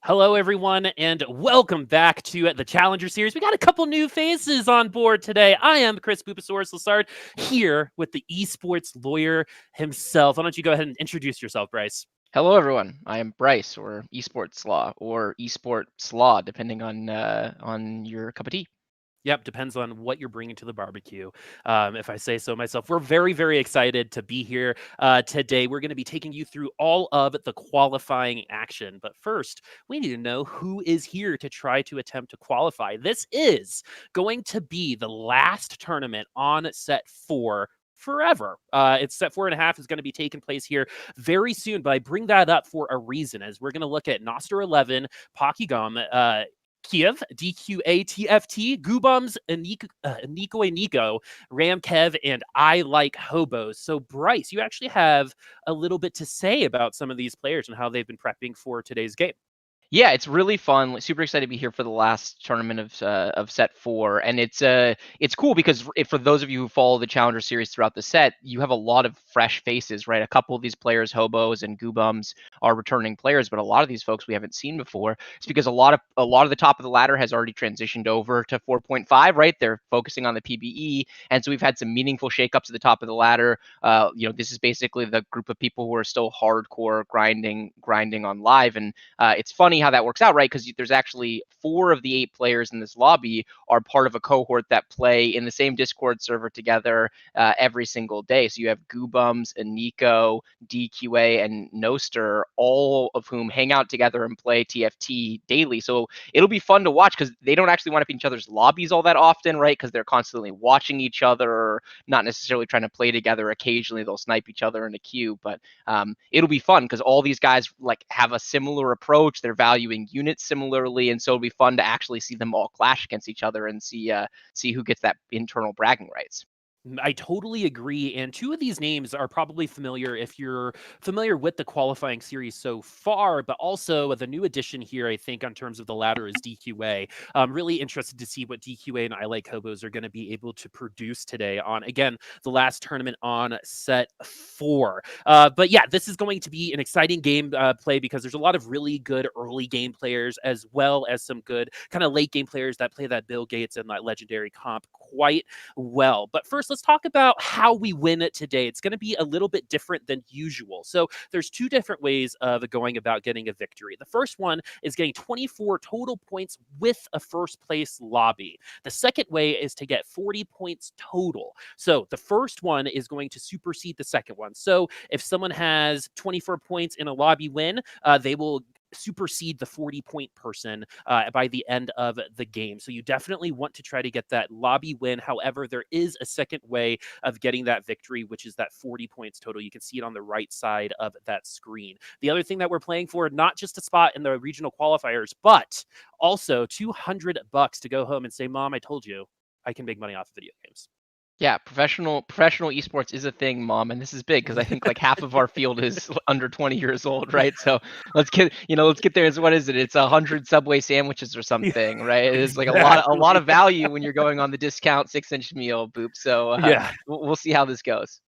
Hello, everyone, and welcome back to the Challenger Series. We got a couple new faces on board today. I am Chris Boop and Esportslaw here with the esports lawyer himself. Why don't you go ahead and introduce yourself, Bryce? Hello, everyone. I am Bryce, or Esportslaw, or Esportslaw, depending on your cup of tea. Yep, depends on what you're bringing to the barbecue. If I say so myself, we're very, very excited to be here today. We're going to be taking you through all of the qualifying action. But first, we need to know who is here to try to attempt to qualify. This is going to be the last tournament on set 4 forever. It's set 4.5 is going to be taking place here very soon, but I bring that up for a reason, as we're going to look at Nostereleven, PockyGom, Kiev, DQA, TFT, guubums, inikoiniko, RamKev, and ILikeHoboes. So, Bryce, you actually have a little bit to say about some of these players and how they've been prepping for today's game. Yeah, it's really fun. Super excited to be here for the last tournament of set 4, and it's cool because for those of you who follow the Challenger Series throughout the set, you have a lot of fresh faces, right? A couple of these players, hobos and guubums, are returning players, but a lot of these folks we haven't seen before. It's because a lot of the top of the ladder has already transitioned over to 4.5, right? They're focusing on the PBE, and so we've had some meaningful shakeups at the top of the ladder. This is basically the group of people who are still hardcore grinding on live, and it's funny how that works out, right? Because there's actually 4 of the 8 players in this lobby are part of a cohort that play in the same Discord server together every single day. So you have guubums, iniko, DQA, and Noster, all of whom hang out together and play TFT daily. So it'll be fun to watch because they don't actually want to be in each other's lobbies all that often, right? Because they're constantly watching each other, or not necessarily trying to play together. Occasionally they'll snipe each other in a queue, but it'll be fun because all these guys have a similar approach. They're valuing units similarly, and so it'll be fun to actually see them all clash against each other and see who gets that internal bragging rights. I totally agree. And 2 of these names are probably familiar if you're familiar with the qualifying series so far, but also the new addition here, I think, on terms of the ladder is DQA. I'm really interested to see what DQA and ILikeHoboes are going to be able to produce today on, again, the last tournament on set 4. But yeah, this is going to be an exciting game play because there's a lot of really good early game players, as well as some good kind of late game players that play that Bill Gates and that legendary comp quite well. But first, let's talk about how we win it today. It's going to be a little bit different than usual. So there's 2 different ways of going about getting a victory. The first one is getting 24 total points with a first place lobby. The second way is to get 40 points total. So the first one is going to supersede the second one. So if someone has 24 points in a lobby win, they will supersede the 40-point person by the end of the game. So you definitely want to try to get that lobby win. However, there is a second way of getting that victory, which is that 40 points total. You can see it on the right side of that screen. The other thing that we're playing for, not just a spot in the regional qualifiers, but also $200 to go home and say, Mom, I told you I can make money off of video games. Yeah, professional esports is a thing, Mom, and this is big because I think half of our field is under 20 years old, right? So let's get there. What is it? It's 100 Subway sandwiches or something, right? It is Exactly. a lot of value when you're going on the discount 6-inch meal, Boop. So Yeah. we'll see how this goes.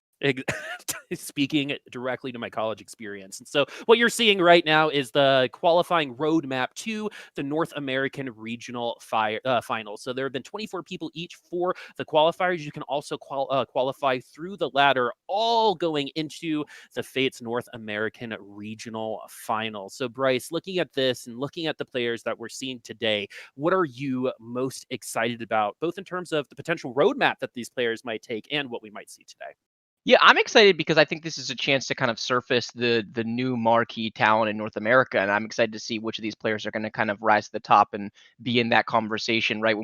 Speaking directly to my college experience. And so what you're seeing right now is the qualifying roadmap to the North American Regional Finals. So there have been 24 people each for the qualifiers. You can also qualify through the ladder, all going into the Fates North American Regional Finals. So Bryce, looking at this and looking at the players that we're seeing today, what are you most excited about, both in terms of the potential roadmap that these players might take and what we might see today? Yeah, I'm excited because I think this is a chance to kind of surface the new marquee talent in North America, and I'm excited to see which of these players are going to kind of rise to the top and be in that conversation, right?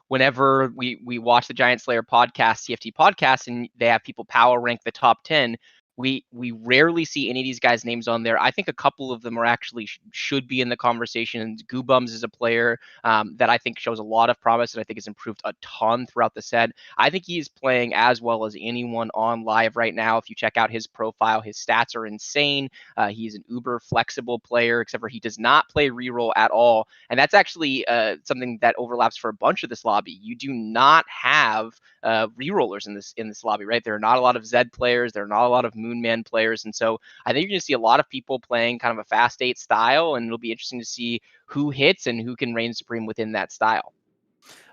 Whenever we watch the giantslayer podcast, TFT podcast, and they have people power rank the top 10, we rarely see any of these guys' names on there. I think a couple of them are actually should be in the conversation. guubums is a player that I think shows a lot of promise, and I think has improved a ton throughout the set. I think he's playing as well as anyone on live right now. If you check out his profile, his stats are insane. He's an uber flexible player, except for he does not play reroll at all, and that's actually something that overlaps for a bunch of this lobby. You do not have rerollers in this lobby, right? There are not a lot of Zed players. There are not a lot of Moon Moonman players. And so I think you're going to see a lot of people playing kind of a fast 8 style, and it'll be interesting to see who hits and who can reign supreme within that style.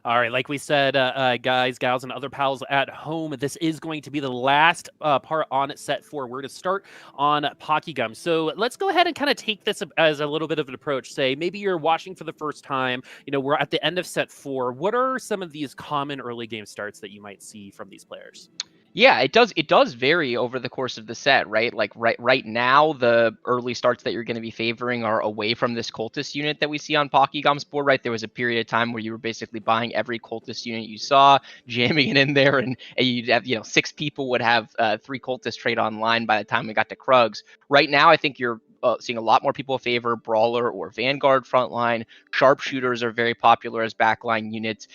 All right, like we said, guys, gals, and other pals at home, this is going to be the last part on set 4. We're to start on PockyGom. So let's go ahead and kind of take this as a little bit of an approach. Say maybe you're watching for the first time. We're at the end of set 4. What are some of these common early game starts that you might see from these players? Yeah, it does. It does vary over the course of the set, right? Like right now, the early starts that you're going to be favoring are away from this cultist unit that we see on PockyGom's board, right? There was a period of time where you were basically buying every cultist unit you saw, jamming it in there, and you'd have 6 people would have 3 cultist trade online by the time we got to Krugs. Right now, I think you're seeing a lot more people favor Brawler or Vanguard frontline. Sharpshooters are very popular as backline units.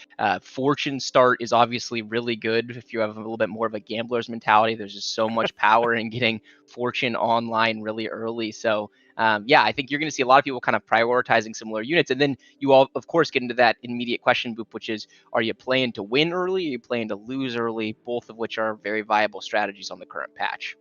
Fortune start is obviously really good if you have a little bit more of a gambler's mentality. There's just so much power in getting Fortune online really early. So yeah, I think you're going to see a lot of people kind of prioritizing similar units. And then you all, of course, get into that immediate question, Boop, which is, are you playing to win early? Are you playing to lose early? Both of which are very viable strategies on the current patch.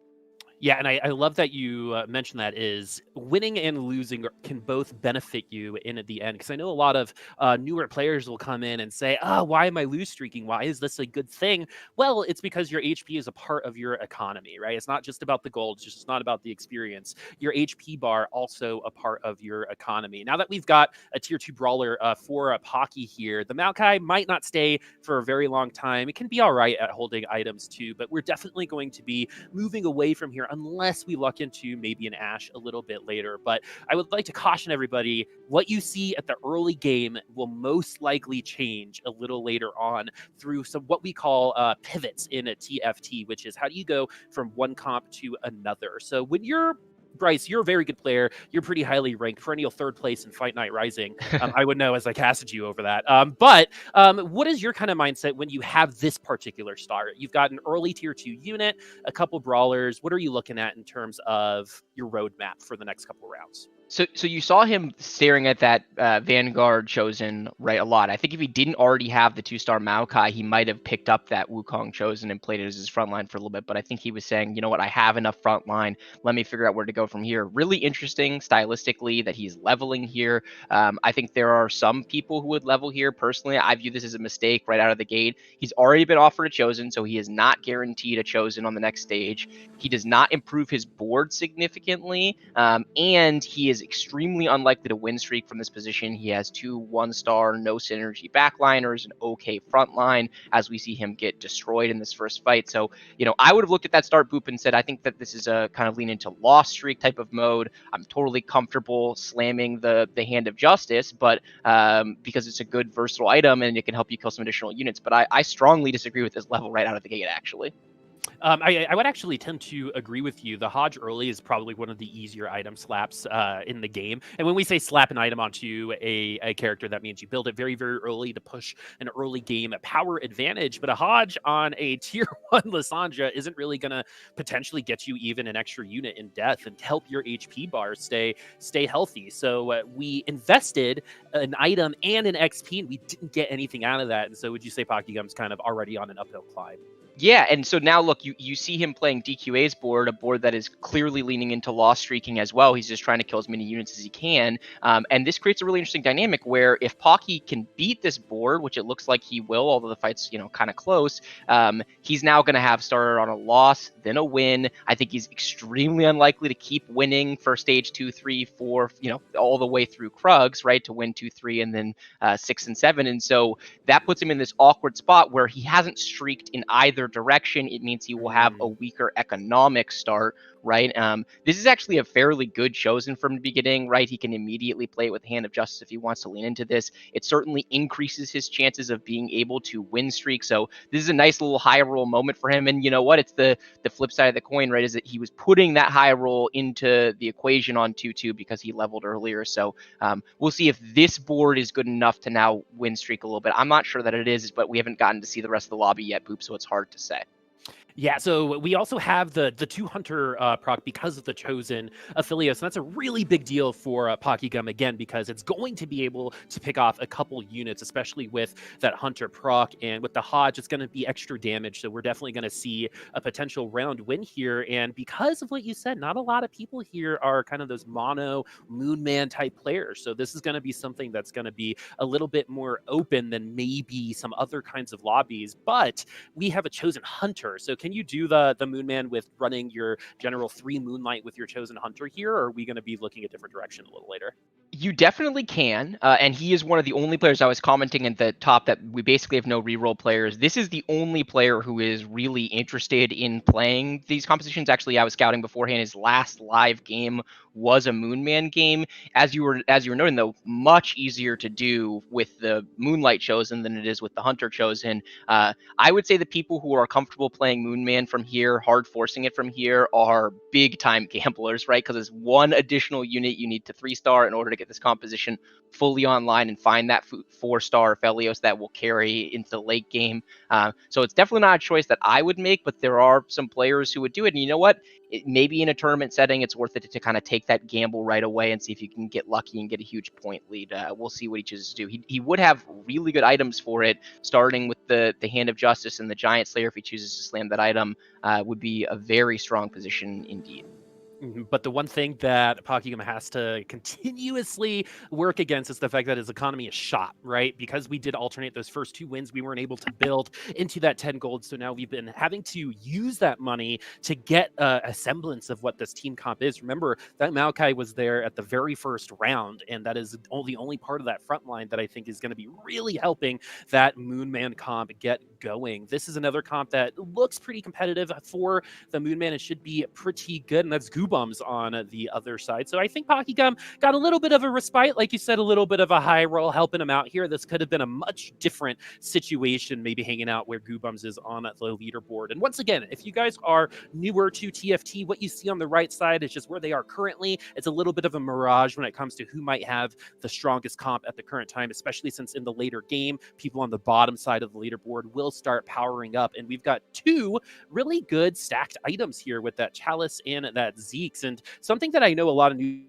Yeah, and I love that you mentioned that is winning and losing can both benefit you in at the end. Because I know a lot of newer players will come in and say, why am I lose streaking? Why is this a good thing? Well, it's because your HP is a part of your economy, right? It's not just about the gold. It's just not about the experience. Your HP bar also a part of your economy. Now that we've got a tier 2 brawler for a Pocky here, the Maokai might not stay for a very long time. It can be all right at holding items too, but we're definitely going to be moving away from here unless we luck into maybe an Ashe a little bit later. But I would like to caution everybody, what you see at the early game will most likely change a little later on through some what we call pivots in a TFT, which is how do you go from one comp to another. So when you're Bryce, you're a very good player. You're pretty highly ranked, perennial 3rd place in Fight Night Rising. I would know as I casted you over that. But what is your kind of mindset when you have this particular start? You've got an early tier 2 unit, a couple brawlers. What are you looking at in terms of your roadmap for the next couple rounds? So you saw him staring at that Vanguard Chosen, right, a lot. I think if he didn't already have the 2-star Maokai, he might have picked up that Wukong Chosen and played it as his frontline for a little bit. But I think he was saying, you know what, I have enough frontline. Let me figure out where to go from here. Really interesting stylistically that he's leveling here. I think there are some people who would level here. Personally, I view this as a mistake right out of the gate. He's already been offered a Chosen, so he is not guaranteed a Chosen on the next stage. He does not improve his board significantly, and he is extremely unlikely to win streak from this position. He has 2 1-star, no synergy backliners, an okay front line, as we see him get destroyed in this first fight. So, I would have looked at that start, Boop, and said, I think that this is a kind of lean into lost streak type of mode. I'm totally comfortable slamming the Hand of Justice, but because it's a good versatile item and it can help you kill some additional units. But I strongly disagree with this level right out of the gate, actually. I would actually tend to agree with you. The Hodge early is probably one of the easier item slaps in the game. And when we say slap an item onto a character, that means you build it very, very early to push an early game power advantage. But a Hodge on a tier 1 Lysandra isn't really going to potentially get you even an extra unit in death and help your HP bar stay healthy. So we invested an item and an XP, and we didn't get anything out of that. And so would you say PockyGom's kind of already on an uphill climb? Yeah, and so now look, you see him playing DQA's board, a board that is clearly leaning into lost streaking as well. He's just trying to kill as many units as he can. And this creates a really interesting dynamic where if Pocky can beat this board, which it looks like he will, although the fight's kind of close, he's now going to have started on a loss, then a win. I think he's extremely unlikely to keep winning for stage 2, 3, 4, all the way through Krugs, right, to win 2, 3, and then 6 and 7. And so that puts him in this awkward spot where he hasn't streaked in either direction. It means he will have a weaker economic start, right? This is actually a fairly good Chosen from the beginning, right? He can immediately play it with Hand of Justice if he wants to lean into this. It certainly increases his chances of being able to win streak. So this is a nice little high roll moment for him. And you know what? It's the flip side of the coin, right? Is that he was putting that high roll into the equation on 2-2 because he leveled earlier. So we'll see if this board is good enough to now win streak a little bit. I'm not sure that it is, but we haven't gotten to see the rest of the lobby yet, Boop, so it's hard to say. Yeah, so we also have the two hunter proc because of the chosen affiliate. So that's a really big deal for PockyGom again, because it's going to be able to pick off a couple units, especially with that hunter proc. And with the Hodge, it's going to be extra damage. So we're definitely going to see a potential round win here. And because of what you said, not a lot of people here are kind of those mono Moonman type players. So this is going to be something that's going to be a little bit more open than maybe some other kinds of lobbies. But we have a chosen hunter. So can you do the Moonman with running your general 3 Moonlight with your chosen hunter here, or are we going to be looking a different direction a little later? You definitely can, and he is one of the only players I was commenting at the top that we basically have no reroll players. This is the only player who is really interested in playing these compositions. Actually, I was scouting beforehand. His last live game was a Moonman game. As you were noting, though, much easier to do with the Moonlight chosen than it is with the Hunter chosen. I would say the people who are comfortable playing Moonman from here, hard forcing it from here, are big time gamblers, right? Because it's one additional unit you need to 3-star in order to get this composition fully online and find that 4-star Felios that will carry into the late game. So it's definitely not a choice that I would make, but there are some players who would do it. And you know what? Maybe in a tournament setting, it's worth it to kind of take that gamble right away and see if you can get lucky and get a huge point lead. We'll see what he chooses to do. He would have really good items for it, starting with the Hand of Justice and the Giant Slayer. If he chooses to slam that item, would be a very strong position indeed. But the one thing that PockyGom has to continuously work against is the fact that his economy is shot, right? Because we did alternate those first 2 wins, we weren't able to build into that 10 gold. So now we've been having to use that money to get a semblance of what this team comp is. Remember, that Maokai was there at the very first round, and that is the only part of that front line that I think is going to be really helping that Moonman comp get going. This is another comp that looks pretty competitive for the Moonman. It should be pretty good, and that's Goobums on the other side. So I think PockyGom got a little bit of a respite, like you said, a little bit of a high roll helping him out here. This could have been a much different situation, maybe hanging out where Goobums is on the leaderboard. And once again, if you guys are newer to TFT, what you see on the right side is just where they are currently. It's a little bit of a mirage when it comes to who might have the strongest comp at the current time, especially since in the later game, people on the bottom side of the leaderboard will start powering up. And we've got 2 really good stacked items here with that Chalice and that Zeke's. And something that I know a lot of new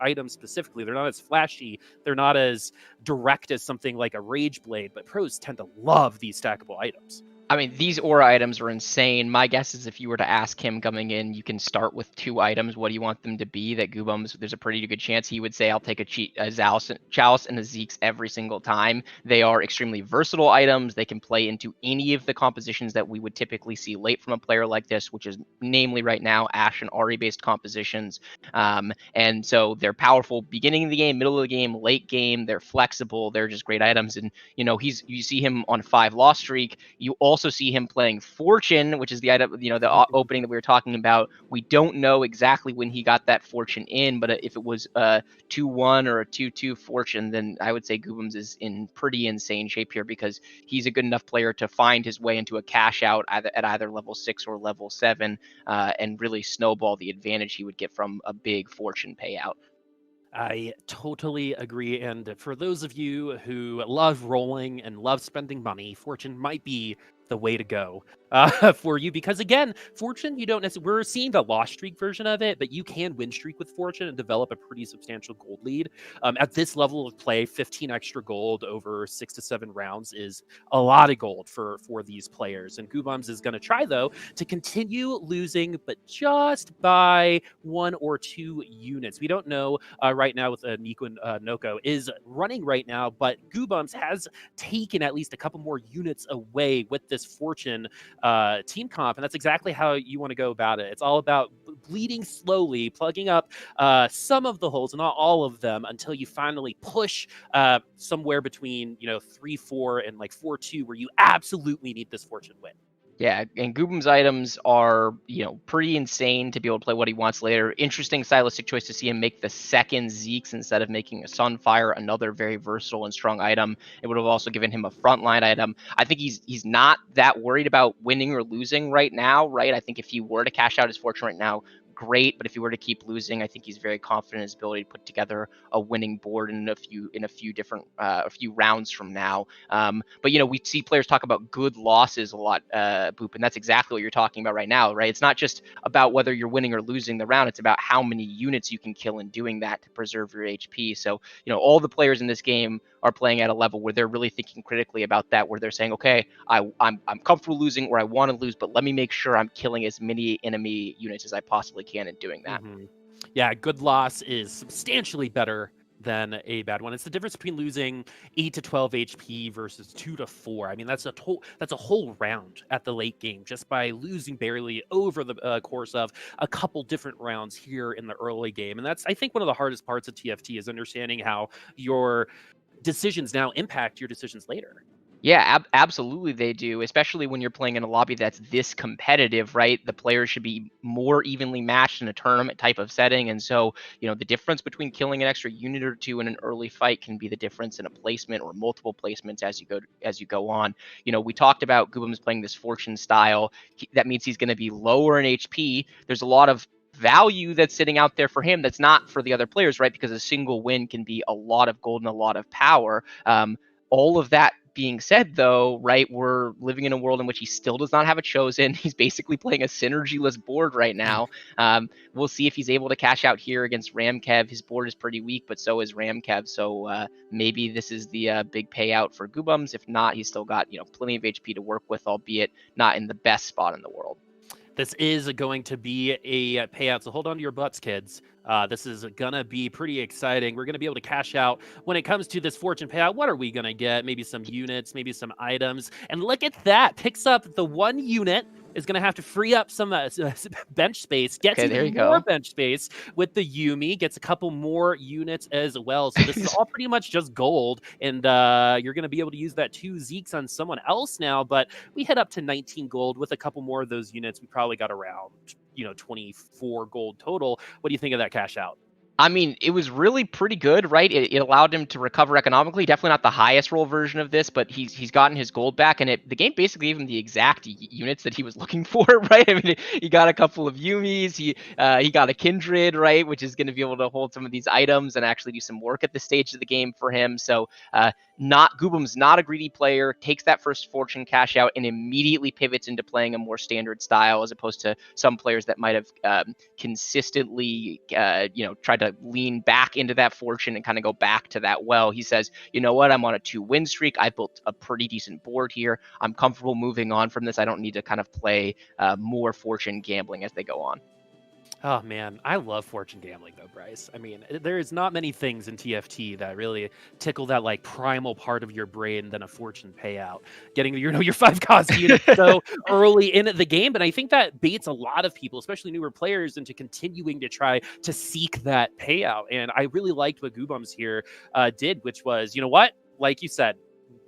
items specifically, they're not as flashy, they're not as direct as something like a Rage Blade, but pros tend to love these stackable items. I mean, these aura items are insane. My guess is if you were to ask him coming in, you can start with 2 items. What do you want them to be? That Goobums, there's a pretty good chance he would say, I'll take a Chalice and a Zeke's every single time. They are extremely versatile items. They can play into any of the compositions that we would typically see late from a player like this, which is namely right now Ashe and Ahri-based compositions. And so they're powerful beginning of the game, middle of the game, late game. They're flexible. They're just great items. And, you know, you see him on 5 loss streak. You also see him playing Fortune, which is the item, you know, the opening that we were talking about. We don't know exactly when he got that Fortune in, but if it was a 2-1 or a 2-2 Fortune, then I would say Goobums is in pretty insane shape here because he's a good enough player to find his way into a cash out at either level 6 or level 7 and really snowball the advantage he would get from a big Fortune payout. I totally agree. And for those of you who love rolling and love spending money, Fortune might be the way to go for you. Because again, Fortune, you don't necessarily, we're seeing the loss streak version of it, but you can win streak with Fortune and develop a pretty substantial gold lead. At this level of play, 15 extra gold over 6 to 7 rounds is a lot of gold for these players. And Goobums is going to try, though, to continue losing, but just by 1 or 2 units. We don't know right now with inikoiniko is running right now, but Goobums has taken at least a couple more units away with this Fortune team comp, and that's exactly how you want to go about it. It's all about bleeding slowly, plugging up some of the holes, not all of them, until you finally push somewhere between 3-4 and like 4-2, where you absolutely need this Fortune win. Yeah, and Goobum's items are, pretty insane to be able to play what he wants later. Interesting stylistic choice to see him make the second Zeke's instead of making a Sunfire, another very versatile and strong item. It would have also given him a frontline item. I think he's not that worried about winning or losing right now, right? I think if he were to cash out his Fortune right now, great, but if he were to keep losing, I think he's very confident in his ability to put together a winning board in a few different a few rounds from now. But we see players talk about good losses a lot, Boop, and that's exactly what you're talking about right now, right? It's not just about whether you're winning or losing the round; it's about how many units you can kill in doing that to preserve your HP. So all the players in this game are playing at a level where they're really thinking critically about that, where they're saying, okay, I'm comfortable losing or I want to lose, but let me make sure I'm killing as many enemy units as I possibly can in doing that. Yeah, good loss is substantially better than a bad one. It's the difference between losing 8 to 12 HP versus 2 to 4. I mean, that's a whole round at the late game just by losing barely over the course of a couple different rounds here in the early game. And that's, I think, one of the hardest parts of TFT is understanding how your decisions now impact your decisions later. Yeah, absolutely they do, especially when you're playing in a lobby that's this competitive, right? The players should be more evenly matched in a tournament type of setting. And so, the difference between killing an extra unit or two in an early fight can be the difference in a placement or multiple placements as you go on. We talked about guubums playing this fortune style. That means he's going to be lower in HP. There's a lot of value that's sitting out there for him that's not for the other players, right? Because a single win can be a lot of gold and a lot of power. All of that being said, though, right, we're living in a world in which he still does not have a chosen. He's basically playing a synergyless board right now. We'll see if he's able to cash out here against RamKev. His board is pretty weak, but so is RamKev. So maybe this is the big payout for guubums. If not, he's still got plenty of HP to work with, albeit not in the best spot in the world. This is going to be a payout, so hold on to your butts, kids. This is going to be pretty exciting. We're going to be able to cash out when it comes to this fortune payout. What are we going to get? Maybe some units, maybe some items. And look at that. Picks up the 1 unit. Is going to have to free up some bench space. Gets even more bench space with the Yuumi. Gets a couple more units as well. So this is all pretty much just gold. And you're going to be able to use that 2 Zeeks on someone else now. But we head up to 19 gold with a couple more of those units. We probably got around 24 gold total. What do you think of that cash out? I mean, it was really pretty good, right? It allowed him to recover economically. Definitely not the highest roll version of this, but he's gotten his gold back, and the game basically gave him the exact units that he was looking for, right? I mean, he got a couple of Yuumis, he got a Kindred, right, which is going to be able to hold some of these items and actually do some work at this stage of the game for him. So guubums, not a greedy player, takes that first fortune cash out and immediately pivots into playing a more standard style, as opposed to some players that might have consistently tried to lean back into that fortune and kind of go back to that well. He says, you know what, I'm on a 2-win streak. I built a pretty decent board here. I'm comfortable moving on from this. I don't need to kind of play more fortune gambling as they go on. Oh man, I love fortune gambling though, Bryce. I mean, there is not many things in TFT that really tickle that like primal part of your brain than a fortune payout. Getting your 5 cost unit so early in the game, but I think that baits a lot of people, especially newer players, into continuing to try to seek that payout. And I really liked what guubums here did, which was, you know what, like you said,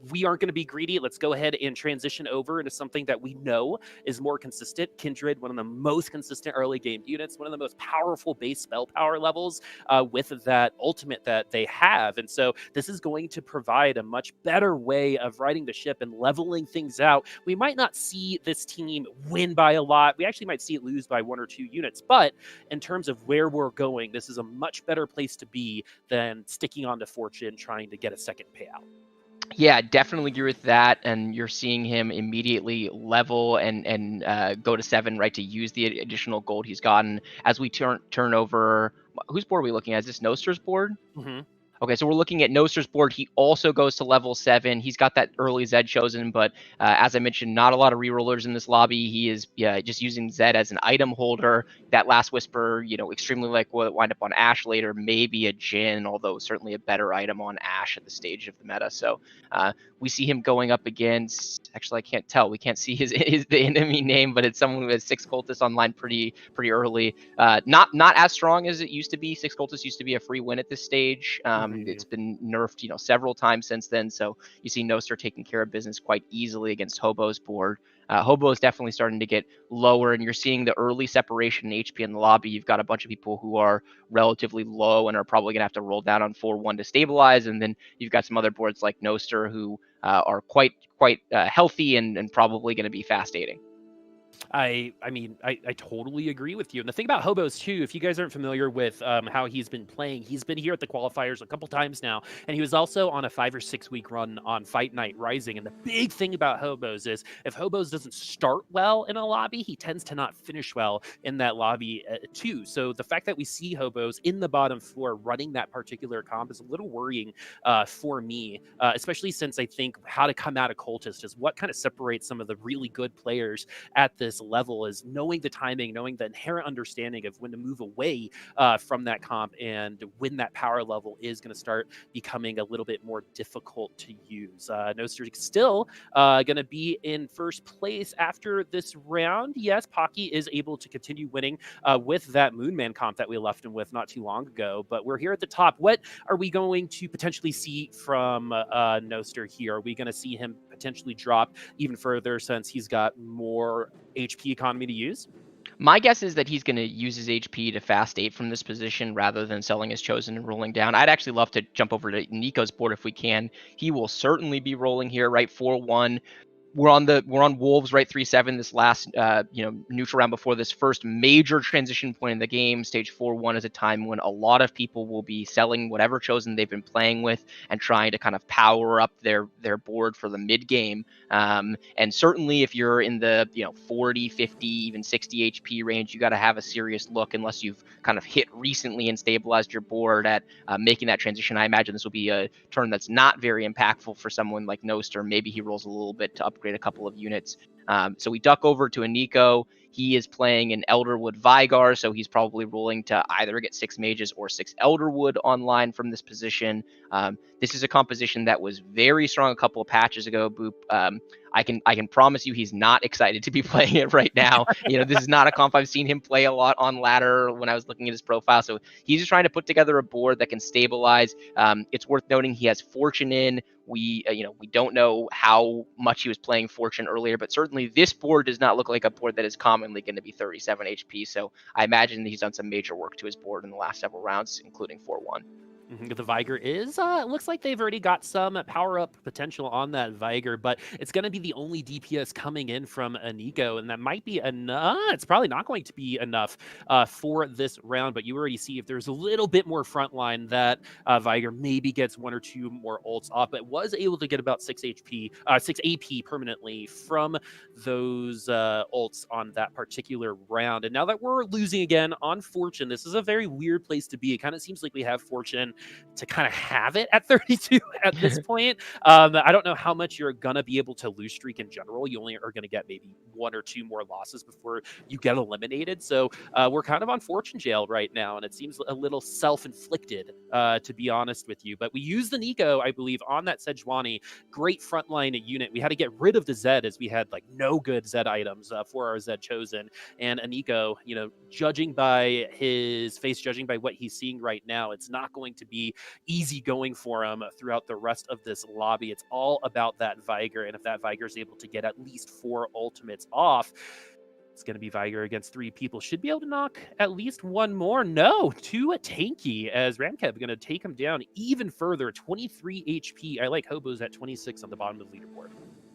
we aren't going to be greedy. Let's go ahead and transition over into something that we know is more consistent. Kindred, one of the most consistent early game units, one of the most powerful base spell power levels with that ultimate that they have. And so this is going to provide a much better way of riding the ship and leveling things out. We might not see this team win by a lot. We actually might see it lose by 1 or 2 units. But in terms of where we're going, this is a much better place to be than sticking on to Fortune, trying to get a second payout. Yeah, definitely agree with that. And you're seeing him immediately level and go to 7, right, to use the additional gold he's gotten. As we turn over, whose board are we looking at? Is this Noster's board? Mm-hmm. Okay, so we're looking at Noster's board. He also goes to level 7. He's got that early Zed chosen, but as I mentioned, not a lot of rerollers in this lobby. He is just using Zed as an item holder. That Last Whisper, extremely likely will wind up on Ashe later, maybe a Jhin, although certainly a better item on Ashe at the stage of the meta. So we see him going up against, actually I can't tell. We can't see the enemy name, but it's someone who has 6 cultists online pretty early. Not as strong as it used to be. 6 cultists used to be a free win at this stage. It's been nerfed, several times since then. So you see Noster taking care of business quite easily against Hobo's board. Hobo is definitely starting to get lower, and you're seeing the early separation in HP in the lobby. You've got a bunch of people who are relatively low and are probably going to have to roll down on 4-1 to stabilize. And then you've got some other boards like Noster who are quite healthy and probably going to be fast aiding. I totally agree with you. And the thing about Hobos too, if you guys aren't familiar with how he's been playing, he's been here at the qualifiers a couple times now, and he was also on a 5 or 6 week run on Fight Night Rising. And the big thing about Hobos is if Hobos doesn't start well in a lobby, he tends to not finish well in that lobby too. So the fact that we see Hobos in the bottom floor running that particular comp is a little worrying for me, especially since I think how to come out of Cultist is what kind of separates some of the really good players at this level, is knowing the timing, knowing the inherent understanding of when to move away from that comp and when that power level is going to start becoming a little bit more difficult to use. Noster still going to be in first place after this round. Yes, Pocky is able to continue winning with that Moonman comp that we left him with not too long ago, but we're here at the top. What are we going to potentially see from Noster here? Are we going to see him potentially drop even further since he's got more HP economy to use? My guess is that he's going to use his HP to fast 8 from this position rather than selling his chosen and rolling down. I'd actually love to jump over to Nico's board if we can. He will certainly be rolling here, right? 4-1. We're on Wolves, right? 3-7 this last neutral round before this first major transition point in the game. Stage 4-1 is a time when a lot of people will be selling whatever chosen they've been playing with and trying to kind of power up their board for the mid game. And certainly if you're in the 40, 50, even 60 HP range, you got to have a serious look unless you've kind of hit recently and stabilized your board at making that transition. I imagine this will be a turn that's not very impactful for someone like Noster. Maybe he rolls a little bit to upgrade a couple of units. So we duck over to Iniko. He is playing an Elderwood Vigar, so he's probably rolling to either get 6 mages or 6 Elderwood online from this position. This is a composition that was very strong a couple of patches ago, Boop. I can promise you he's not excited to be playing it right now. This is not a comp I've seen him play a lot on ladder when I was looking at his profile. So he's just trying to put together a board that can stabilize. It's worth noting he has Fortune in. We don't know how much he was playing Fortune earlier, but certainly this board does not look like a board that is commonly going to be 37 HP. So I imagine he's done some major work to his board in the last several rounds, including 4-1. The Vigar is, it looks like they've already got some power-up potential on that Vigar, but it's going to be the only DPS coming in from Iniko, and that might be enough. It's probably not going to be enough for this round, but you already see if there's a little bit more frontline that Vigar maybe gets 1 or 2 more ults off, but was able to get about 6 AP permanently from those ults on that particular round. And now that we're losing again on Fortune, this is a very weird place to be. It kind of seems like we have Fortune to kind of have it at 32 at this point. I don't know how much you're going to be able to lose streak in general. You only are going to get maybe 1 or 2 more losses before you get eliminated. So we're kind of on Fortune jail right now, and it seems a little self-inflicted, to be honest with you. But we use the Nico, I believe, on that Sejuani. Great frontline unit. We had to get rid of the Zed as we had like no good Zed items for our Zed chosen. And Iniko, judging by his face, judging by what he's seeing right now, it's not going to be easy going for him throughout the rest of this lobby. It's all about that Vigar, and if that Vigar is able to get at least 4 ultimates off, it's going to be Vigar against 3 people. Should be able to knock at least 1 more. No, 2 tanky as RamKev going to take him down even further. 23 HP. ILikeHoboes at 26 on the bottom of the leaderboard.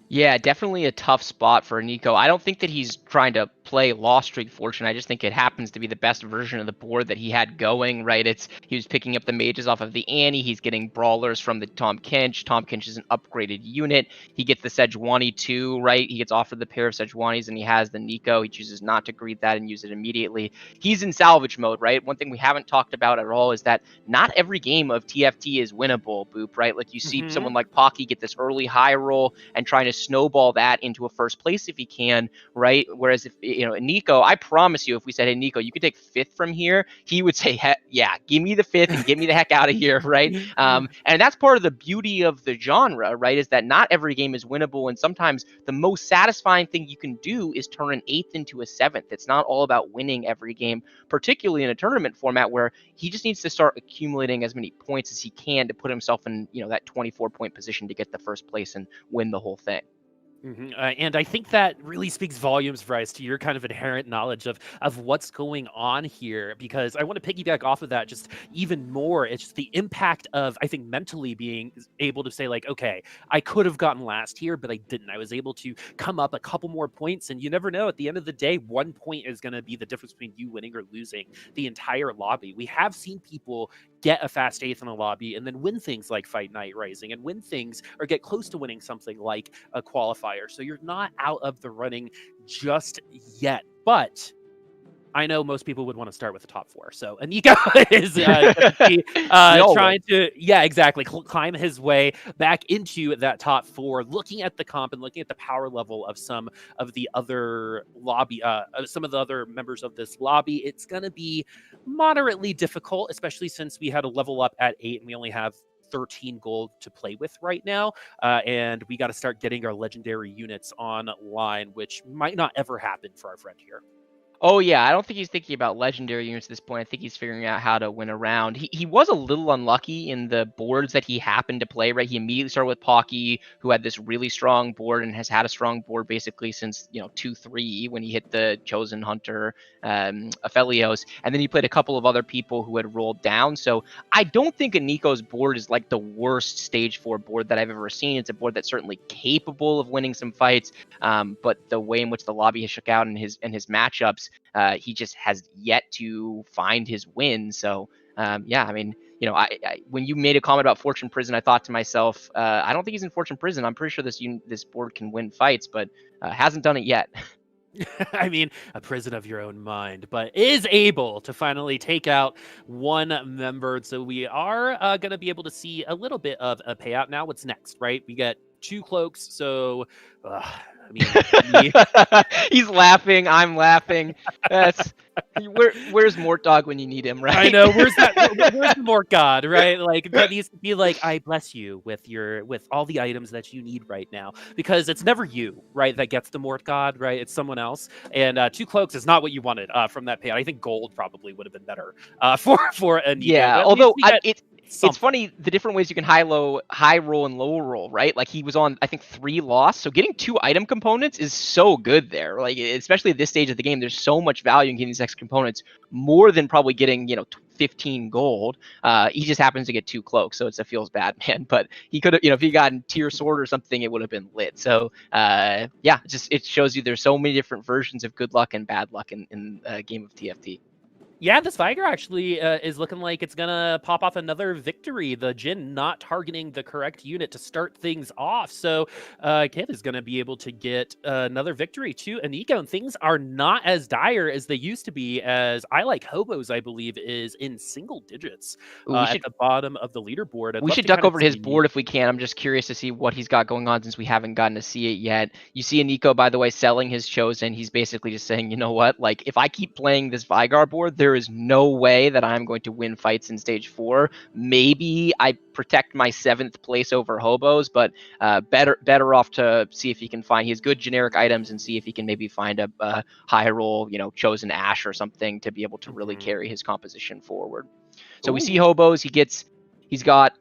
Yeah, definitely a tough spot for Nico. I don't think that he's trying to play Lost Streak Fortune. I just think it happens to be the best version of the board that he had going, right? He was picking up the mages off of the Annie. He's getting brawlers from the Tahm Kench. Tahm Kench is an upgraded unit. He gets the Sejuani too, right? He gets offered the pair of Sejuanis and he has the Nico. He chooses not to greet that and use it immediately. He's in salvage mode, right? One thing we haven't talked about at all is that not every game of TFT is winnable, Boop, right? Like you see someone like Pocky get this early high roll and trying to snowball that into a first place if he can, right? Whereas if Nico, I promise you, if we said, hey Nico, you could take 5th from here, he would say, yeah, give me the 5th and get me the heck out of here, right? And that's part of the beauty of the genre, right? Is that not every game is winnable, and sometimes the most satisfying thing you can do is turn an 8th into a 7th. It's not all about winning every game, particularly in a tournament format where he just needs to start accumulating as many points as he can to put himself in that 24-point position to get the first place and win the whole thing. And I think that really speaks volumes, Bryce, to your kind of inherent knowledge of what's going on here. Because I want to piggyback off of that just even more. It's just the impact of, I think, mentally being able to say, like, okay, I could have gotten last here, but I didn't. I was able to come up a couple more points, and you never know. At the end of the day, 1 point is going to be the difference between you winning or losing the entire lobby. We have seen people get a fast eighth in a lobby and then win things like Fight Night Rising, and win things or get close to winning something like a qualifier. So you're not out of the running just yet. But I know most people would want to start with the top four. So Iniko is trying to, yeah, exactly, climb his way back into that top four, looking at the comp and looking at the power level of some of the other lobby, some of the other members of this lobby. It's going to be moderately difficult, especially since we had a level up at 8 and we only have 13 gold to play with right now. And we got to start getting our legendary units online, which might not ever happen for our friend here. Oh, yeah, I don't think he's thinking about legendary units at this point. I think he's figuring out how to win around. He was a little unlucky in the boards that he happened to play, right? He immediately started with Pocky, who had this really strong board and has had a strong board basically since, 2-3 when he hit the Chosen Hunter, Aphelios. And then he played a couple of other people who had rolled down. So I don't think Iniko's board is like the worst stage 4 board that I've ever seen. It's a board that's certainly capable of winning some fights. But the way in which the lobby has shook out in his matchups, he just has yet to find his win. So, yeah, I mean, when you made a comment about Fortune Prison, I thought to myself, I don't think he's in Fortune Prison. I'm pretty sure this board can win fights, but hasn't done it yet. I mean, a prison of your own mind, but is able to finally take out one member. So we are going to be able to see a little bit of a payout now. What's next, right? We get 2 cloaks. So, I mean, he's laughing. I'm laughing. That's where's Mort Dog when you need him, right? I know. Where's the Mort God, right? Like, that needs to be like, I bless you with all the items that you need right now, because it's never you, right, that gets the Mort God, right? It's someone else. And 2 cloaks is not what you wanted from that payout. I think gold probably would have been better for Iniko. Yeah, although it's funny the different ways you can high roll and low roll, right? Like he was on, I think, 3 loss. So getting 2 item components is so good there. Like, especially at this stage of the game, there's so much value in getting these extra components, more than probably getting 15 gold. He just happens to get 2 cloaks, so it feels bad, man. But he could have, if he got tier sword or something, it would have been lit. So yeah, it shows you there's so many different versions of good luck and bad luck in a game of TFT. Yeah, this Viger actually is looking like it's going to pop off another victory. The Jhin not targeting the correct unit to start things off. So Kid is going to be able to get another victory to Iniko. And things are not as dire as they used to be, as ILikeHoboes, I believe, is in single digits at the bottom of the leaderboard. We should duck over to his board if we can. I'm just curious to see what he's got going on, since we haven't gotten to see it yet. You see Iniko, by the way, selling his Chosen. He's basically just saying, you know what? Like, if I keep playing this Vigar board, there is no way that I'm going to win fights in stage 4. Maybe I protect my 7th place over Hobos, but better off to see if he can find his good generic items and see if he can maybe find a high roll, Chosen Ash or something to be able to really carry his composition forward. So we see Hobos. He's got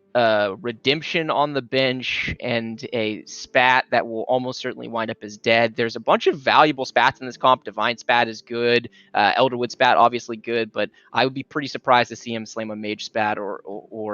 Redemption on the bench and a Spat that will almost certainly wind up as dead. There's a bunch of valuable Spats in this comp. Divine Spat is good. Elderwood Spat, obviously good, but I would be pretty surprised to see him slam a Mage Spat or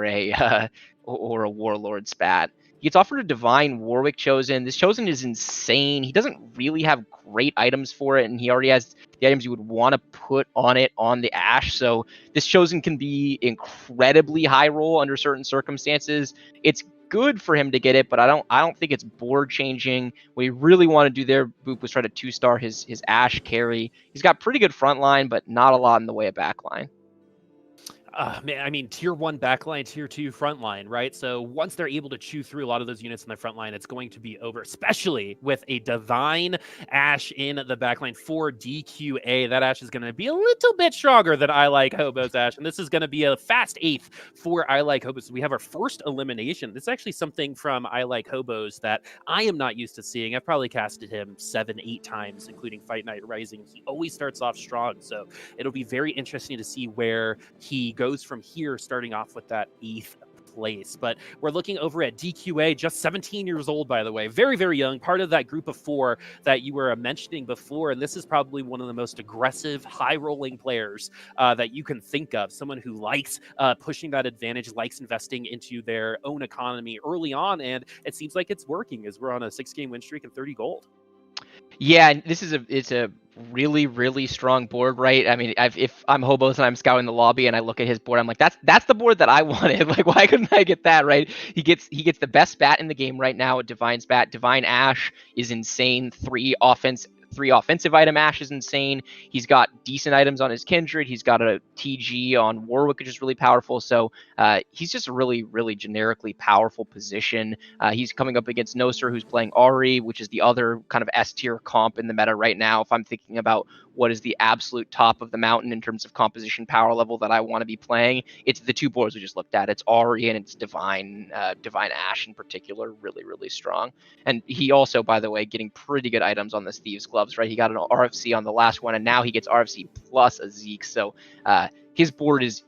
a Warlord Spat. He gets offered a Divine Warwick Chosen. This Chosen is insane. He doesn't really have great items for it, and he already has the items you would want to put on it on the Ash. So this Chosen can be incredibly high roll under certain circumstances. It's good for him to get it, but I don't think it's board changing. What he really want to do there, Boop, was try to 2-star his Ash carry. He's got pretty good front line, but not a lot in the way of back line. Man, I mean, tier 1 backline, tier 2 frontline, right? So once they're able to chew through a lot of those units in the front line, it's going to be over, especially with a Divine Ash in the backline for DQA. That Ash is going to be a little bit stronger than ILikeHoboes Ash, and this is going to be a fast 8th for ILikeHoboes. We have our first elimination. This is actually something from ILikeHoboes that I am not used to seeing. I've probably casted him 7-8 times, including Fight Night Rising. He always starts off strong, so it'll be very interesting to see where he goes from here, starting off with that 8th place. But we're looking over at DQA, just 17 years old, by the way. Very, very young, part of that group of 4 that you were mentioning before. And this is probably one of the most aggressive, high-rolling players that you can think of. Someone who likes pushing that advantage, likes investing into their own economy early on. And it seems like it's working as we're on a 6-game win streak and 30 gold. Yeah, and it's a really, really strong board, right? I mean, if I'm Hobos and I'm scouting the lobby and I look at his board, I'm like, that's the board that I wanted. Like, why couldn't I get that, right? He gets the best spat in the game right now at Divine Spat. Divine Ash is insane. 3 offensive item Ash is insane. He's got decent items on his Kindred. He's got a TG on Warwick, which is really powerful. So he's just a really, really generically powerful position. He's coming up against Noster, who's playing Ari, which is the other kind of S tier comp in the meta right now. If I'm thinking about what is the absolute top of the mountain in terms of composition power level that I want to be playing, it's the 2 boards we just looked at. It's Ari and it's Divine Ash in particular, really, really strong. And he also, by the way, getting pretty good items on this Thieves Gloves, right? He got an RFC on the last one, and now he gets RFC plus a Zeke. So his board is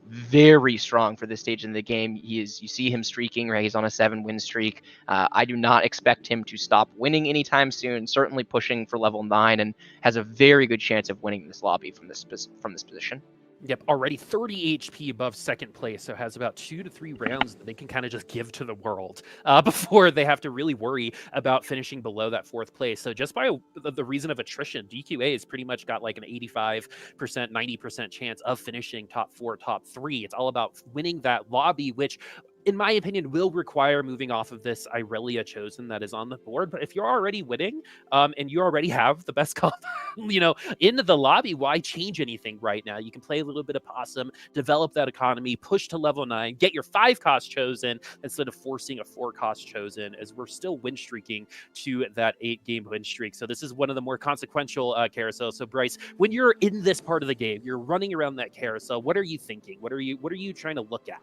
very strong for this stage in the game. You see him streaking, right? He's on a 7-win streak. I do not expect him to stop winning anytime soon. Certainly pushing for level 9, and has a very good chance of winning this lobby from this position. Yep, already 30 HP above second place, so has about 2 to 3 rounds that they can kind of just give to the world before they have to really worry about finishing below that 4th place. So just by the reason of attrition, DQA has pretty much got like an 85%, 90% chance of finishing top 4, top 3. It's all about winning that lobby, which in my opinion, will require moving off of this Irelia chosen that is on the board. But if you're already winning, and you already have the best comp, into the lobby, why change anything right now? You can play a little bit of possum, develop that economy, push to level 9, get your 5-cost chosen instead of forcing a 4-cost chosen, as we're still win streaking to that 8-game win streak. So this is one of the more consequential carousels. So Bryce, when you're in this part of the game, you're running around that carousel, what are you thinking? What are you trying to look at?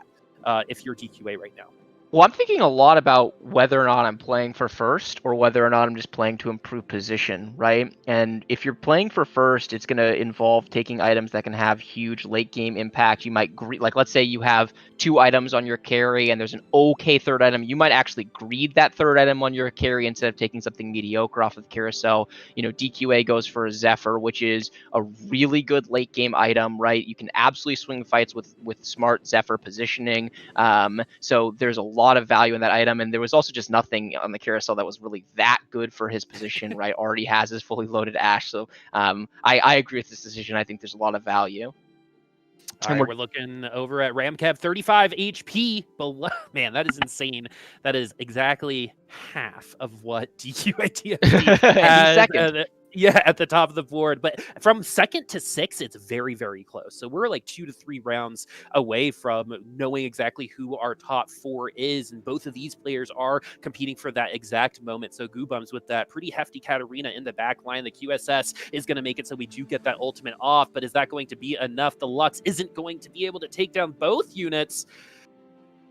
If you're DQA right now? Well, I'm thinking a lot about whether or not I'm playing for first or whether or not I'm just playing to improve position, right? And if you're playing for first, it's going to involve taking items that can have huge late game impact. You might like, let's say you have 2 items on your carry and there's an okay 3rd item. You might actually greed that 3rd item on your carry instead of taking something mediocre off of the carousel. DQA goes for a Zephyr, which is a really good late game item, right? You can absolutely swing fights with smart Zephyr positioning. So there's a lot of value in that item, and there was also just nothing on the carousel that was really that good for his position, right? Already has his fully loaded Ash, so I agree with this decision. I think there's a lot of value. All right, we're looking over at RamKev, 35 HP. Below. Man, that is insane. That is exactly half of what DQA TFT has. Second. Yeah, at the top of the board. But from 2nd to 6th, it's very, very close. So we're like 2 to 3 rounds away from knowing exactly who our top 4 is. And both of these players are competing for that exact moment. So guubums with that pretty hefty Katarina in the back line. The QSS is going to make it so we do get that ultimate off. But is that going to be enough? The Lux isn't going to be able to take down both units.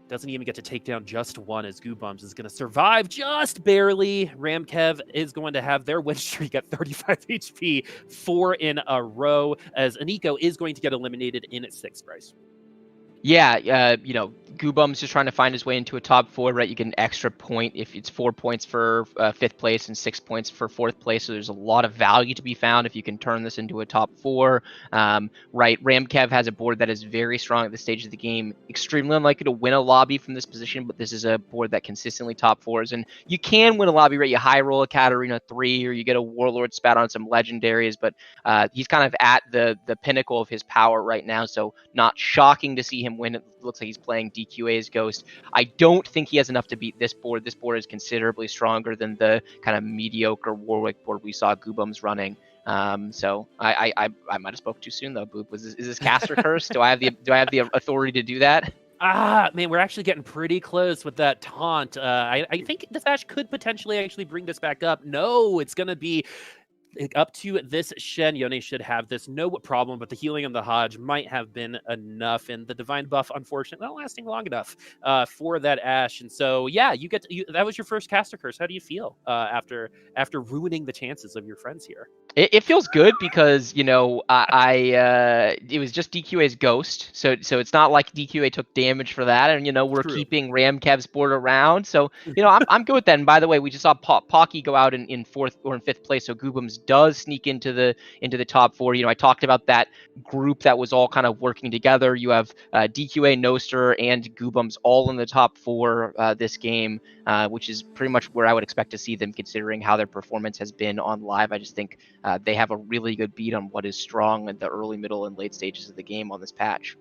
Doesn't even get to take down just one, as guubums is going to survive just barely. RamKev is going to have their win streak at 35 HP, 4 in a row, as Iniko is going to get eliminated in its 6th, Bryce. Yeah, guubums just trying to find his way into a top 4, right? You get an extra point if it's 4 points for 5th place and 6 points for 4th place. So there's a lot of value to be found if you can turn this into a top 4. Right, RamKev has a board that is very strong at this stage of the game. Extremely unlikely to win a lobby from this position, but this is a board that consistently top 4s. And you can win a lobby, right? You high roll a Katarina 3, or you get a Warlord spat on some legendaries, but he's kind of at the pinnacle of his power right now. So not shocking to see him win. It looks like he's playing DQA's Ghost. I don't think he has enough to beat this board. This board is considerably stronger than the kind of mediocre Warwick board we saw guubums running. So I might have spoke too soon though. Boop, is this caster curse? Do I have the authority to do that? Man, we're actually getting pretty close with that taunt. I think this Ash could potentially actually bring this back up. No, it's going to be up to this Shen, Yone should have this no problem, but the healing on the Hodge might have been enough, and the Divine buff, unfortunately, not lasting long enough for that Ashe. And so, yeah, that was your first caster curse. How do you feel after ruining the chances of your friends here? It feels good because, you know, it was just DQA's ghost, so it's not like DQA took damage for that, and, you know, we're keeping RamKev's board around, so, you know, I'm good with that. And by the way, we just saw Pocky go out in fourth or in fifth place, so guubums does sneak into the top four. You know, I talked about that group that was all kind of working together. You have DQA, Noster, and guubums all in the top four this game, which is pretty much where I would expect to see them, considering how their performance has been on live. I just think they have a really good beat on what is strong in the early, middle, and late stages of the game on this patch.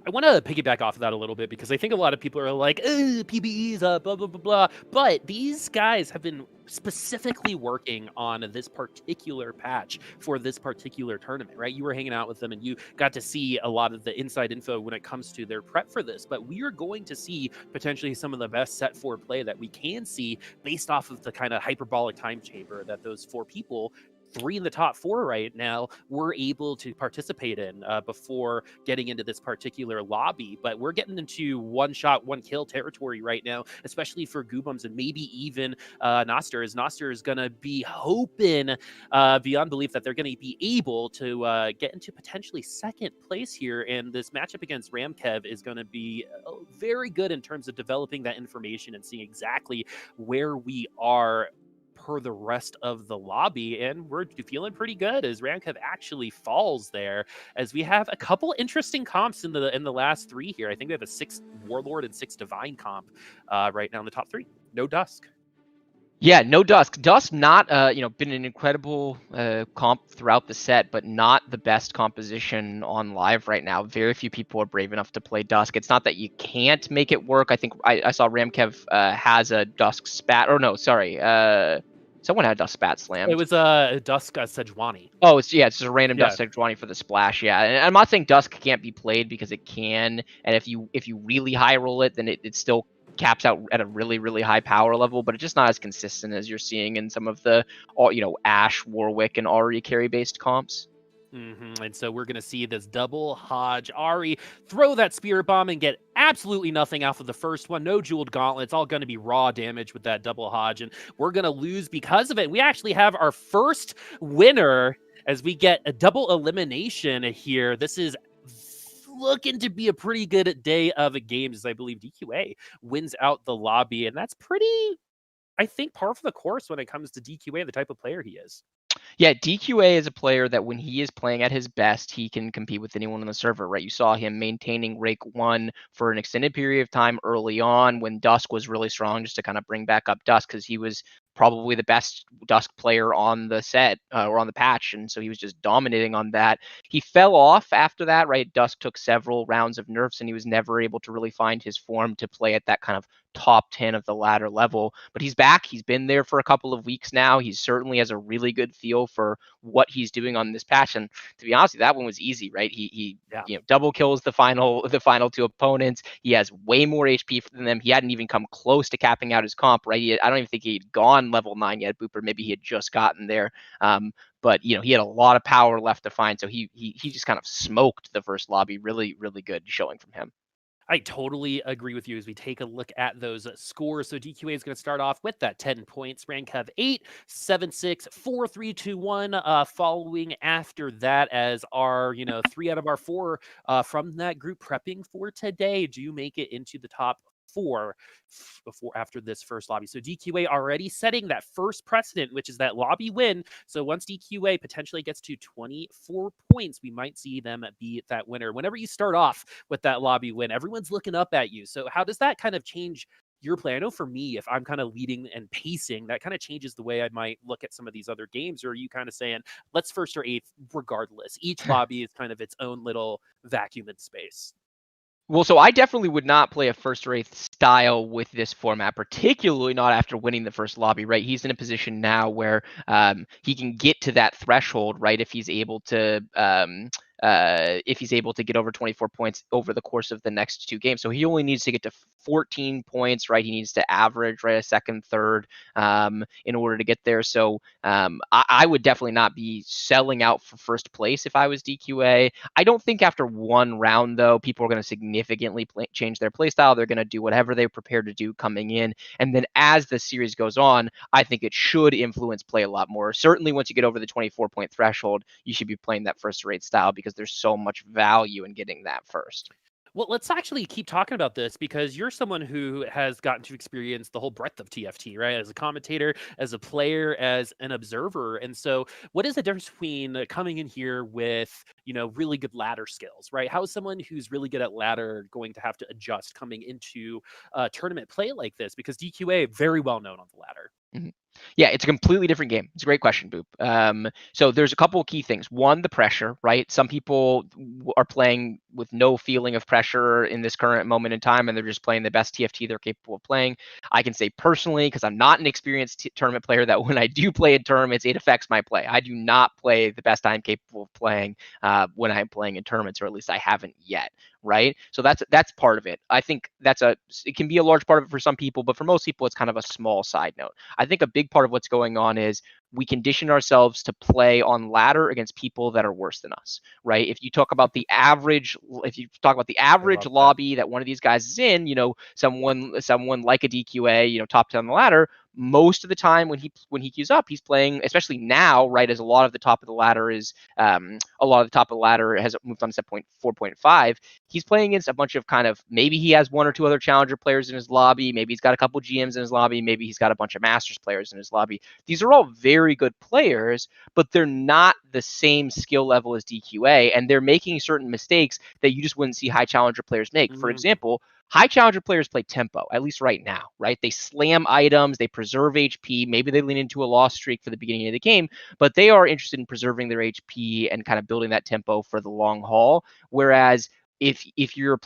I want to piggyback off of that a little bit because I think a lot of people are like, PBE's up, blah, blah, blah, blah. But these guys have been specifically working on this particular patch for this particular tournament, right? You were hanging out with them and you got to see a lot of the inside info when it comes to their prep for this. But we are going to see potentially some of the best set 4 play that we can see based off of the kind of hyperbolic time chamber that those 4 people, 3 in the top 4 right now, were able to participate in before getting into this particular lobby. But we're getting into one shot, one kill territory right now, especially for guubums and maybe even Noster, as Noster is going to be hoping beyond belief that they're going to be able to get into potentially second place here. And this matchup against RamKev is going to be very good in terms of developing that information and seeing exactly where we are per the rest of the lobby, and we're feeling pretty good as RamKev actually falls there, as we have a couple interesting comps in the last 3 here. I think we have a 6 Warlord and 6 Divine comp right now in the top 3. No Dusk. Yeah, no Dusk. Dusk not, been an incredible comp throughout the set, but not the best composition on live right now. Very few people are brave enough to play Dusk. It's not that you can't make it work. I think I saw RamKev has a Dusk spat, or no, sorry, someone had a Dusk spat slammed. It was a Dusk Sejuani. Oh, it's just a random Dusk Sejuani for the splash. Yeah, and I'm not saying Dusk can't be played, because it can, and if you really high roll it, then it still caps out at a really, really high power level, but it's just not as consistent as you're seeing in some of the, Ashe, Warwick, and Ahri carry based comps. And so we're going to see this double Hodge Ahri throw that Spirit Bomb and get absolutely nothing off of the first one. No jeweled gauntlet. It's all going to be raw damage with that double Hodge, and we're going to lose because of it. We actually have our first winner as we get a double elimination here. This is looking to be a pretty good day of games, as I believe DQA wins out the lobby, and that's pretty, I think, par for the course when it comes to DQA, the type of player he is. Yeah, DQA is a player that when he is playing at his best, he can compete with anyone on the server, right? You saw him maintaining Rake 1 for an extended period of time early on when Dusk was really strong, just to kind of bring back up Dusk, because he was probably the best Dusk player on the set or on the patch, and so he was just dominating on that. He fell off after that, right? Dusk took several rounds of nerfs, and he was never able to really find his form to play at that kind of top 10 of the ladder level. But he's back. He's been there for a couple of weeks now. He certainly has a really good feel for what he's doing on this patch. And to be honest, that one was easy, right? He double kills the final 2 opponents. He has way more HP than them. He hadn't even come close to capping out his comp, right? I don't even think he'd gone level 9 yet, Booper. Maybe he had just gotten there. But he had a lot of power left to find. So he just kind of smoked the first lobby. Really, really good showing from him. I totally agree with you as we take a look at those scores. So DQA is going to start off with that 10 points. RamKev 8, 7, 6, 4, 3, 2, 1. Following after that, as our 3 out of our 4 from that group prepping for today do make it into the top 4 after this first lobby. So DQA already setting that first precedent, which is that lobby win. So once DQA potentially gets to 24 points, we might see them be that winner. Whenever you start off with that lobby win, everyone's looking up at you. So how does that kind of change your play? I know for me, if I'm kind of leading and pacing, that kind of changes the way I might look at some of these other games. Or are you kind of saying, let's first or eighth regardless? Each lobby is kind of its own little vacuum in space. Well, so I definitely would not play a first or eighth style with this format, particularly not after winning the first lobby, right? He's in a position now where he can get to that threshold, right? If he's able to get over 24 points over the course of the next 2 games. So he only needs to get to 14 points, right? He needs to average, right, a second, third in order to get there. So I would definitely not be selling out for first place if I was DQA. I don't think after one round, though, people are going to significantly change their play style. They're going to do whatever they're prepared to do coming in. And then as the series goes on, I think it should influence play a lot more. Certainly once you get over the 24-point threshold, you should be playing that first rate style because there's so much value in getting that first. Well, let's actually keep talking about this because you're someone who has gotten to experience the whole breadth of TFT, right? As a commentator, as a player, as an observer. And so, what is the difference between coming in here with, really good ladder skills, right? How is someone who's really good at ladder going to have to adjust coming into tournament play like this? Because DQA, very well known on the ladder. Mm-hmm. Yeah, it's a completely different game. It's a great question, Boop. So there's a couple of key things. One, the pressure, right? Some people are playing with no feeling of pressure in this current moment in time, and they're just playing the best TFT they're capable of playing. I can say personally, because I'm not an experienced tournament player, that when I do play in tournaments, it affects my play. I do not play the best I'm capable of playing when I'm playing in tournaments, or at least I haven't yet, right? So that's part of it. I think it can be a large part of it for some people, but for most people, it's kind of a small side note. I think a big part of what's going on is we condition ourselves to play on ladder against people that are worse than us, right? If you talk about the average lobby that one of these guys is in, someone like a DQA, top 10 on the ladder, most of the time when he queues up, he's playing, especially now, right, as a lot of the top of the ladder has moved on to set point 4.5. He's playing against a bunch of maybe he has one or two other challenger players in his lobby, maybe he's got a couple GMs in his lobby, maybe he's got a bunch of masters players in his lobby. These are all very good players, but they're not the same skill level as DQA, and they're making certain mistakes that you just wouldn't see high challenger players make. For example, high challenger players play tempo, at least right now, right? They slam items, they preserve HP, maybe they lean into a loss streak for the beginning of the game, but they are interested in preserving their HP and kind of building that tempo for the long haul. Whereas if you're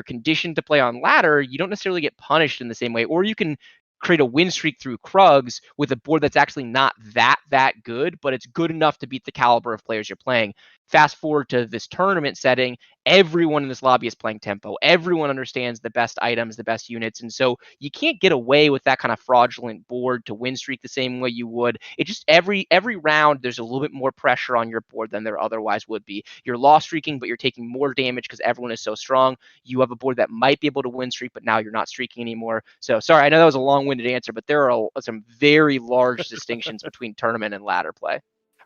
conditioned to play on ladder, you don't necessarily get punished in the same way, or you can create a win streak through Krugs with a board that's actually not that good, but it's good enough to beat the caliber of players you're playing. Fast forward to this tournament setting, everyone in this lobby is playing tempo. Everyone understands the best items, the best units. And so you can't get away with that kind of fraudulent board to win streak the same way you would. It just every round, there's a little bit more pressure on your board than there otherwise would be. You're loss streaking, but you're taking more damage because everyone is so strong. You have a board that might be able to win streak, but now you're not streaking anymore. So sorry, I know that was a long-winded answer, but there are some very large distinctions between tournament and ladder play.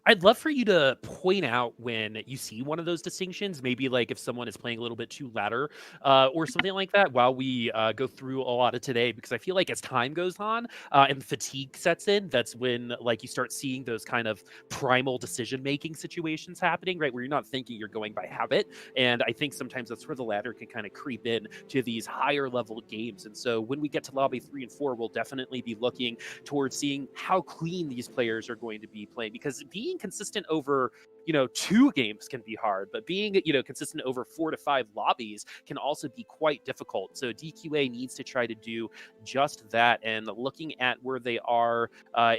I'd love for you to point out when you see one of those distinctions, maybe like if someone is playing a little bit too ladder or something like that while we go through a lot of today, because I feel like as time goes on and fatigue sets in, that's when like you start seeing those kind of primal decision-making situations happening, right? Where you're not thinking, you're going by habit. And I think sometimes that's where the ladder can kind of creep in to these higher level games. And so when we get to lobby 3 and 4, we'll definitely be looking towards seeing how clean these players are going to be playing, because being consistent over 2 games can be hard, but being consistent over 4 to 5 lobbies can also be quite difficult. So DQA needs to try to do just that. And looking at where they are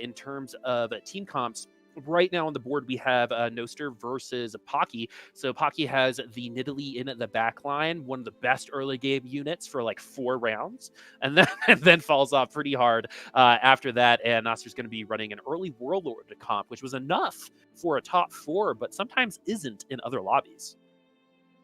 in terms of team comps, right now on the board we have Noster versus Pocky. So Pocky has the Nidalee in the back line, one of the best early game units for like 4 rounds, and then falls off pretty hard after that. And Noster's going to be running an early Warlord comp, which was enough for a top 4, but sometimes isn't in other lobbies.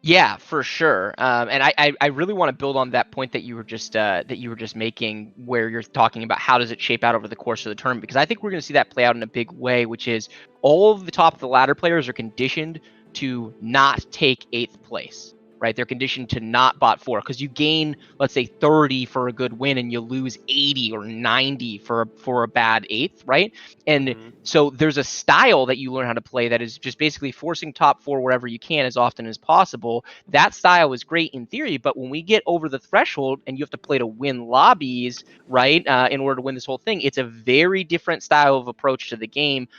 Yeah, for sure. And I really want to build on that point that you were just making, where you're talking about how does it shape out over the course of the tournament, because I think we're going to see that play out in a big way, which is all of the top of the ladder players are conditioned to not take 8th place. Right, they're conditioned to not bot 4, because you gain, let's say, 30 for a good win, and you lose 80 or 90 for a bad 8th, right? And so there's a style that you learn how to play that is just basically forcing top 4 wherever you can as often as possible. That style is great in theory, but when we get over the threshold and you have to play to win lobbies, right, in order to win this whole thing, it's a very different style of approach to the game.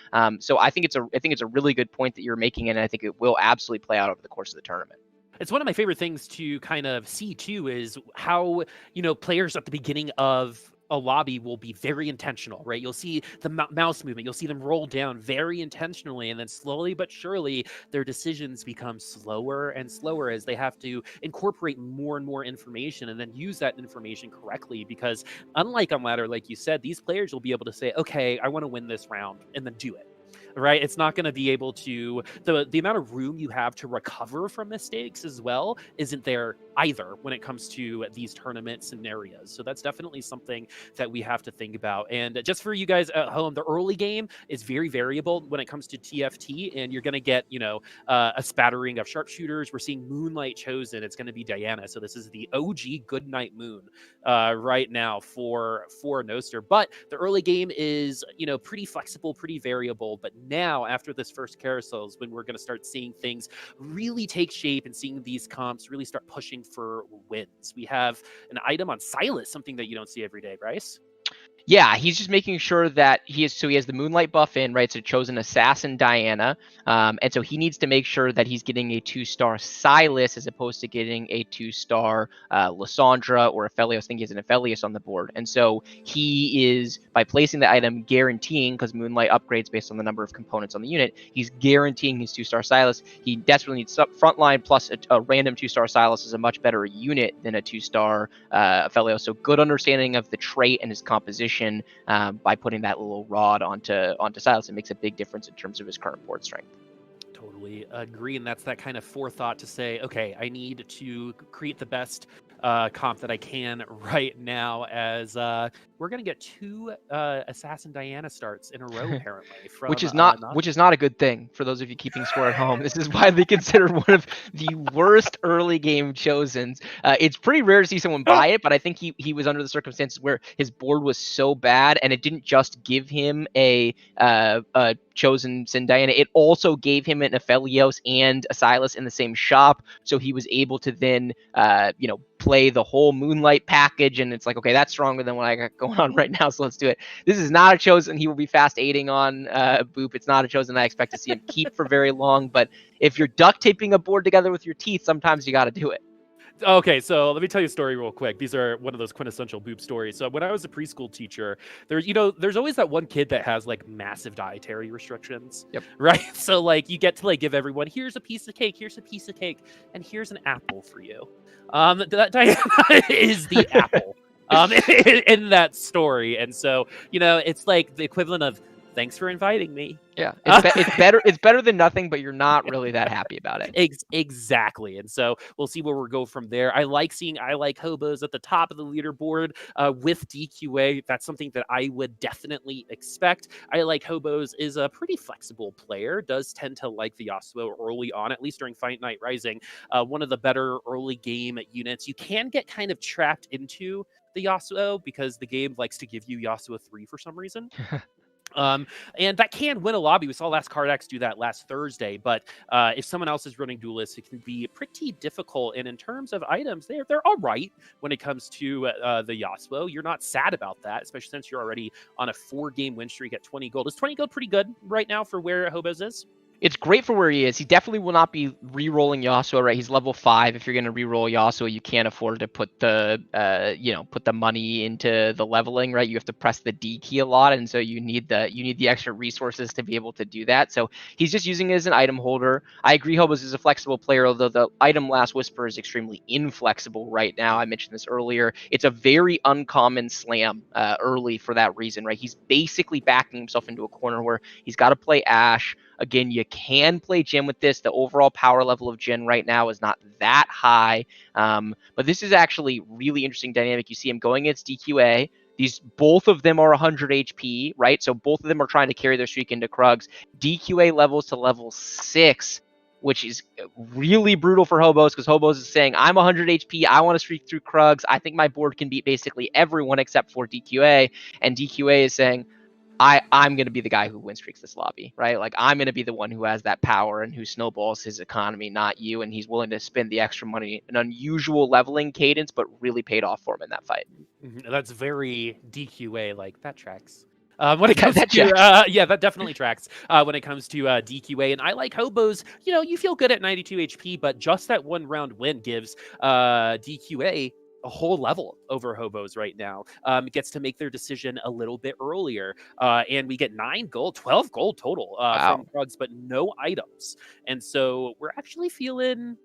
So I think it's a really good point that you're making, and I think it will absolutely play out over the course of the tournament. It's one of my favorite things to kind of see too, is how, players at the beginning of a lobby will be very intentional, right? You'll see the mouse movement, you'll see them roll down very intentionally, and then slowly but surely their decisions become slower and slower as they have to incorporate more and more information and then use that information correctly. Because unlike on ladder, like you said, these players will be able to say, okay, I want to win this round, and then do it. Right, it's not going to be able to, the amount of room you have to recover from mistakes as well isn't there either when it comes to these tournament scenarios. So that's definitely something that we have to think about. And just for you guys at home, the early game is very variable when it comes to TFT, and you're going to get, you know, a spattering of sharpshooters. We're seeing Moonlight chosen. It's going to be Diana. So this is the OG Goodnight Moon right now for Noster. But the early game is, you know, pretty flexible, pretty variable. But now, after this first carousel, is when we're going to start seeing things really take shape and seeing these comps really start pushing for wins. We have an item on Silas, something that you don't see every day, Bryce. Yeah, he's just making sure that he has the Moonlight buff in, right? So chosen Assassin Diana. And so he needs to make sure that he's getting a 2-star Silas as opposed to getting a 2-star Lysandra or Aphelios. I think he has an Aphelios on the board. And so he is, by placing the item, guaranteeing, because Moonlight upgrades based on the number of components on the unit, he's guaranteeing his 2-star Silas. He desperately needs frontline plus a random 2-star Silas is a much better unit than a 2-star Aphelios. So good understanding of the trait and his composition. By putting that little rod onto Silas, it makes a big difference in terms of his current board strength. Totally agree, and that's that kind of forethought to say, okay, I need to create the best comp that I can right now, as we're gonna get 2 Assassin Diana starts in a row, apparently. From which is not a good thing for those of you keeping score at home. This is widely considered one of the worst early game chosens. It's pretty rare to see someone buy it, but I think he was under the circumstances where his board was so bad, and it didn't just give him a chosen Sin Diana, it also gave him an Aphelios and a Silas in the same shop, so he was able to then play the whole Moonlight package, and it's like, okay, that's stronger than what I got going on right now, so let's do it. This is not a chosen he will be fast aiding on Boop. It's not a chosen I expect to see him keep for very long, but if you're duct taping a board together with your teeth, sometimes you got to do it. Okay, so let me tell you a story real quick. These are one of those quintessential Boop stories. So when I was a preschool teacher, there's always that one kid that has like massive dietary restrictions. Yep. Right? So like you get to like give everyone, here's a piece of cake, here's a piece of cake, and here's an apple for you. That Diana is the apple in that story. And so, it's like the equivalent of, thanks for inviting me. Yeah, it's better than nothing, but you're not really that happy about it. Exactly. And so we'll see where we go from there. I like seeing ILikeHoboes at the top of the leaderboard with DQA. That's something that I would definitely expect. ILikeHoboes is a pretty flexible player, does tend to like the Yasuo early on, at least during Fight Night Rising. One of the better early game units. You can get kind of trapped into the Yasuo because the game likes to give you Yasuo 3 for some reason. And that can win a lobby. We saw Last Cardax do that last Thursday, but if someone else is running Duelist, it can be pretty difficult. And in terms of items, they're all right when it comes to the Yasuo. You're not sad about that, especially since you're already on a 4-game win streak at 20 gold. Is 20 gold pretty good right now for where Hobos is? It's great for where he is. He definitely will not be re-rolling Yasuo, right? He's level 5. If you're going to re-roll Yasuo, you can't afford to put the, put the money into the leveling, right? You have to press the D key a lot, and so you need the extra resources to be able to do that. So he's just using it as an item holder. I agree, Hobos is a flexible player, although the item Last Whisper is extremely inflexible right now. I mentioned this earlier. It's a very uncommon slam early for that reason, right? He's basically backing himself into a corner where he's got to play Ashe. Again, you can play Jhin with this. The overall power level of Jhin right now is not that high. But this is actually really interesting dynamic. You see him going against DQA. Both of them are 100 HP, right? So both of them are trying to carry their streak into Krugs. DQA levels to level 6, which is really brutal for Hobos, because Hobos is saying, I'm 100 HP. I want to streak through Krugs. I think my board can beat basically everyone except for DQA. And DQA is saying, I'm going to be the guy who win streaks this lobby, right? Like, I'm going to be the one who has that power and who snowballs his economy, not you. And he's willing to spend the extra money, an unusual leveling cadence, but really paid off for him in that fight. That's very DQA, like, that tracks. When it comes that definitely tracks when it comes to DQA. And ILikeHoboes, you feel good at 92 HP, but just that one round win gives DQA a whole level over Hobos right now. Gets to make their decision a little bit earlier. And we get 9 gold, 12 gold total from Wow. Krugs, but no items. And so we're actually feeling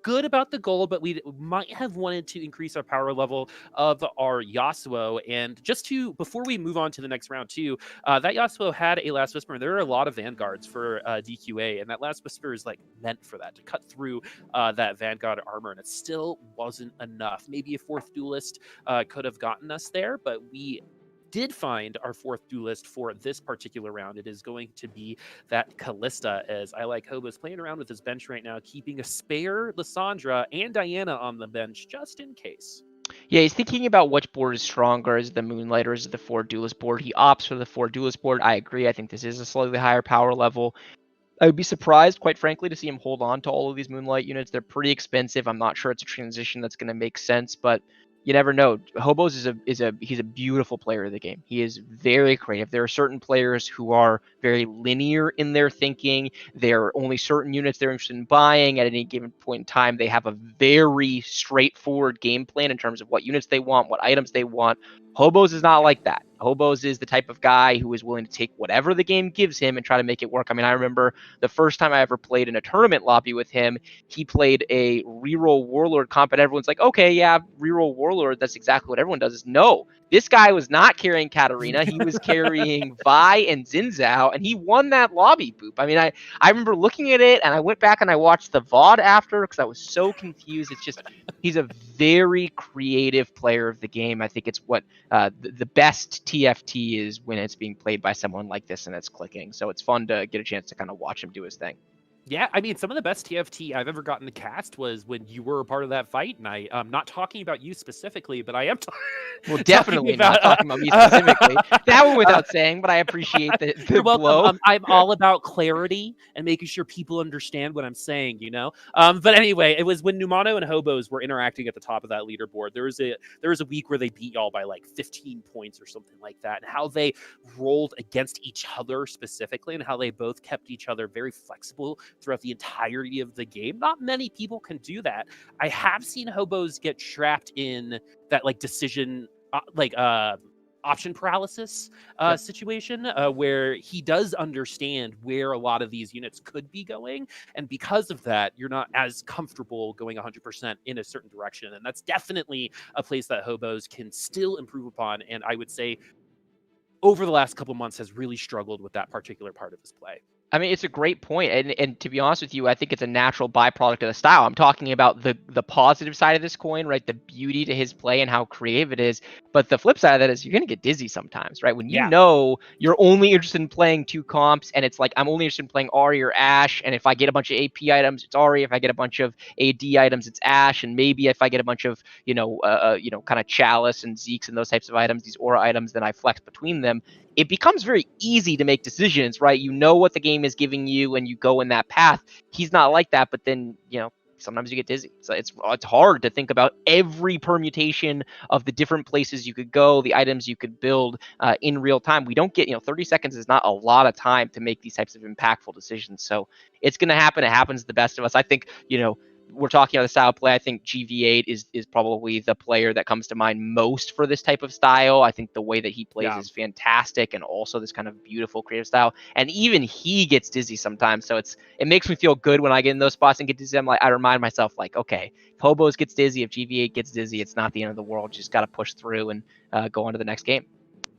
good about the goal, but we might have wanted to increase our power level of our Yasuo. And just to, before we move on to the next round too, that Yasuo had a Last Whisper. There are a lot of Vanguards for DQA, and that Last Whisper is like meant for that, to cut through that Vanguard armor, and it still wasn't enough. Maybe a 4th duelist could have gotten us there, but we did find our 4th duelist for this particular round. It is going to be that Callista, as ILikeHoboes playing around with his bench right now, keeping a spare Lissandra and Diana on the bench just in case. Yeah, he's thinking about which board is stronger. Is it the Moonlight or is it the 4 duelist board? He opts for the 4 duelist board. I agree. I think this is a slightly higher power level. I would be surprised, quite frankly, to see him hold on to all of these Moonlight units. They're pretty expensive. I'm not sure it's a transition that's going to make sense, but you never know. Hobos he's a beautiful player of the game. He is very creative. There are certain players who are very linear in their thinking. There are only certain units they're interested in buying at any given point in time. They have a very straightforward game plan in terms of what units they want, what items they want. Hobos is not like that. Hobos is the type of guy who is willing to take whatever the game gives him and try to make it work. I mean, I remember the first time I ever played in a tournament lobby with him, he played a reroll Warlord comp, and everyone's like, okay, yeah, reroll Warlord, that's exactly what everyone does. No, this guy was not carrying Katarina. He was carrying Vi and Xin Zhao, and he won that lobby, Boop. I mean, I remember looking at it, and I went back and I watched the VOD after because I was so confused. It's just, he's a very creative player of the game. I think it's what the best TFT is when it's being played by someone like this and it's clicking. So it's fun to get a chance to kind of watch him do his thing. Yeah, I mean, some of the best TFT I've ever gotten to cast was when you were a part of that fight, and I'm not talking about you specifically, but I am well, definitely not talking about me specifically. That one without saying, but I appreciate the you're welcome. blow. I'm all about clarity and making sure people understand what I'm saying, you know? But anyway, it was when Numano and Hobos were interacting at the top of that leaderboard. There was a week where they beat y'all by like 15 points or something like that, and how they rolled against each other specifically, and how they both kept each other very flexible throughout the entirety of the game. Not many people can do that. I have seen Hobos get trapped in that like decision, option paralysis situation where he does understand where a lot of these units could be going, and because of that, you're not as comfortable going 100% in a certain direction, and that's definitely a place that Hobos can still improve upon, and I would say over the last couple months has really struggled with that particular part of his play. I mean, it's a great point, and to be honest with you, I think it's a natural byproduct of the style. I'm talking about the positive side of this coin, right? The beauty to his play and how creative it is. But the flip side of that is you're going to get dizzy sometimes, right? When you know you're only interested in playing 2 comps, and it's like, I'm only interested in playing Ahri or Ashe, and if I get a bunch of AP items, it's Ahri. If I get a bunch of AD items, it's Ashe, and maybe if I get a bunch of, kind of Chalice and Zeke's and those types of items, these aura items, then I flex between them. It becomes very easy to make decisions, right? You know what the game is giving you and you go in that path. He's not like that, but then, sometimes you get dizzy. So it's hard to think about every permutation of the different places you could go, the items you could build in real time. We don't get, 30 seconds is not a lot of time to make these types of impactful decisions. So it's going to happen. It happens to the best of us. I think, we're talking about the style of play. I think GV8 is probably the player that comes to mind most for this type of style. I think the way that he plays is fantastic, and also this kind of beautiful creative style. And even he gets dizzy sometimes, so it makes me feel good when I get in those spots and get dizzy. I remind myself, like, okay, if Hobos gets dizzy, if GV8 gets dizzy, it's not the end of the world. You just got to push through and go on to the next game.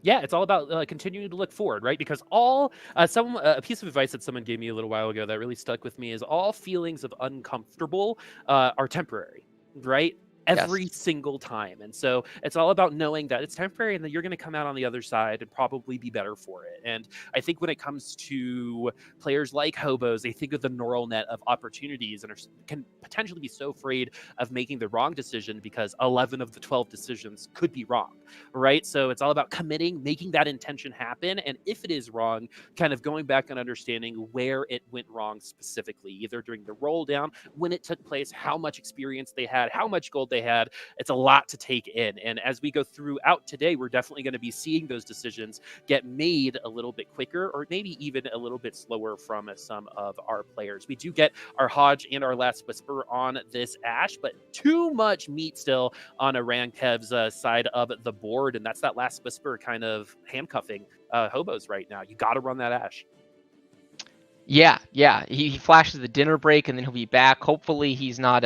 Yeah, it's all about continuing to look forward, right? Because a piece of advice that someone gave me a little while ago that really stuck with me is all feelings of uncomfortable are temporary, right? Every single time. And so it's all about knowing that it's temporary and that you're going to come out on the other side and probably be better for it. And I think when it comes to players like Hobos, they think of the neural net of opportunities and can potentially be so afraid of making the wrong decision because 11 of the 12 decisions could be wrong, right? So it's all about committing, making that intention happen. And if it is wrong, kind of going back and understanding where it went wrong specifically, either during the roll down, when it took place, how much experience they had, how much gold they had. It's a lot to take in. And as we go throughout today, we're definitely going to be seeing those decisions get made a little bit quicker, or maybe even a little bit slower from some of our players. We do get our Hodge and our Last Whisper on this Ashe, but too much meat still on a RamKev's side of the board, and that's that Last Whisper kind of handcuffing hobos right now. You got to run that Ashe. Yeah, yeah. He flashes the dinner break and then he'll be back. Hopefully he's not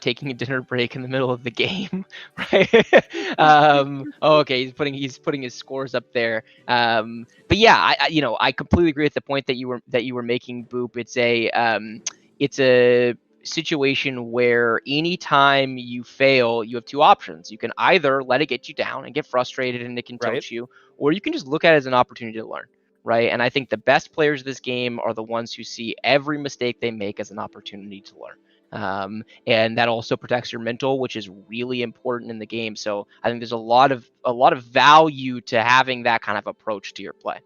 taking a dinner break in the middle of the game, right? Okay, he's putting his scores up there. But yeah, I completely agree with the point that you were making, Boop. It's a situation where anytime you fail, you have two options. You can either let it get you down and get frustrated and it can tilt you, or you can just look at it as an opportunity to learn. Right. And I think the best players of this game are the ones who see every mistake they make as an opportunity to learn. And that also protects your mental, which is really important in the game. So I think there's a lot of value to having that kind of approach to your play.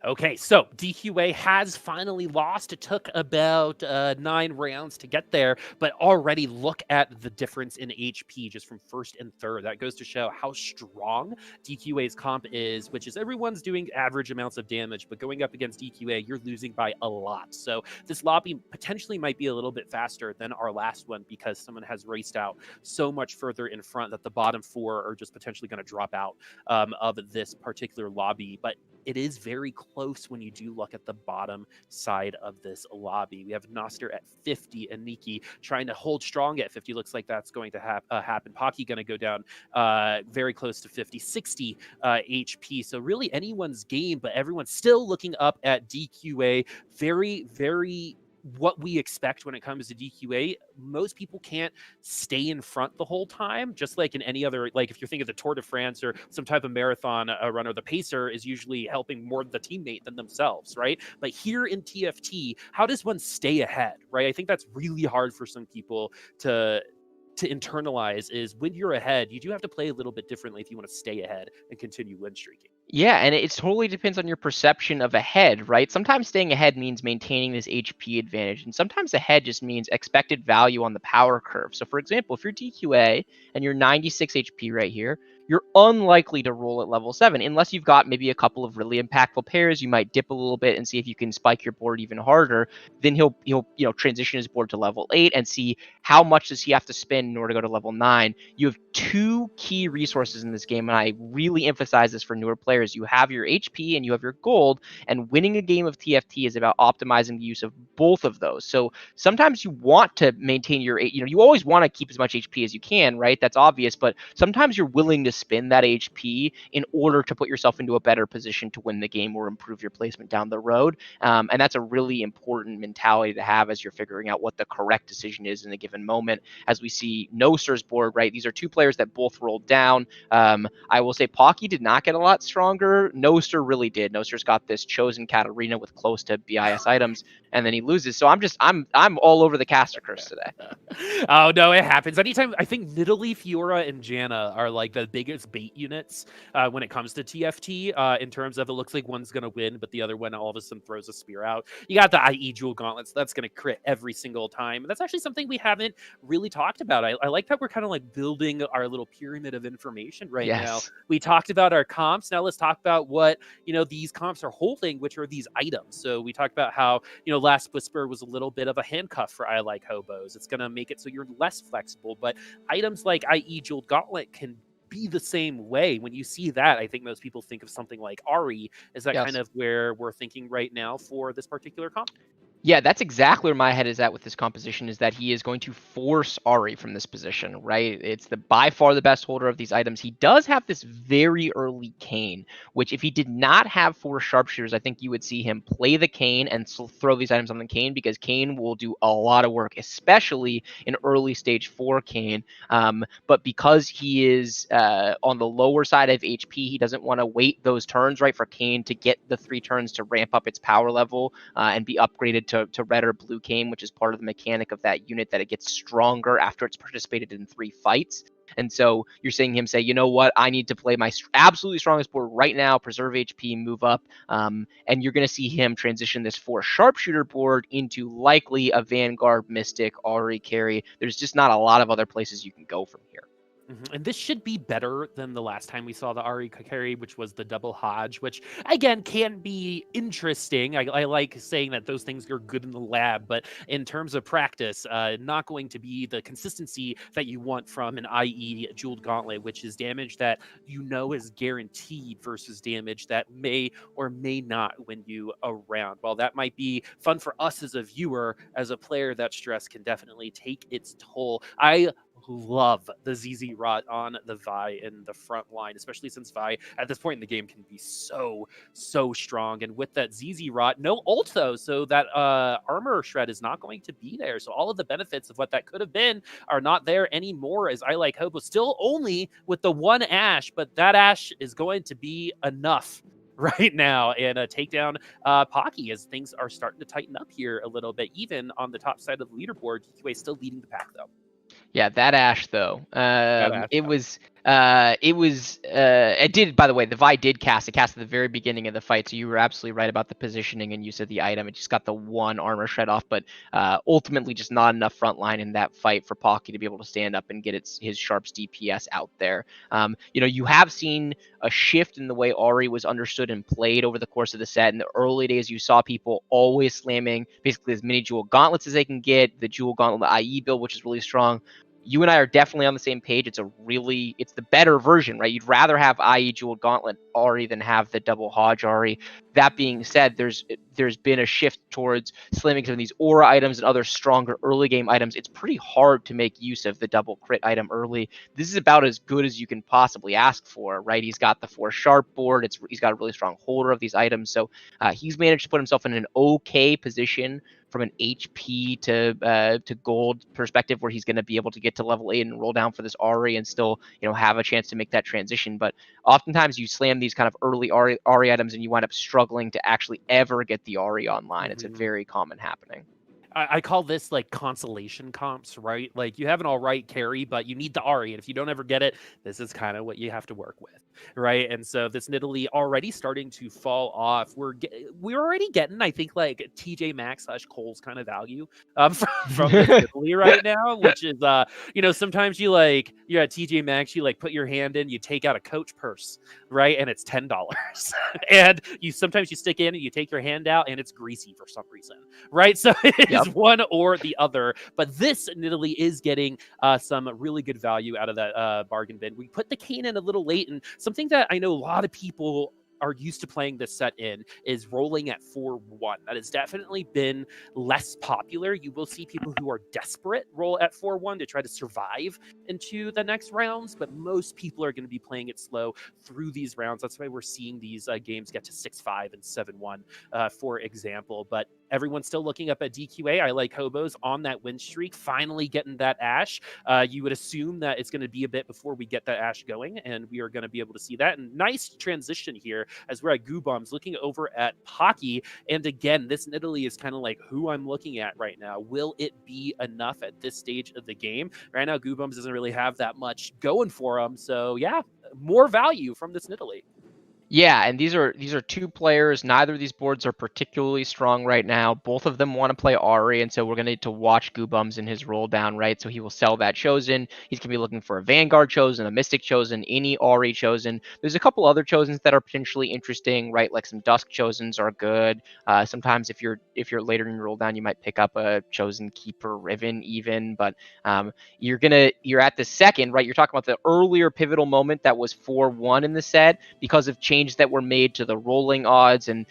Okay, so DQA has finally lost. It took about 9 rounds to get there, but already look at the difference in HP just from first and third. That goes to show how strong DQA's comp is, which is everyone's doing average amounts of damage, but going up against DQA, you're losing by a lot. So this lobby potentially might be a little bit faster than our last one because someone has raced out so much further in front that the bottom 4 are just potentially going to drop out of this particular lobby. But it is very close when you do look at the bottom side of this lobby. We have Noster at 50 and Niki trying to hold strong at 50. Looks like that's going to happen. Pocky going to go down very close to 50, 60 HP. So really anyone's game, but everyone's still looking up at DQA. Very, very what we expect when it comes to DQA. Most people can't stay in front the whole time, just like in any other, like if you're thinking of the Tour de France or some type of marathon runner, the pacer is usually helping more the teammate than themselves, right? But here in TFT, how does one stay ahead, right? I think that's really hard for some people to internalize, is when you're ahead, you do have to play a little bit differently if you want to stay ahead and continue win streaking. Yeah, and it totally depends on your perception of ahead, right? Sometimes staying ahead means maintaining this HP advantage, and sometimes ahead just means expected value on the power curve. So, for example, if you're DQA and you're 96 HP right here, you're unlikely to roll at level 7 unless you've got maybe a couple of really impactful pairs. You might dip a little bit and see if you can spike your board even harder. Then he'll transition his board to level 8 and see how much does he have to spend in order to go to level 9. You have two key resources in this game, and I really emphasize this for newer players. You have your HP and you have your gold, and winning a game of TFT is about optimizing the use of both of those. So sometimes you want to maintain your, you always want to keep as much HP as you can, right? That's obvious, but sometimes you're willing to spend that HP in order to put yourself into a better position to win the game or improve your placement down the road. And that's a really important mentality to have as you're figuring out what the correct decision is in a given moment. As we see Noster's board, right? These are two players that both rolled down. I will say Pocky did not get a lot stronger. Noster really did. Noster's got this chosen Katarina with close to BIS items, and then he loses. So I'm all over the caster curse today. Oh no, it happens anytime. I think Nidalee, Fiora, and Janna are like the biggest bait units when it comes to TFT. In terms of, it looks like one's gonna win, but the other one all of a sudden throws a spear out. You got the IE Jewel Gauntlets. That's gonna crit every single time. And that's actually something we haven't really talked about. I like that we're kind of like building our little pyramid of information right now. We talked about our comps. Now let's talk about what these comps are holding, which are these items. So we talked about how Last Whisper was a little bit of a handcuff for ILikeHoboes. It's gonna make it so you're less flexible, but items like IE Jeweled Gauntlet can be the same way. When you see that, I think most people think of something like Ari. Is that kind of where we're thinking right now for this particular comp? Yeah, that's exactly where my head is at with this composition, is that he is going to force Ari from this position, right? It's by far the best holder of these items. He does have this very early Kayn, which if he did not have 4 sharpshooters, I think you would see him play the Kayn and throw these items on the Kayn, because Kayn will do a lot of work, especially in early stage 4 Kayn. But because he is on the lower side of HP, he doesn't want to wait those turns, right, for Kayn to get the 3 turns to ramp up its power level and be upgraded to red or blue Kayn, which is part of the mechanic of that unit, that it gets stronger after it's participated in 3 fights. And so you're seeing him say, you know what, I need to play my absolutely strongest board right now, preserve HP, move up. And you're going to see him transition this 4 sharpshooter board into likely a Vanguard, Mystic, Ahri carry. There's just not a lot of other places you can go from here. And this should be better than the last time we saw the Ahri carry, which was the double Hodge, which again can be interesting. I like saying that those things are good in the lab, but in terms of practice, not going to be the consistency that you want from an IE Jeweled Gauntlet, which is damage that you know is guaranteed versus damage that may or may not win you a round. While that might be fun for us as a viewer, as a player, that stress can definitely take its toll. I love the ZZ Rot on the Vi in the front line, especially since Vi at this point in the game can be so strong. And with that ZZ Rot, no ult though, so that armor shred is not going to be there. So all of the benefits of what that could have been are not there anymore, as ILikeHoboes still only with the 1 Ashe, but that Ashe is going to be enough right now and take down Pocky, as things are starting to tighten up here a little bit, even on the top side of the leaderboard. DQA still leading the pack though. Yeah, that Ashe though. It did, by the way, the Vi did cast. It cast at the very beginning of the fight, so you were absolutely right about the positioning and use of the item. It just got the 1 armor shred off, but ultimately just not enough front line in that fight for Pocky to be able to stand up and get his Sharps DPS out there. You have seen a shift in the way Ahri was understood and played over the course of the set. In the early days, you saw people always slamming basically as many Jewel Gauntlets as they can get, the Jewel Gauntlet IE build, which is really strong. You and I are definitely on the same page. It's the better version, right? You'd rather have IE Jeweled Gauntlet Ahri than have the double Hodge Ahri. That being said, there's been a shift towards slamming some of these aura items and other stronger early game items. It's pretty hard to make use of the double crit item early. This is about as good as you can possibly ask for, right? He's got the 4 sharp board. He's got a really strong holder of these items. So he's managed to put himself in an okay position from an HP to gold perspective, where he's going to be able to get to level 8 and roll down for this Ahri and still, have a chance to make that transition. But oftentimes you slam these kind of early Ahri items and you wind up struggling to actually ever get the Ahri online. It's a very common happening. I call this like consolation comps, right? Like you have an all right carry, but you need the Ahri, and if you don't ever get it, this is kind of what you have to work with, right? And so this Nidalee already starting to fall off. We're already getting, I think, like TJ Maxx / Cole's kind of value from this Nidalee right now, which is sometimes you're at TJ Maxx, you like put your hand in, you take out a Coach purse, right, and it's $10, and sometimes you stick in and you take your hand out and it's greasy for some reason, right? So it's one or the other, but this Nidalee is getting some really good value out of that bargain bin. We put the Kanan a little late, and something that I know a lot of people are used to playing this set in is rolling at 4-1. That has definitely been less popular. You will see people who are desperate roll at 4-1 to try to survive into the next rounds, but most people are going to be playing it slow through these rounds. That's why we're seeing these games get to 6-5 and 7-1, for example. But everyone's still looking up at DQA. ILikeHoboes on that win streak, finally getting that Ashe. You would assume that it's going to be a bit before we get that Ashe going, and we are going to be able to see that. And nice transition here as we're at guubums looking over at Pocky. And again, this Nidalee is kind of like who I'm looking at right now. Will it be enough at this stage of the game? Right now, guubums doesn't really have that much going for him. So yeah, more value from this Nidalee. Yeah, and these are 2 players. Neither of these boards are particularly strong right now. Both of them want to play Ahri, and so we're going to need to watch guubums in his roll down, right? So he will sell that Chosen. He's going to be looking for a Vanguard Chosen, a Mystic Chosen, any Ahri Chosen. There's a couple other Chosens that are potentially interesting, right? Like some Dusk Chosens are good. Sometimes if you're later in your roll down, you might pick up a Chosen Keeper Riven even, but you're at the second, right? You're talking about the earlier pivotal moment that was 4-1 in the set because of changes that were made to the rolling odds and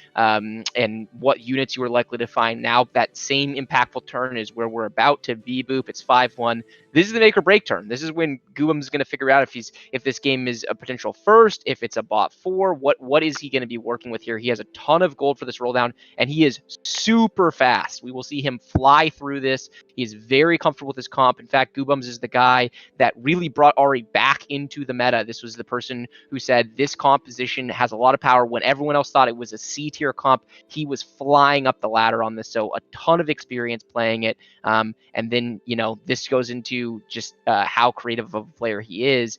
what units you were likely to find. Now that same impactful turn is where we're about to be, Boop. It's 5-1. This is the make or break turn. This is when guubums is going to figure out if this game is a potential first, if it's a bot 4, what is he going to be working with here? He has a ton of gold for this roll down, and he is super fast. We will see him fly through this. He is very comfortable with his comp. In fact, guubums is the guy that really brought Ahri back into the meta. This was the person who said this composition has a lot of power when everyone else thought it was a C tier comp. He was flying up the ladder on this, so a ton of experience playing it. And then this goes into to just how creative of a player he is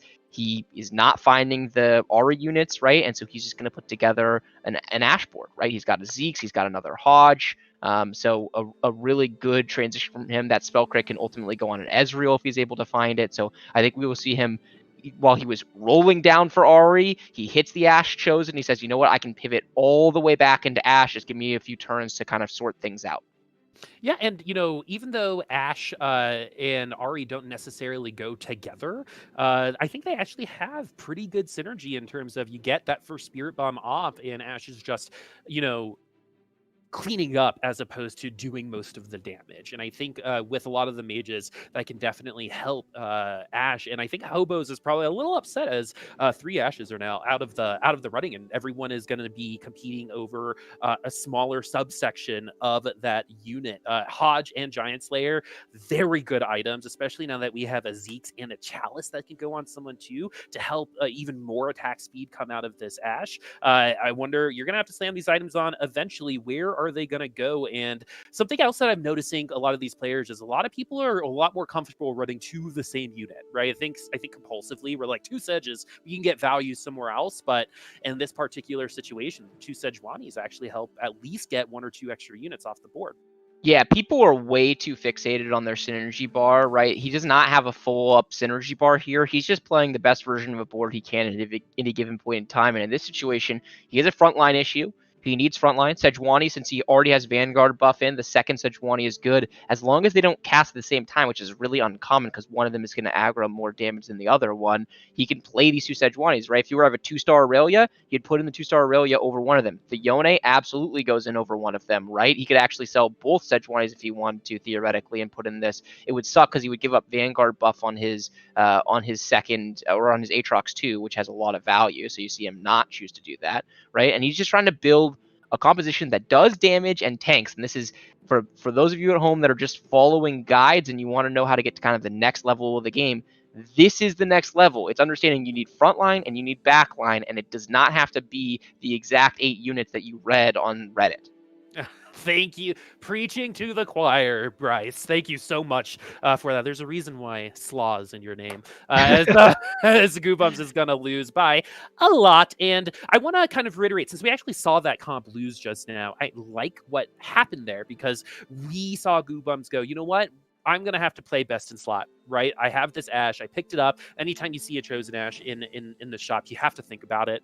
not finding the Aura units, right? And so he's just going to put together an Ash board, right? He's got a Zeeks, he's got another Hodge. So a really good transition from him. That spell crit can ultimately go on an Ezreal if he's able to find it. So I think we will see him, while he was rolling down for Ahri, he hits the Ashe Chosen. He says, you know what, I can pivot all the way back into Ashe. Just give me a few turns to kind of sort things out. Yeah, and even though Ashe and Ahri don't necessarily go together, I think they actually have pretty good synergy in terms of you get that first Spirit Bomb off, and Ashe is just, cleaning up as opposed to doing most of the damage. And I think with a lot of the mages, that can definitely help Ashe. And I think Hobos is probably a little upset as 3 Ashes are now out of the running, and everyone is going to be competing over a smaller subsection of that unit. Hodge and Giant Slayer, very good items, especially now that we have a Zeeks and a Chalice that can go on someone too to help even more attack speed come out of this Ashe. I wonder, you're going to have to slam these items on eventually. Where are they going to go? And something else that I'm noticing a lot of these players is a lot of people are a lot more comfortable running to the same unit, right? I think compulsively we're like 2 Sedges, we can get value somewhere else, but in this particular situation, 2 Sejuanis actually help at least get 1 or 2 extra units off the board. Yeah, people are way too fixated on their synergy bar, right? He does not have a full up synergy bar here. He's just playing the best version of a board he can at any given point in time. And in this situation, he has a frontline issue. He needs frontline. Sejuani, since he already has Vanguard buff in, the second Sejuani is good. As long as they don't cast at the same time, which is really uncommon because one of them is going to aggro more damage than the other one, he can play these 2 Sejuanis, right? If you were to have a 2-star Aurelia, you'd put in the 2-star Aurelia over one of them. The Yone absolutely goes in over one of them, right? He could actually sell both Sejuanis if he wanted to, theoretically, and put in this. It would suck because he would give up Vanguard buff on his second, or on his Aatrox too, which has a lot of value. So you see him not choose to do that, right? And he's just trying to build a composition that does damage and tanks. And this is for those of you at home that are just following guides and you want to know how to get to kind of the next level of the game. This is the next level. It's understanding you need frontline and you need backline, and it does not have to be the exact 8 units that you read on Reddit. Thank you. Preaching to the choir, Bryce. Thank you so much for that. There's a reason why Slaw is in your name. As guubums is going to lose by a lot. And I want to kind of reiterate, since we actually saw that comp lose just now, I like what happened there because we saw guubums go, you know what? I'm going to have to play best in slot, right? I have this Ashe. I picked it up. Anytime you see a chosen Ashe in the shop, you have to think about it,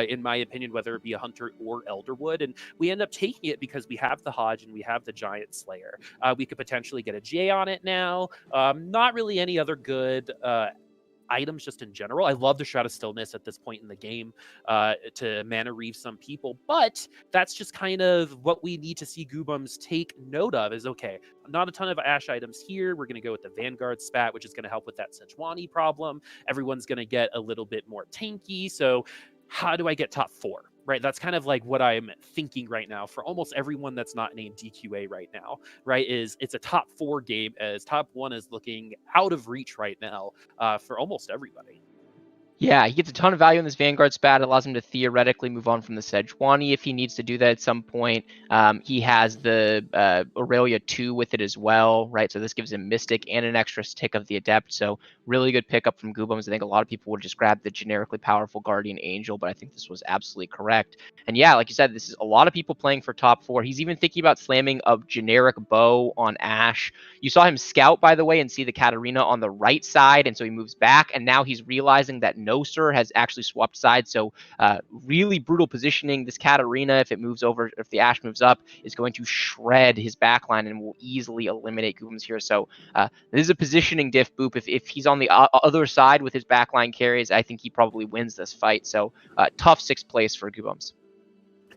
in my opinion, whether it be a Hunter or Elderwood. And we end up taking it because we have the Hodge and we have the Giant Slayer. We could potentially get a J on it now. Not really any other good items just in general. I love the Shroud of Stillness at this point in the game to mana reave some people, but that's just kind of what we need to see guubums take note of is, okay, not a ton of Ashe items here. We're going to go with the Vanguard spat, which is going to help with that Sejuani problem. Everyone's going to get a little bit more tanky. So how do I get top 4? Right, that's kind of like what I'm thinking right now for almost everyone that's not named DQA right now, right? Is it's a top 4 game as top 1 is looking out of reach right now for almost everybody. Yeah, he gets a ton of value in this Vanguard spat. It allows him to theoretically move on from the Sejuani if he needs to do that at some point. He has the Aurelia 2 with it as well, right? So this gives him Mystic and an extra tick of the Adept. So really good pickup from guubums. I think a lot of people would just grab the generically powerful Guardian Angel, but I think this was absolutely correct. And yeah, like you said, this is a lot of people playing for top 4. He's even thinking about slamming a generic bow on Ashe. You saw him scout, by the way, and see the Katarina on the right side, and so he moves back, and now he's realizing that Noster has actually swapped sides, so really brutal positioning. This Katarina, if it moves over, if the Ashe moves up, is going to shred his backline and will easily eliminate guubums here. So this is a positioning diff, Boop. If he's on the other side with his backline carries, I think he probably wins this fight. So tough 6th place for guubums.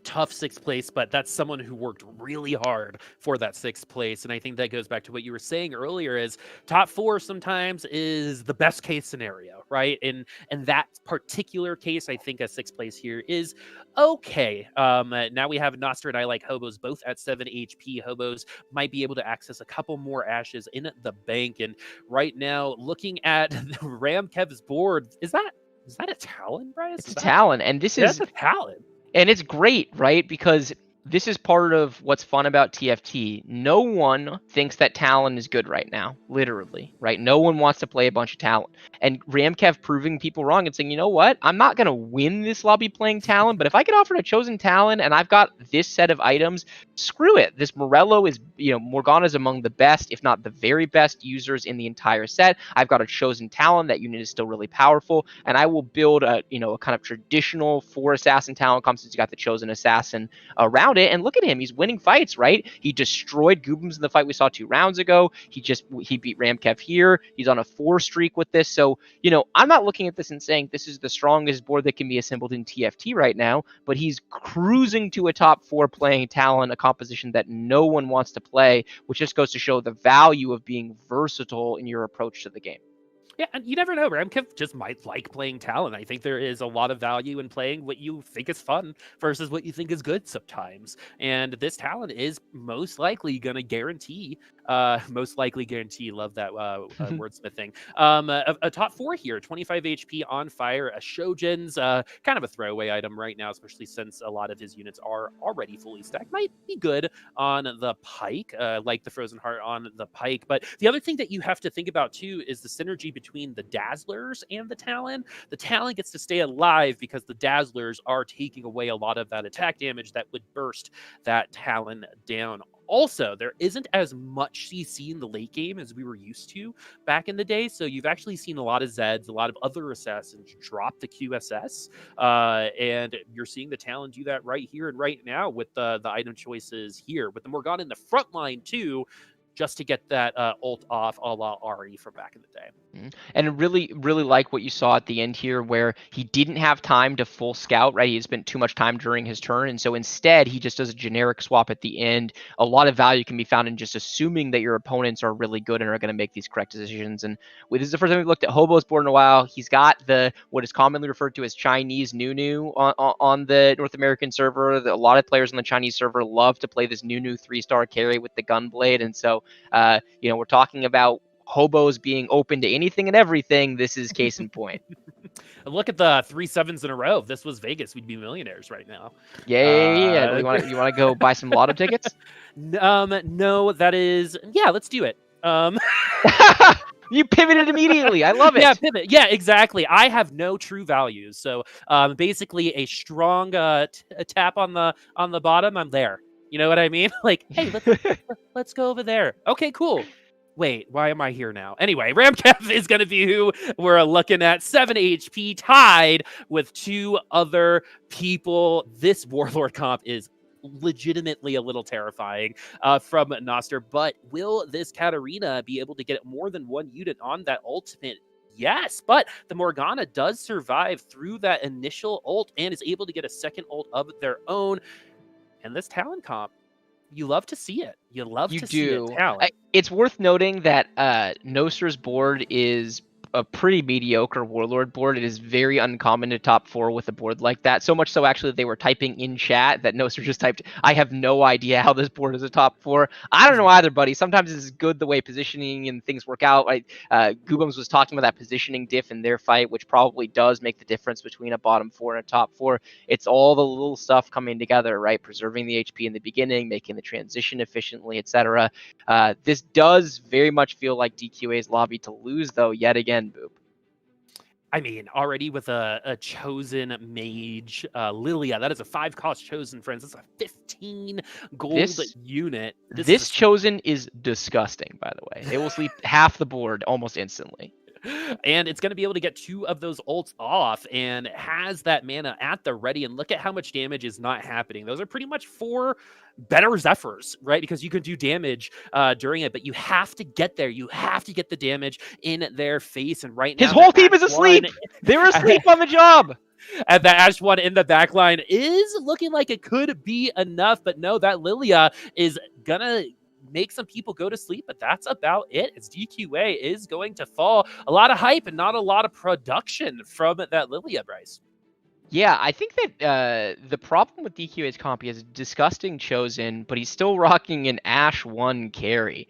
Tough 6th place, but that's someone who worked really hard for that 6th place. And I think that goes back to what you were saying earlier is top 4 sometimes is the best case scenario, right? And that particular case, I think a 6th place here is okay. Now we have Noster and ILikeHoboes both at 7 HP. Hobos might be able to access a couple more Ashes in the bank. And right now, looking at RamKev's board, is that a Talon, Bryce? It's a Talon, and this is a Talon. And it's great, right? Because this is part of what's fun about TFT. No one thinks that Talon is good right now, literally, right? No one wants to play a bunch of Talon. And RamKev proving people wrong and saying, you know what? I'm not going to win this lobby playing Talon, but if I get offered a chosen Talon and I've got this set of items, screw it. This Morello is, Morgana is among the best, if not the very best users in the entire set. I've got a chosen Talon. That unit is still really powerful, and I will build a kind of traditional 4 assassin Talon comp since you got the chosen assassin around it. And look at him, he's winning fights, right? He destroyed Goobums in the fight we saw 2 rounds ago. He beat RamKev here. He's on a 4 streak with this. So, I'm not looking at this and saying this is the strongest board that can be assembled in TFT right now, but he's cruising to a top 4 playing Talon, a composition that no one wants to play, which just goes to show the value of being versatile in your approach to the game. Yeah, and you never know. RamKev just might like playing Talon. I think there is a lot of value in playing what you think is fun versus what you think is good sometimes. And this Talon is most likely going to guarantee, love that wordsmithing, a top 4 here, 25 HP on fire, a Shojin's, kind of a throwaway item right now, especially since a lot of his units are already fully stacked. Might be good on the Pike, like the Frozen Heart on the Pike. But the other thing that you have to think about too is the synergy between the Dazzlers and the Talon. The Talon gets to stay alive because the Dazzlers are taking away a lot of that attack damage that would burst that Talon down. Also, there isn't as much CC in the late game as we were used to back in the day. So you've actually seen a lot of Zeds, a lot of other assassins drop the QSS. And you're seeing the Talon do that right here and right now with the item choices here. With the Morgana in the front line too, just to get that ult off a la Ari from back in the day. And really, really like what you saw at the end here, where he didn't have time to full scout, right? He spent too much time during his turn. And so instead, he just does a generic swap at the end. A lot of value can be found in just assuming that your opponents are really good and are going to make these correct decisions. And this is the first time we've looked at Hobo's board in a while. He's got what is commonly referred to as Chinese Nunu on the North American server. A lot of players on the Chinese server love to play this Nunu 3-star carry with the Gunblade. And so, we're talking about Hobos being open to anything and everything. This is case in point. Look at the 3 7s in a row. If this was Vegas, we'd be millionaires right now. Yeah. You want to go buy some lotto tickets? No, that is, yeah, let's do it. You pivoted immediately. I love it. Yeah, pivot. Yeah, exactly. I have no true values. So basically a strong tap on the bottom, I'm there. You know what I mean? Like, hey, let's go over there. Okay, cool. Wait, why am I here now? Anyway, RamKev is going to be who we're looking at. 7 HP, tied with 2 other people. This Warlord comp is legitimately a little terrifying from Noster, but will this Katarina be able to get more than 1 unit on that ultimate? Yes, but the Morgana does survive through that initial ult and is able to get a second ult of their own. And this Talon comp, you love to see it. You love to see it. Talon. It's worth noting that Noster's board is a pretty mediocre Warlord board. It is very uncommon to top 4 with a board like that. So much so, actually, they were typing in chat that Noster just typed, I have no idea how this board is a top 4. I don't know either, buddy. Sometimes it's good the way positioning and things work out. Guubums was talking about that positioning diff in their fight, which probably does make the difference between a bottom 4 and a top 4. It's all the little stuff coming together, right? Preserving the HP in the beginning, making the transition efficiently, etc. This does very much feel like DQA's lobby to lose, though, yet again, Boop. I mean, already with a chosen mage, Lilia, that is a 5-cost chosen, friends. That's a 15 gold unit. This chosen is disgusting, by the way. It will sleep half the board almost instantly. And it's going to be able to get 2 of those ults off and has that mana at the ready. And look at how much damage is not happening. Those are pretty much 4 better Zephyrs, right? Because you can do damage during it, but you have to get there. You have to get the damage in their face. And right now, his whole team is asleep. They're asleep on the job. And the Ash one in the back line is looking like it could be enough. But no, that Lilia is going to make some people go to sleep, but that's about it. As DQA is going to fall. A lot of hype and not a lot of production from that Lilia, Bryce. Yeah, I think that the problem with DQA's comp, he has disgusting chosen, but he's still rocking an Ash 1 carry,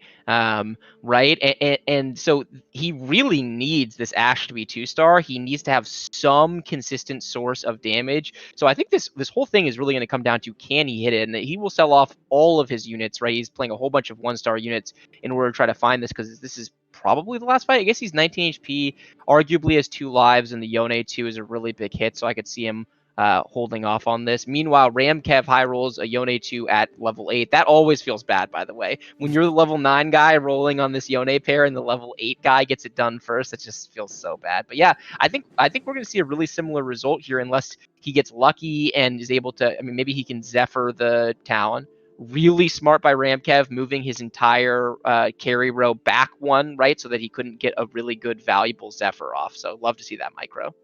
right? And so he really needs this Ash to be 2-star. He needs to have some consistent source of damage. So I think this whole thing is really going to come down to, can he hit it? And that he will sell off all of his units, right? He's playing a whole bunch of 1-star units in order to try to find this, because this is probably the last fight. I guess he's 19 HP, arguably has 2 lives, and the Yone 2 is a really big hit, so I could see him holding off on this. Meanwhile, RamKev high rolls a Yone 2 at level 8. That always feels bad, by the way. When you're the level 9 guy rolling on this Yone pair and the level 8 guy gets it done first, it just feels so bad. But yeah, I think we're going to see a really similar result here, unless he gets lucky and is able to, I mean, maybe he can Zephyr the Talon. Really smart by RamKev, moving his entire carry row back 1, right, so that he couldn't get a really good, valuable Zephyr off. So love to see that micro.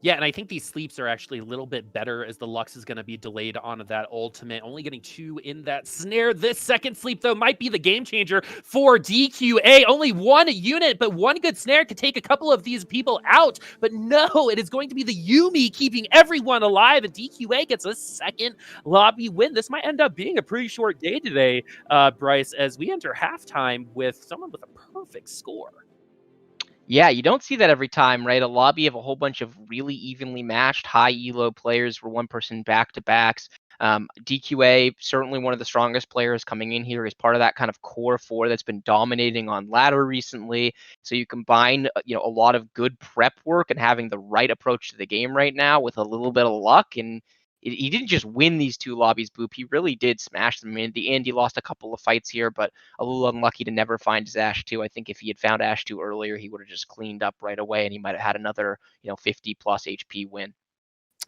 Yeah, and I think these sleeps are actually a little bit better, as the Lux is going to be delayed on that ultimate. Only getting 2 in that snare. This second sleep, though, might be the game changer for DQA. Only 1 unit, but 1 good snare could take a couple of these people out. But no, it is going to be the Yuumi keeping everyone alive, and DQA gets a second lobby win. This might end up being a pretty short day today, Bryce, as we enter halftime with someone with a perfect score. Yeah, you don't see that every time, right? A lobby of a whole bunch of really evenly matched high elo players where one person back-to-backs. DQA, certainly one of the strongest players coming in here, is part of that kind of core 4 that's been dominating on ladder recently. So you combine, a lot of good prep work and having the right approach to the game right now with a little bit of luck, and he didn't just win these 2 lobbies, Boop. He really did smash them. I mean, the Andy lost a couple of fights here, but a little unlucky to never find his Ash 2. I think if he had found Ash 2 earlier, he would have just cleaned up right away, and he might have had another, 50 plus HP win.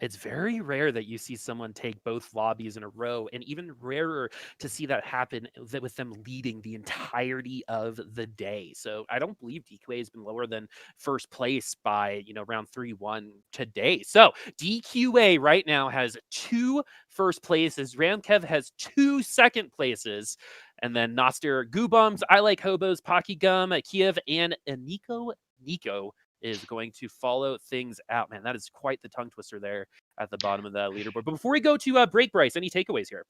It's very rare that you see someone take both lobbies in a row, and even rarer to see that happen with them leading the entirety of the day. So I don't believe DQA has been lower than first place by, round 3-1 today. So DQA right now has 2 first places. RamKev has 2 second places. And then Noster, Guubums, ILikeHoboes, PockyGom, Kiev, and inikoiniko is going to follow things out. Man, that is quite the tongue twister there at the bottom of that leaderboard. But before we go to break, Bryce, any takeaways here?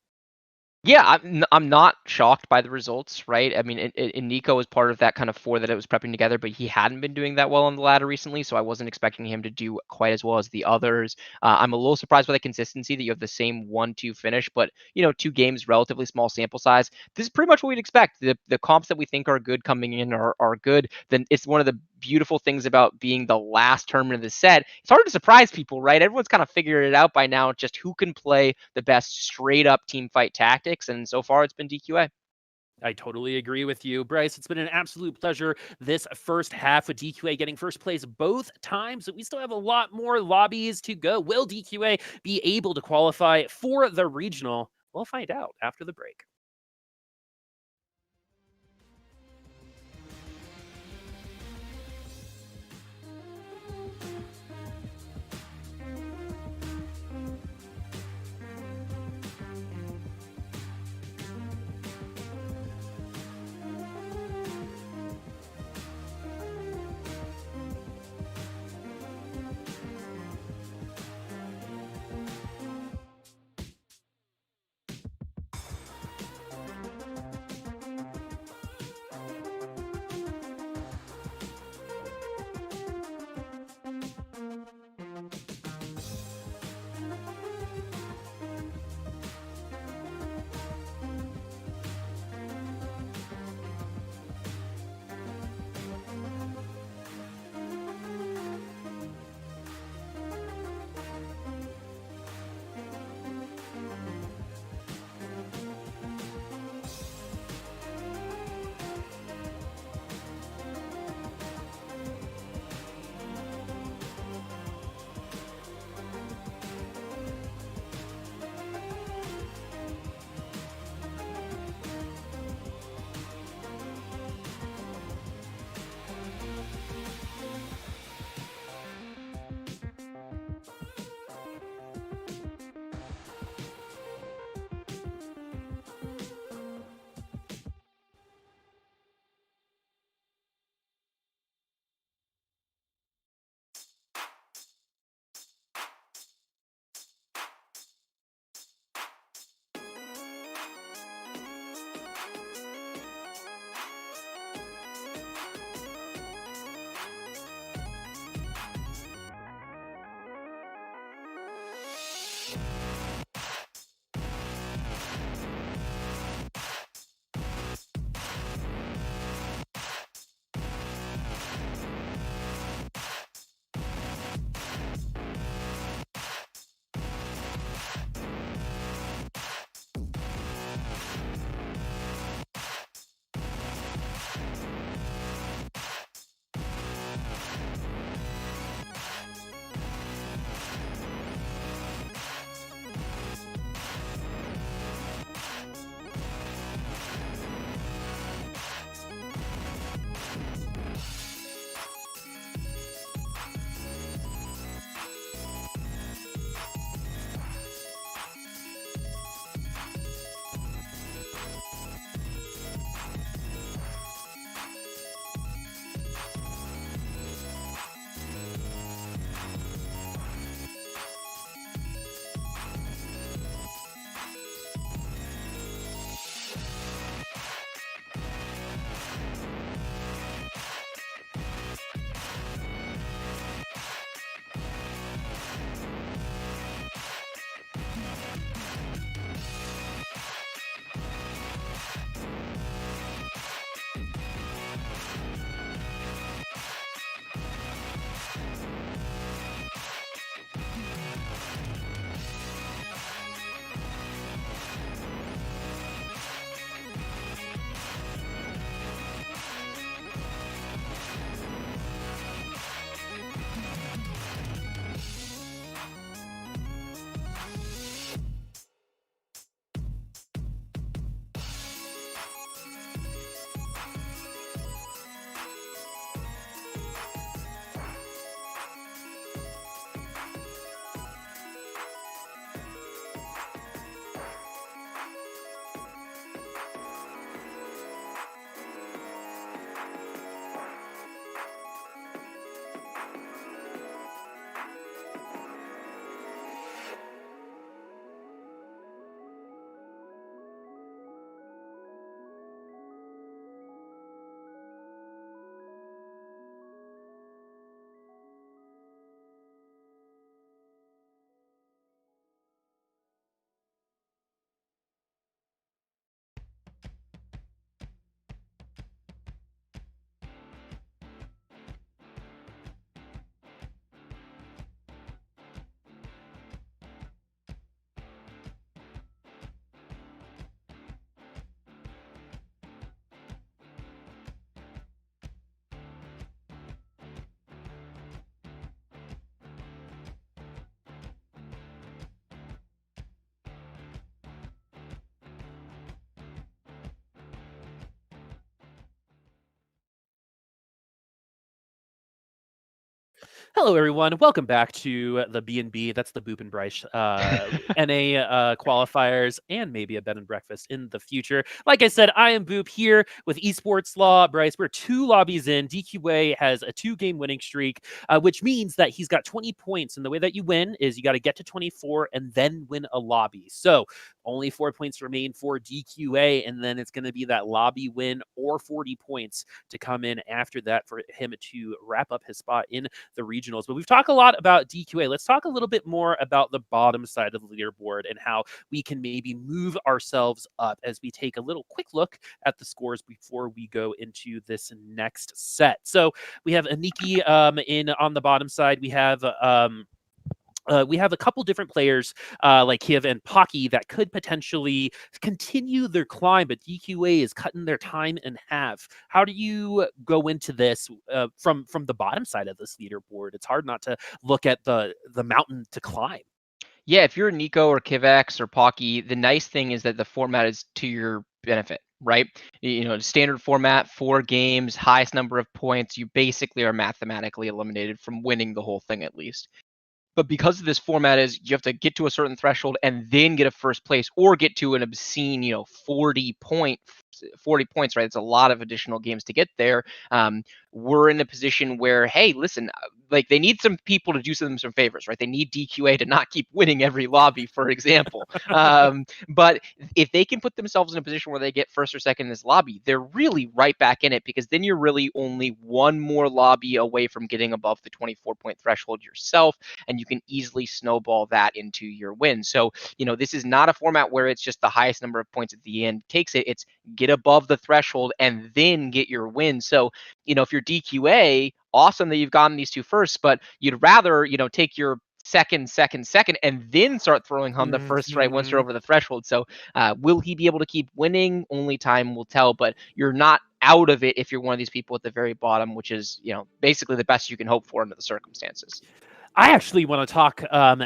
Yeah, I'm not shocked by the results, right? I mean, Nico was part of that kind of 4 that it was prepping together, but he hadn't been doing that well on the ladder recently, so I wasn't expecting him to do quite as well as the others. I'm a little surprised by the consistency that you have the same 1-2 finish, but 2 games, relatively small sample size. This is pretty much what we'd expect. The comps that we think are good coming in are good. Then it's one of the beautiful things about being the last tournament of the set. It's hard to surprise people, right? Everyone's kind of figured it out by now, just who can play the best straight up team fight tactics. And so far, it's been DQA. I totally agree with you, Bryce. It's been an absolute pleasure this first half with DQA getting first place both times. We still have a lot more lobbies to go. Will DQA be able to qualify for the regional? We'll find out after the break. Hello, everyone. Welcome back to the B&B. That's the Boop and Bryce NA qualifiers and maybe a bed and breakfast in the future. Like I said, I am Boop here with Esportslaw. Bryce, we're 2 lobbies in. DQA has a 2-game winning streak, which means that he's got 20 points. And the way that you win is you got to get to 24 and then win a lobby. So only 4 points remain for DQA, and then it's going to be that lobby win or 40 points to come in after that for him to wrap up his spot in the regionals. But we've talked a lot about DQA. Let's talk a little bit more about the bottom side of the leaderboard and how we can maybe move ourselves up as we take a little quick look at the scores before we go into this next set. So we have Aniki in on the bottom side. We have a couple different players like Kyivix and Pocky that could potentially continue their climb, but DQA is cutting their time in half. How do you go into this from the bottom side of this leaderboard? It's hard not to look at the mountain to climb. Yeah, if you're Nico or Kyivix or Pocky, the nice thing is that the format is to your benefit, right? Standard format, 4 games, highest number of points. You basically are mathematically eliminated from winning the whole thing at least. But because of this format is you have to get to a certain threshold and then get a first place or get to an obscene, 40 points, right? It's a lot of additional games to get there. We're in a position where, hey, listen, like they need some people to do them some favors, right? They need DQA to not keep winning every lobby, for example. But if they can put themselves in a position where they get first or second in this lobby, they're really right back in it, because then you're really only one more lobby away from getting above the 24-point threshold yourself, and you can easily snowball that into your win. So, this is not a format where it's just the highest number of points at the end takes it. It's get above the threshold and then get your win. So, if you're DQA, awesome that you've gotten these 2 firsts, but you'd rather, take your second, and then start throwing home the first, right, once you're over the threshold. So will he be able to keep winning? Only time will tell, but you're not out of it if you're one of these people at the very bottom, which is, basically the best you can hope for under the circumstances. I actually want to talk at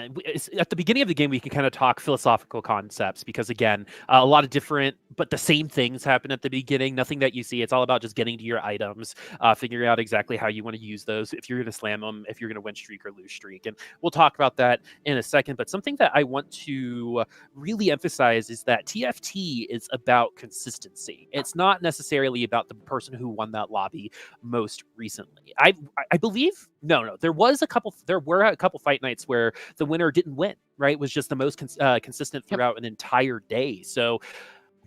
the beginning of the game. We can kind of talk philosophical concepts because, again, a lot of different but the same things happen at the beginning. Nothing that you see. It's all about just getting to your items, figuring out exactly how you want to use those, if you're going to slam them, if you're going to win streak or lose streak. And we'll talk about that in a second. But something that I want to really emphasize is that TFT is about consistency. It's not necessarily about the person who won that lobby most recently. I believe there were a couple fight nights where the winner didn't win, right? It was just the most consistent throughout an entire day. So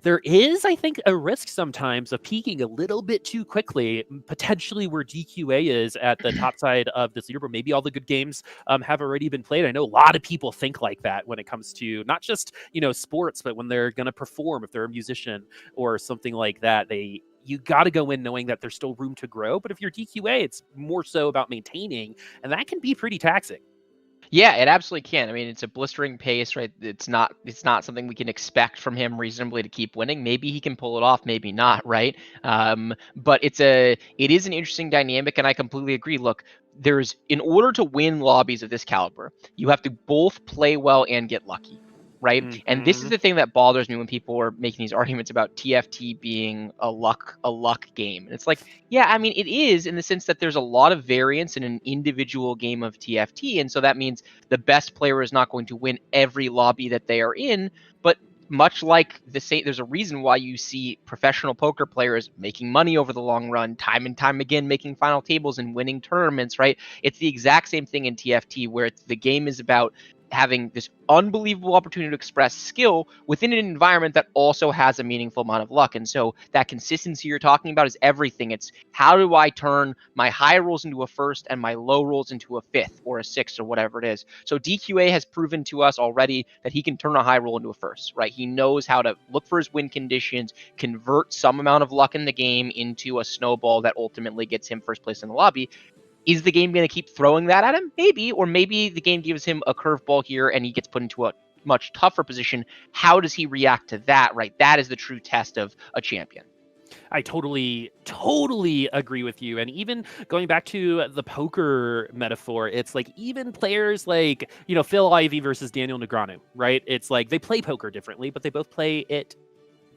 there is, I think, a risk sometimes of peaking a little bit too quickly, potentially where DQA is at the top side of this leaderboard. Maybe all the good games have already been played. I know a lot of people think like that when it comes to not just, sports, but when they're going to perform, if they're a musician or something like that, you got to go in knowing that there's still room to grow. But if you're DQA, it's more so about maintaining, and that can be pretty taxing. Yeah, it absolutely can. I mean, it's a blistering pace, right? It's not something we can expect from him reasonably to keep winning. Maybe he can pull it off, maybe not, right? But it is an interesting dynamic, and I completely agree. Look, in order to win lobbies of this caliber, you have to both play well and get lucky, right? Mm-hmm. And this is the thing that bothers me when people are making these arguments about TFT being a luck game. And it's like, yeah, I mean, it is in the sense that there's a lot of variance in an individual game of TFT, and so that means the best player is not going to win every lobby that they are in, but much like there's a reason why you see professional poker players making money over the long run, time and time again, making final tables and winning tournaments, right? It's the exact same thing in TFT, where the game is about having this unbelievable opportunity to express skill within an environment that also has a meaningful amount of luck. And so that consistency you're talking about is everything. It's how do I turn my high rolls into a first and my low rolls into a fifth or a sixth or whatever it is. So DQA has proven to us already that he can turn a high roll into a first, right? He knows how to look for his win conditions, convert some amount of luck in the game into a snowball that ultimately gets him first place in the lobby. Is the game going to keep throwing that at him? Maybe. Or maybe the game gives him a curveball here and he gets put into a much tougher position. How does he react to that, right? That is the true test of a champion. I totally agree with you. And even going back to the poker metaphor, it's like even players like, Phil Ivey versus Daniel Negreanu, right? It's like they play poker differently, but they both play it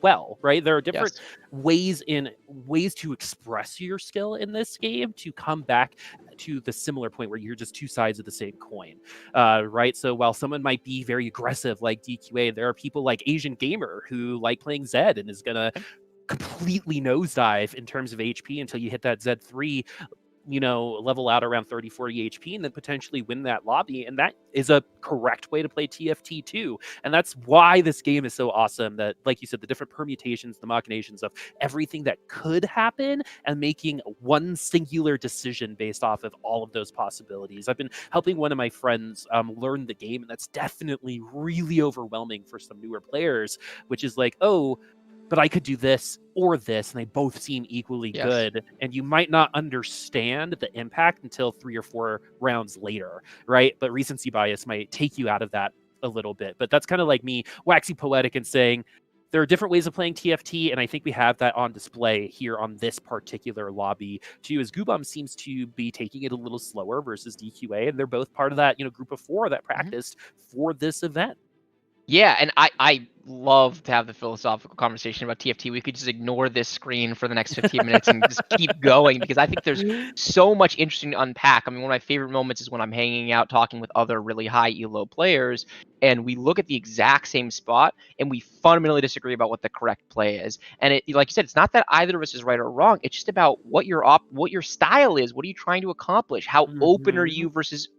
well, right? There are different Yes. ways to express your skill in this game to come back to the similar point where you're just two sides of the same coin, right? So while someone might be very aggressive like DQA, there are people like Asian Gamer who like playing Zed and is gonna completely nosedive in terms of HP until you hit that Z3, level out around 30, 40 HP and then potentially win that lobby. And that is a correct way to play TFT too. And that's why this game is so awesome that, like you said, the different permutations, the machinations of everything that could happen and making one singular decision based off of all of those possibilities. I've been helping one of my friends learn the game, and that's definitely really overwhelming for some newer players, which is like, oh, but I could do this or this, and they both seem equally good. And you might not understand the impact until 3 or 4 rounds later, right? But recency bias might take you out of that a little bit. But that's kind of like me waxing poetic and saying there are different ways of playing TFT, and I think we have that on display here on this particular lobby too, as guubums seems to be taking it a little slower versus DQA, and they're both part of that, group of 4 that practiced for this event. Yeah, and I love to have the philosophical conversation about TFT. We could just ignore this screen for the next 15 minutes and just keep going, because I think there's so much interesting to unpack. I mean, one of my favorite moments is when I'm hanging out talking with other really high elo players, and we look at the exact same spot and we fundamentally disagree about what the correct play is. And it, like you said, it's not that either of us is right or wrong. It's just about what your style is. What are you trying to accomplish? How open are you versus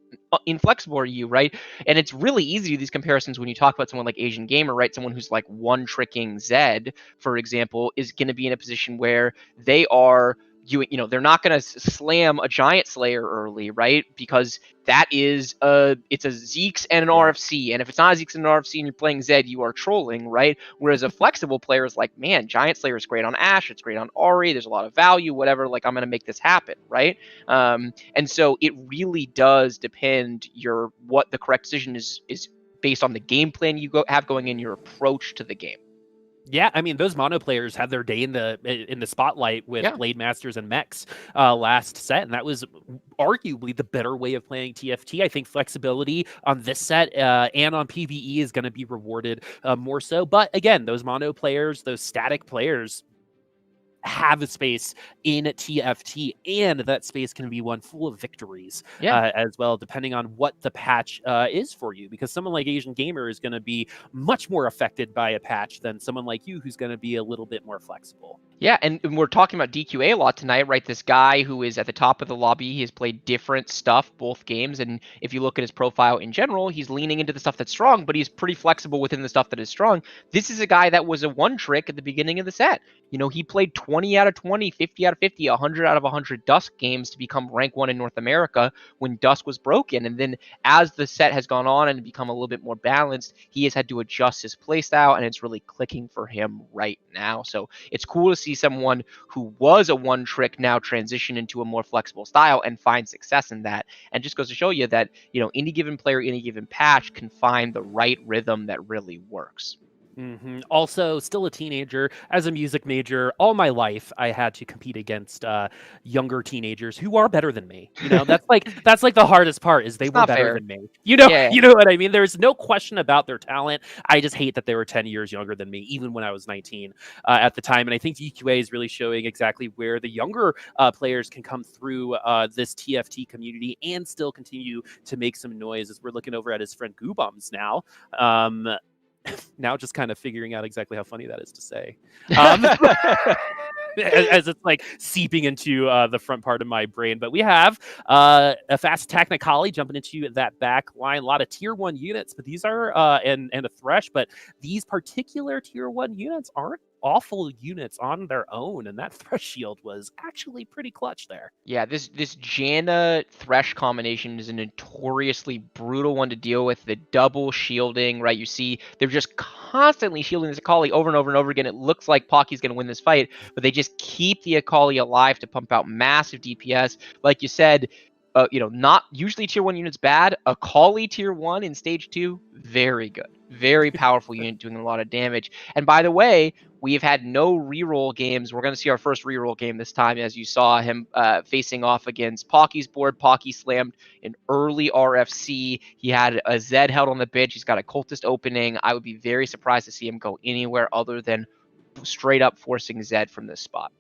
inflexible are you, right? And it's really easy to do these comparisons when you talk about someone like Asian Gamer, right? Someone who's like one tricking Zed, for example, is going to be in a position where they are they're not going to slam a giant slayer early, right? Because that is it's a Zeeks and an RFC, and if it's not a Zeeks and an RFC and you're playing Zed, you are trolling, right? Whereas a flexible player is like, man, giant slayer is great on Ashe, it's great on Ari, there's a lot of value, whatever. Like, I'm going to make this happen, right? And so it really does depend what the correct decision is based on the game plan you have going in, your approach to the game. Yeah, I mean, those mono players had their day in the spotlight with Blade Masters and Mechs last set, and that was arguably the better way of playing TFT. I think flexibility on this set and on PvE is going to be rewarded more so. But again, those mono players, those static players, have a space in TFT, and that space can be one full of victories as well, depending on what the patch is for you. Because someone like Asian Gamer is going to be much more affected by a patch than someone like you, who's going to be a little bit more flexible. Yeah, and we're talking about DQA a lot tonight, right? This guy who is at the top of the lobby, he has played different stuff both games, and if you look at his profile in general, he's leaning into the stuff that's strong, but he's pretty flexible within the stuff that is strong. This is a guy that was a one trick at the beginning of the set. He played 20 out of 20, 50 out of 50, 100 out of 100 Dusk games to become rank 1 in North America when Dusk was broken. And then as the set has gone on and become a little bit more balanced, he has had to adjust his playstyle, and it's really clicking for him right now. So it's cool to see someone who was a one trick now transition into a more flexible style and find success in that. And just goes to show you that, any given player, any given patch can find the right rhythm that really works. Also, still a teenager. As a music major, all my life I had to compete against younger teenagers who are better than me. That's like the hardest part is they were better than me. You know what I mean? There's no question about their talent. I just hate that they were 10 years younger than me, even when I was 19 at the time. And I think DQA is really showing exactly where the younger players can come through this TFT community and still continue to make some noise. As we're looking over at his friend guubums now. Now just kind of figuring out exactly how funny that is to say. As it's like seeping into the front part of my brain. But we have a fast attack Nikali jumping into that back line. A lot of tier 1 units, but these are and a Thresh, but these particular tier 1 units aren't awful units on their own, and that Thresh shield was actually pretty clutch there. Yeah, this Janna Thresh combination is a notoriously brutal one to deal with. The double shielding, right? You see, they're just constantly shielding this Akali over and over and over again. It looks like Pocky's going to win this fight, but they just keep the Akali alive to pump out massive DPS. Like you said, not usually tier 1 units bad. Akali tier 1 in stage 2, very good. Very powerful unit doing a lot of damage. And by the way, we've had no reroll games. We're going to see our first reroll game this time, as you saw him facing off against Pocky's board. Pocky slammed an early RFC. He had a Zed held on the bench. He's got a cultist opening. I would be very surprised to see him go anywhere other than straight up forcing Zed from this spot.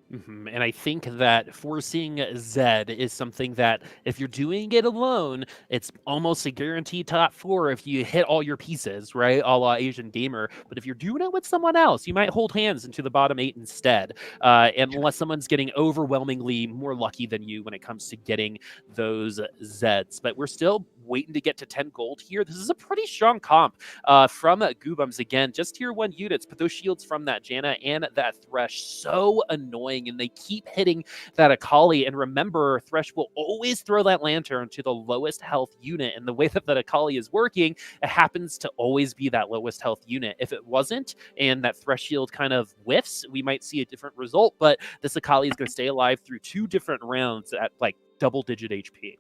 And I think that forcing Zed is something that if you're doing it alone, it's almost a guaranteed top 4 if you hit all your pieces, right? A la Asian Gamer. But if you're doing it with someone else, you might hold hands into the bottom 8 instead. Unless someone's getting overwhelmingly more lucky than you when it comes to getting those Zeds. But we're still waiting to get to 10 gold here. This is a pretty strong comp from guubums again. Just tier 1 units, but those shields from that Janna and that Thresh, so annoying. And they keep hitting that Akali. And remember, Thresh will always throw that lantern to the lowest health unit. And the way that that Akali is working, it happens to always be that lowest health unit. If it wasn't, and that Thresh shield kind of whiffs, we might see a different result. But this Akali is going to stay alive through 2 different rounds at like double-digit HP.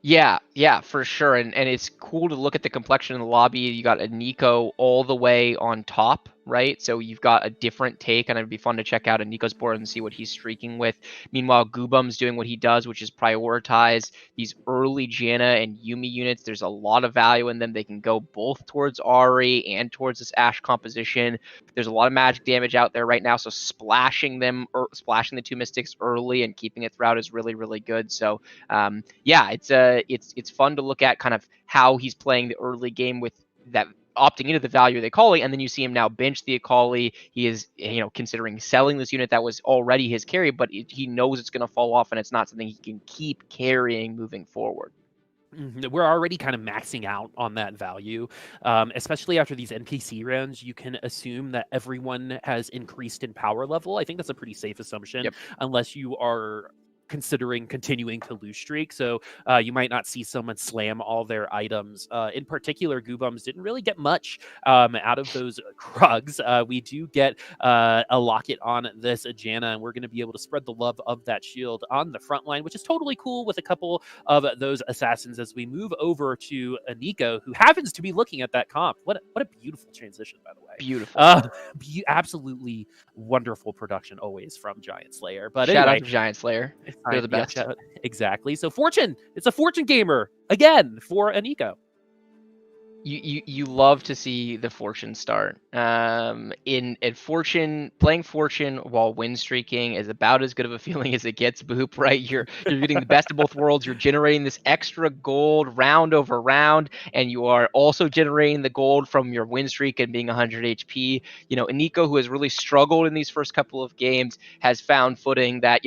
Yeah, for sure. And it's cool to look at the complexion in the lobby. You got a Nico all the way on top, right? So you've got a different take, and it'd be fun to check out a Nico's board and see what he's streaking with. Meanwhile, guubums doing what he does, which is prioritize these early Janna and Yuumi units. There's a lot of value in them. They can go both towards Ahri and towards this Ashe composition. There's a lot of magic damage out there right now, so splashing them, or splashing the 2 Mystics early and keeping it throughout is really, really good. So yeah, it's fun to look at kind of how he's playing the early game with that, opting into the value of the Akali, and then you see him now bench the Akali. He is, considering selling this unit that was already his carry, but he knows it's going to fall off, and it's not something he can keep carrying moving forward. We're already kind of maxing out on that value, especially after these NPC rounds. You can assume that everyone has increased in power level. I think that's a pretty safe assumption, unless you are considering continuing to lose streak. So you might not see someone slam all their items. In particular, guubums didn't really get much out of those Krugs. We do get a locket on this Janna, and we're going to be able to spread the love of that shield on the front line, which is totally cool with a couple of those assassins as we move over to Iniko, who happens to be looking at that comp. What a beautiful transition, by the way. Beautiful. Absolutely wonderful production always from GiantSlayer. But shout anyway, out to GiantSlayer. They're the best. Yeah, exactly. So Fortune, it's a Fortune gamer again for Iniko. You love to see the Fortune start. In Fortune, playing Fortune while win streaking is about as good of a feeling as it gets, Boop, right? You're getting the best of both worlds. You're generating this extra gold round over round, and you are also generating the gold from your win streak and being 100 HP. Iniko, who has really struggled in these first couple of games, has found footing that,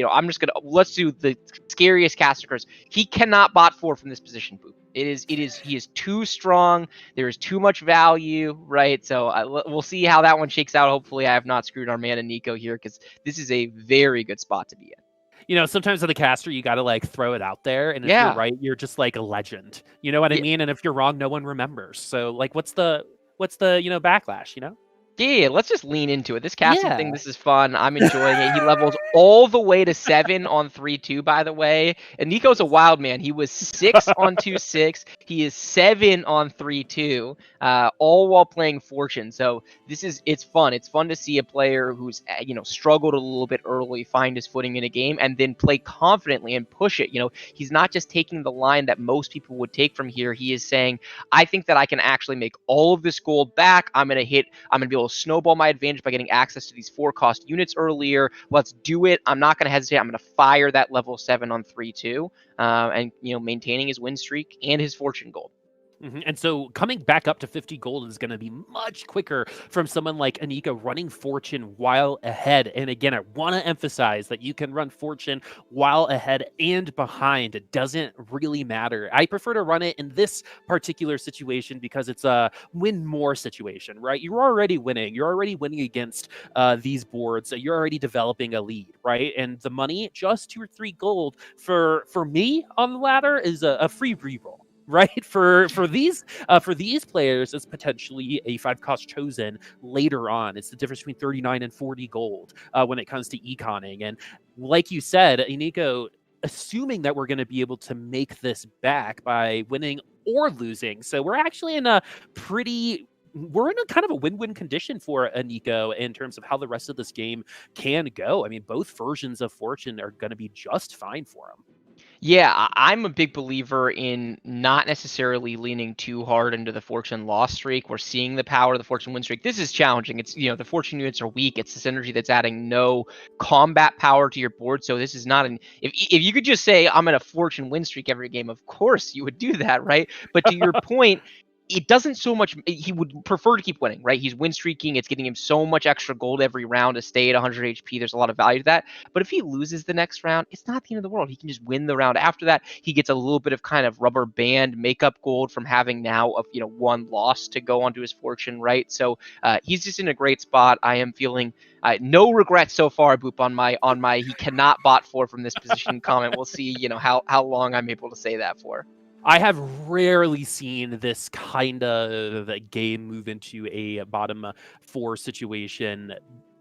let's do the scariest caster curse. He cannot bot 4 from this position, Boop. He is too strong. There is too much value, right? So we'll see how that one shakes out. Hopefully I have not screwed our man Iniko here, because this is a very good spot to be in. Sometimes as a caster, you got to like throw it out there. And if you're right, you're just like a legend. You know what I mean? And if you're wrong, no one remembers. So like, what's the backlash, Yeah, let's just lean into it. This casting thing, this is fun. I'm enjoying it. He levels all the way to 7 on 3-2, by the way. And Nico's a wild man. He was 6 on 2-6. He is 7 on 3-2, all while playing Fortune. So it's fun. It's fun to see a player who's, struggled a little bit early, find his footing in a game, and then play confidently and push it. He's not just taking the line that most people would take from here. He is saying, I think that I can actually make all of this gold back. I'm going to be able to snowball my advantage by getting access to these 4-cost units earlier. Let's do it. I'm not going to hesitate. I'm going to fire that level 7 on 3-2, and maintaining his win streak and his Fortune gold. And so coming back up to 50 gold is going to be much quicker from someone like Iniko running Fortune while ahead. And again, I want to emphasize that you can run Fortune while ahead and behind. It doesn't really matter. I prefer to run it in this particular situation because it's a win more situation, right? You're already winning. You're already winning against these boards. So you're already developing a lead, right? And the money, just 2 or 3 gold for me on the ladder is a free reroll. Right, for these players, it's potentially a 5-cost chosen later on. It's the difference between 39 and 40 gold when it comes to econing. And like you said, Iniko, assuming that we're going to be able to make this back by winning or losing, so we're actually in a kind of a win-win condition for Iniko in terms of how the rest of this game can go. I mean, both versions of Fortune are going to be just fine for him. Yeah, I'm a big believer in not necessarily leaning too hard into the fortune loss streak. We're seeing the power of the fortune win streak. This is challenging. It's, you know, the fortune units are weak. It's this energy that's adding no combat power to your board. So this is not an, if you could just say I'm in a fortune win streak every game, of course you would do that, right? But to your point, it doesn't so much, he would prefer to keep winning, right? He's win streaking. It's getting him so much extra gold every round to stay at 100 HP. There's a lot of value to that. But if he loses the next round, it's not the end of the world. He can just win the round after that. He gets a little bit of kind of rubber band makeup gold from having now of, you know, one loss to go onto his fortune, right? So he's just in a great spot. I am feeling no regrets so far, Boop, on my he cannot bot for from this position comment. We'll see, you know, how long I'm able to say that for. I have rarely seen this kind of game move into a bottom 4 situation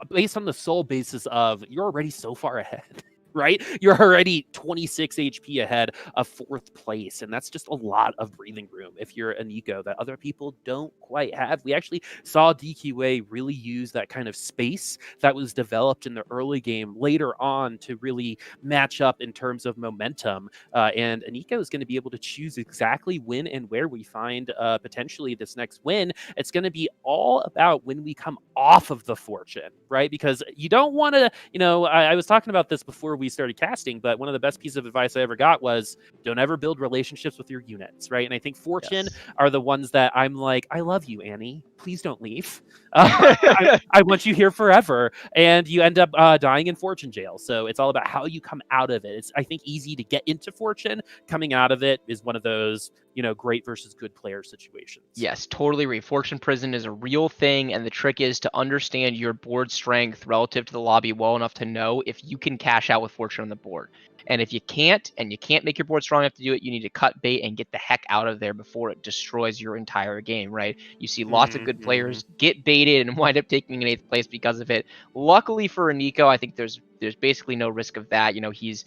based on the sole basis of you're already so far ahead. Right? You're already 26 HP ahead of 4th place, and that's just a lot of breathing room if you're an eco that other people don't quite have. We actually saw DQA really use that kind of space that was developed in the early game later on to really match up in terms of momentum, and an eco is going to be able to choose exactly when and where we find potentially this next win. It's going to be all about when we come off of the fortune, right? Because you don't want to, you know, I was talking about this before we started casting, but one of the best pieces of advice I ever got was don't ever build relationships with your units, right? And I think fortune are the ones that I'm like, I love you, Annie. Please don't leave. I want you here forever. And you end up dying in fortune jail. So it's all about how you come out of it. It's, I think, easy to get into fortune. Coming out of it is one of those, you know, great versus good player situations. Yes, totally agree. Fortune prison is a real thing, and the trick is to understand your board strength relative to the lobby well enough to know if you can cash out with fortune on the board. And if you can't, and you can't make your board strong enough to do it, you need to cut bait and get the heck out of there before it destroys your entire game, right? You see lots of good players get baited and wind up taking an 8th place because of it. Luckily for Nico, I think there's basically no risk of that. You know, he's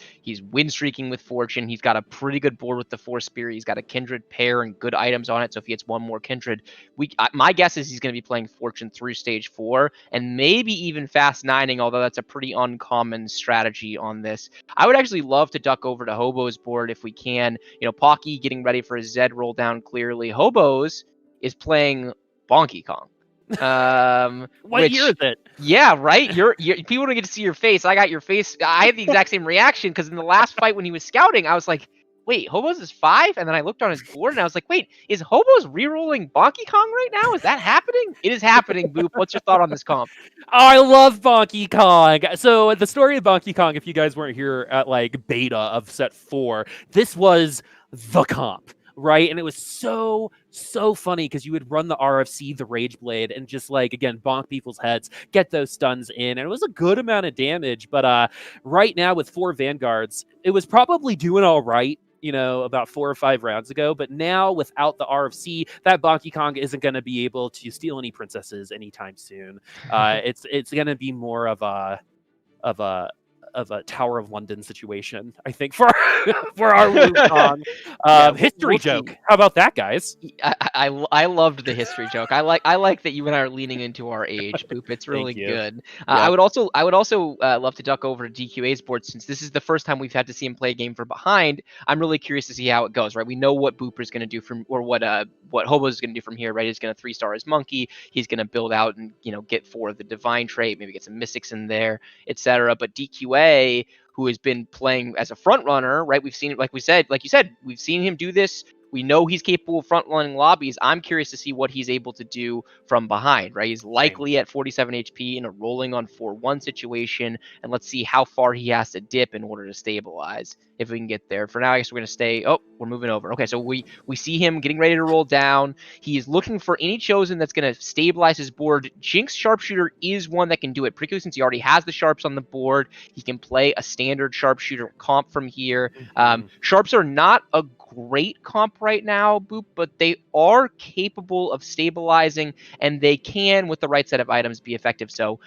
win streaking with fortune. He's got a pretty good board with the 4 spear. He's got a kindred pair and good items on it. So if he gets one more kindred, my guess is he's going to be playing fortune through stage 4 and maybe even fast 9ing, although that's a pretty uncommon strategy on this. I would actually love to duck over to Hobo's board if we can. You know, Pocky getting ready for his Zed roll down clearly. Hobo's is playing Bonky Kong. What year is it? Yeah, right. You're people don't get to see your face. I got your face. I had the exact same reaction because in the last fight when he was scouting, I was like, wait, Hobo's is 5? And then I looked on his board and I was like, wait, is Hobo's rerolling Bonky Kong right now? Is that happening? It is happening, Boop. What's your thought on this comp? Oh, I love Bonky Kong. So the story of Bonky Kong, if you guys weren't here at like beta of set 4, this was the comp. Right. And it was so funny because you would run the RFC, the Rage Blade, and just like, again, bonk people's heads, get those stuns in. And it was a good amount of damage. But right now with 4 Vanguards, it was probably doing all right, you know, about 4 or 5 rounds ago. But now without the RFC, that Bonky Kong isn't going to be able to steal any princesses anytime soon. It's going to be more of a Tower of London situation, I think, for our Wukong. History joke. How about that, guys? I loved the history joke. I like that you and I are leaning into our age, Boop. It's really good. I would also love to duck over to DQA's board since this is the first time we've had to see him play a game from behind. I'm really curious to see how it goes. Right, we know what Booper's going to do from, or what Hobo's is going to do from here. Right, he's going to 3-star his monkey. He's going to build out and, you know, get 4 of the divine trait, maybe get some mystics in there, etc. But DQA, who has been playing as a front runner, right? We've seen it, like you said, we've seen him do this. We know he's capable of front running lobbies. I'm curious to see what he's able to do from behind, right? He's likely at 47 HP in a rolling on 4-1 situation, and let's see how far he has to dip in order to stabilize, if we can get there. For now, I guess we're going to stay. Oh, we're moving over. Okay, so we see him getting ready to roll down. He is looking for any chosen that's going to stabilize his board. Jinx Sharpshooter is one that can do it, particularly since he already has the sharps on the board. He can play a standard Sharpshooter comp from here. Sharps are not a great comp right now, Boop, but they are capable of stabilizing, and they can, with the right set of items, be effective. So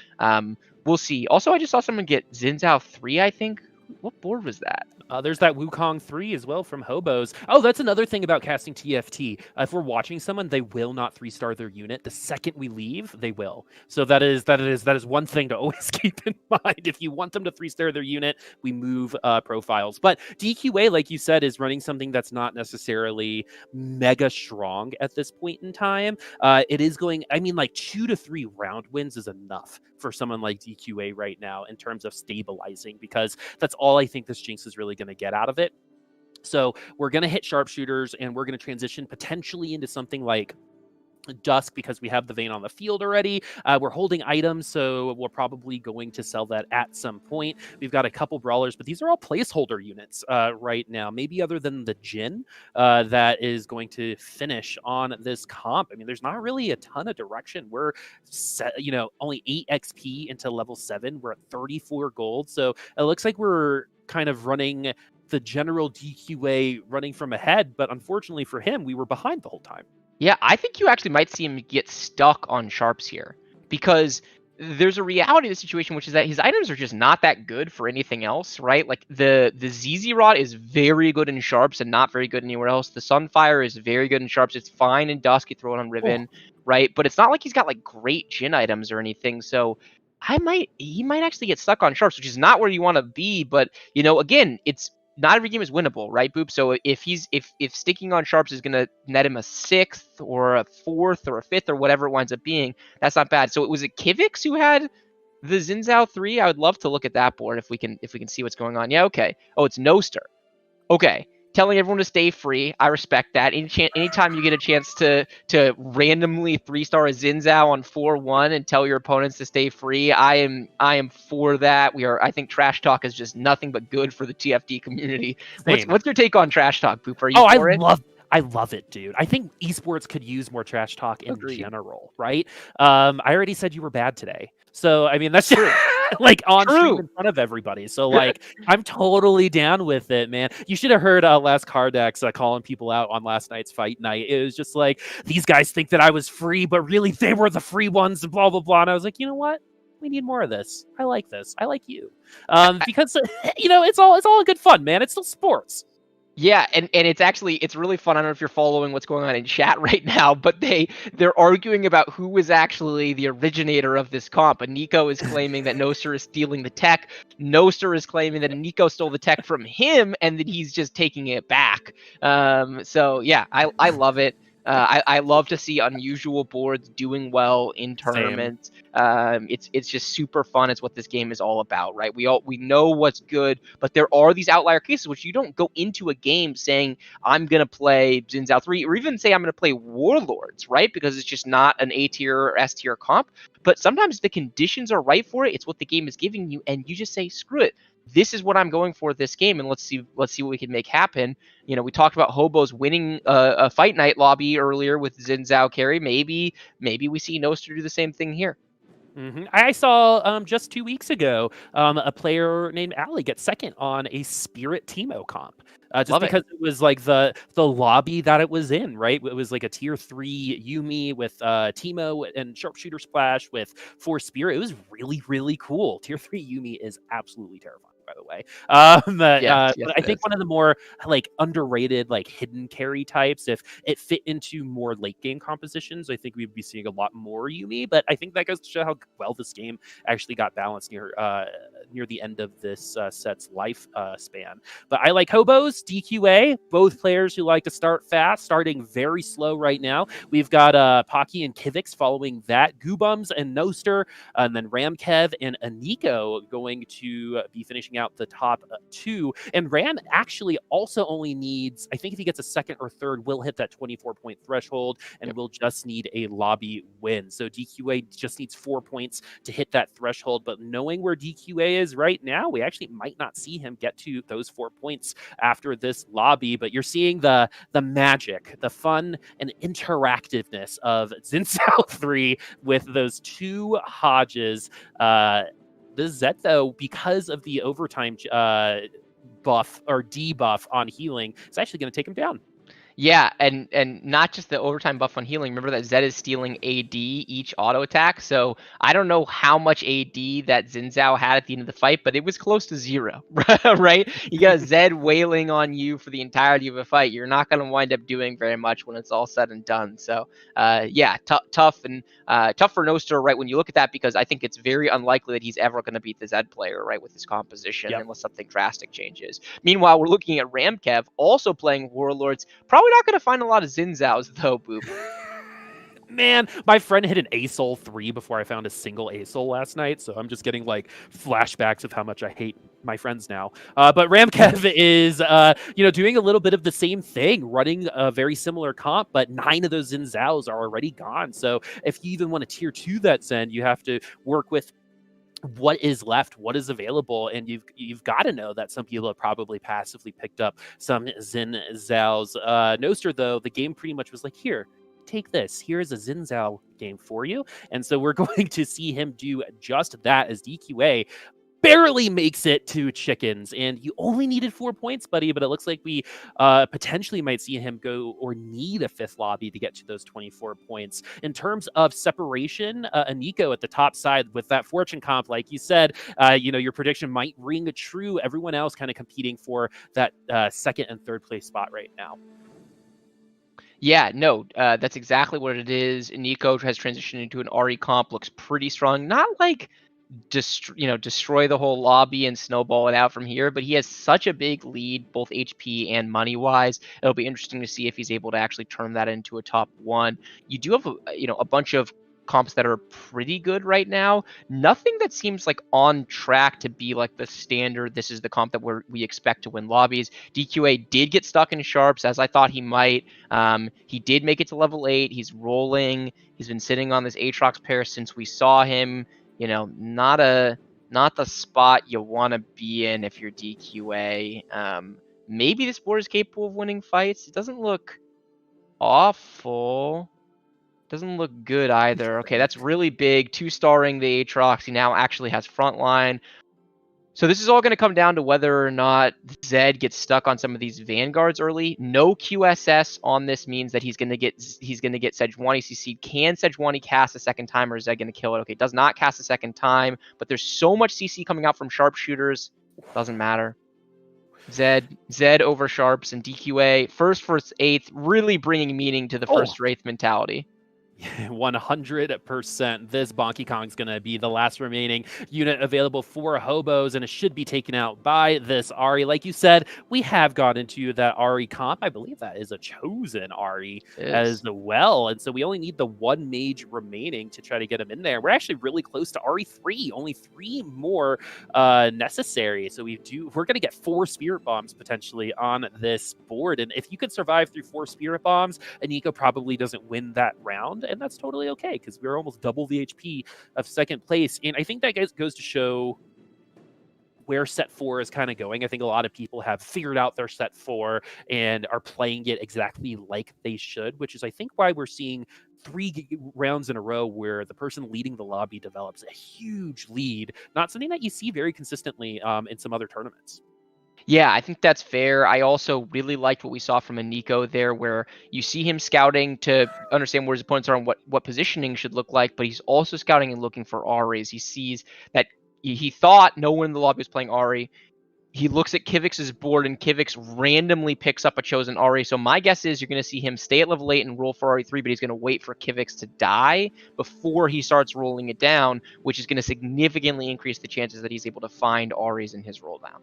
we'll see. Also, I just saw someone get Xin Zhao 3, I think. What board was that? There's that Wukong 3 as well from Hobos. Oh, that's another thing about casting TFT. If we're watching someone, they will not 3-star their unit. The second we leave, they will. So that is one thing to always keep in mind. If you want them to 3-star their unit, we move profiles. But DQA, like you said, is running something that's not necessarily mega strong at this point in time. It is going, I mean, like 2 to 3 round wins is enough for someone like DQA right now in terms of stabilizing, because that's all I think this Jinx is really going to get out of it. So we're going to hit sharpshooters, and we're going to transition potentially into something like Dusk because we have the vein on the field already. We're holding items, so we're probably going to sell that at some point. We've got a couple brawlers, but these are all placeholder units right now, maybe other than the Jin that is going to finish on this comp. I mean, there's not really a ton of direction. We're set, only 8 XP into level 7. We're at 34 gold, so it looks like we're kind of running the general DQA running from ahead, but unfortunately for him, we were behind the whole time. Yeah, I think you actually might see him get stuck on sharps here, because there's a reality of the situation, which is that his items are just not that good for anything else, right? Like the ZZ Rod is very good in sharps and not very good anywhere else. The Sunfire is very good in sharps. It's fine in Dusk. You throw it on Riven, right? But it's not like he's got like great Jin items or anything. So he might actually get stuck on sharps, which is not where you want to be. But again, it's not every game is winnable, right, Boop? So if sticking on sharps is gonna net him a 6th or a 4th or a 5th or whatever it winds up being, that's not bad. So was it Kyivix who had the Xin Zhao 3? I would love to look at that board if we can see what's going on. Yeah, okay. Oh, it's Noster. Okay. Telling everyone to stay free. I respect that. Anytime you get a chance to randomly 3-star a Xin Zhao on 4-1 and tell your opponents to stay free, I am for that. I think trash talk is just nothing but good for the TFT community. What's your take on trash talk, Boop? Are you for it? I love it, dude. I think esports could use more trash talk in general, right? I already said you were bad today. So, I mean, that's true. Like on stream in front of everybody. So, like, I'm totally down with it, man. You should have heard last Cardex calling people out on last night's fight night. It was just like, these guys think that I was free, but really they were the free ones, and blah, blah, blah. And I was like, you know what? We need more of this. I like this. I like you. Because, it's all good fun, man. It's still sports. Yeah, and it's really fun. I don't know if you're following what's going on in chat right now, but they're arguing about who is actually the originator of this comp. Nico is claiming that Noster is stealing the tech. Noster is claiming that Nico stole the tech from him and that he's just taking it back. So yeah, I love it. I love to see unusual boards doing well in tournaments. It's just super fun. It's what this game is all about, right? We know what's good, but there are these outlier cases which you don't go into a game saying I'm gonna play Xin Zhao 3 or even say I'm gonna play Warlords, right? Because it's just not an A tier or S tier comp. But sometimes the conditions are right for it. It's what the game is giving you, and you just say screw it. This is what I'm going for this game, and let's see what we can make happen. We talked about Hobos winning a fight night lobby earlier with Xin Zhao carry. Maybe we see Noster do the same thing here. Mm-hmm. I saw just 2 weeks ago a player named Ali get second on a Spirit Teemo comp. Because it was like the lobby that it was in, right? It was like a tier 3 Yuumi with Teemo and Sharpshooter Splash with 4 Spirit. It was really, really cool. Tier 3 Yuumi is absolutely terrifying, by the way. But I think one of the more like underrated, like hidden carry types, if it fit into more late game compositions, I think we'd be seeing a lot more Yuumi. But I think that goes to show how well this game actually got balanced near the end of this set's life span. But ILikeHoboes, DQA, both players who like to start fast, starting very slow right now. We've got Pocky and Kyivix following that, guubums and Noster, and then RamKev and inikoiniko going to be finishing out the top 2. And Ram actually also only needs, I think if he gets a 2nd or 3rd, will hit that 24-point threshold and will just need a lobby win. So DQA just needs 4 points to hit that threshold. But knowing where DQA is right now, we actually might not see him get to those 4 points after this lobby. But you're seeing the magic, the fun and interactiveness of Xin Zhao 3 with those 2 Hodges. The Zet, though, because of the overtime buff or debuff on healing, is actually going to take him down. Yeah, and not just the overtime buff on healing. Remember that Zed is stealing AD each auto attack. So I don't know how much AD that Xin Zhao had at the end of the fight, but it was close to 0, right? You got Zed wailing on you for the entirety of a fight. You're not going to wind up doing very much when it's all said and done. So yeah, tough and tough for Noster, right? When you look at that, because I think it's very unlikely that he's ever going to beat the Zed player, right, with his composition, Yep. unless something drastic changes. Meanwhile, we're looking at RamKev also playing Warlords. Probably not going to find a lot of Xin Zhaos, though, Boop. Man, my friend hit an ASOL 3 before I found a single ASOL last night, so I'm just getting like flashbacks of how much I hate my friends now. But RamKev is, doing a little bit of the same thing, running a very similar comp, but 9 of those Xin Zhaos are already gone. So if you even want to tier 2 that Zen, you have to work with what is left, what is available, and you've got to know that some people have probably passively picked up some Xin Zhao's. Noster, though, the game pretty much was like, here, take this. Here's a Xin Zhao game for you. And so we're going to see him do just that as DQA barely makes it to chickens, and you only needed 4 points, buddy, but it looks like we potentially might see him go or need a 5th lobby to get to those 24 points. In terms of separation, iniko at the top side with that fortune comp, like you said, your prediction might ring true. Everyone else kind of competing for that 2nd and 3rd place spot right now. Yeah, no, that's exactly what it is. iniko has transitioned into an RE comp, looks pretty strong. Not like destroy the whole lobby and snowball it out from here, but he has such a big lead, both HP and money wise. It'll be interesting to see if he's able to actually turn that into a top 1. You do have a bunch of comps that are pretty good right now. Nothing that seems like on track to be like the standard. This is the comp that we expect to win lobbies. DQA did get stuck in sharps, as I thought he might. He did make it to level 8. He's rolling. He's been sitting on this Aatrox pair since we saw him. Not the spot you want to be in if you're DQA. Maybe this board is capable of winning fights. It doesn't look awful. Doesn't look good either. Okay, that's really big. 2-starring the Aatrox. He now actually has frontline. So this is all going to come down to whether or not Zed gets stuck on some of these vanguards early. No QSS on this means that he's going to get Sejuani CC. Can Sejuani cast a second time, or is Zed going to kill it? Okay, does not cast a second time, but there's so much CC coming out from sharpshooters. Doesn't matter. Zed over sharps and DQA. First 8th, really bringing meaning to the first Wraith mentality. 100%. This Bonky Kong's going to be the last remaining unit available for Hobos, and it should be taken out by this Ahri. Like you said, we have got into that Ahri comp. I believe that is a chosen Ahri as well. And so we only need the 1 mage remaining to try to get him in there. We're actually really close to Ahri 3. Only 3 more necessary. So we're going to get 4 Spirit Bombs potentially on this board. And if you could survive through 4 Spirit Bombs, iniko probably doesn't win that round. And that's totally okay, because we're almost double the HP of 2nd place. And I think that goes to show where set 4 is kind of going. I think a lot of people have figured out their set 4 and are playing it exactly like they should, which is, I think, why we're seeing 3 rounds in a row where the person leading the lobby develops a huge lead. Not something that you see very consistently in some other tournaments. Yeah, I think that's fair. I also really liked what we saw from iniko there, where you see him scouting to understand where his opponents are and what positioning should look like, but he's also scouting and looking for Ahris. He sees that he thought no one in the lobby was playing Ahri. He looks at Kyivix's board, and Kyivix randomly picks up a chosen Ahri. So my guess is you're going to see him stay at level 8 and roll for Ahri 3, but he's going to wait for Kyivix to die before he starts rolling it down, which is going to significantly increase the chances that he's able to find Ahris in his roll down.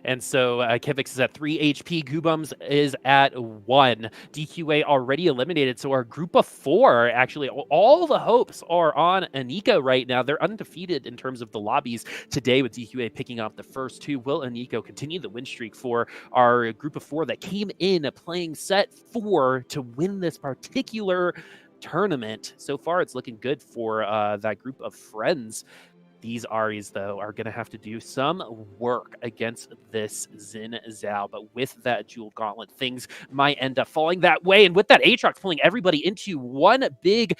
And so Kyivix is at 3 HP. Guubums is at 1. DQA already eliminated. So our group of 4, actually, all the hopes are on iniko right now. They're undefeated in terms of the lobbies today, with DQA picking up the first 2. Will iniko continue the win streak for our group of 4 that came in playing set 4 to win this particular tournament? So far, it's looking good for that group of friends. These Aries, though, are going to have to do some work against this Xin Zhao. But with that Jeweled Gauntlet, things might end up falling that way. And with that Aatrox pulling everybody into one big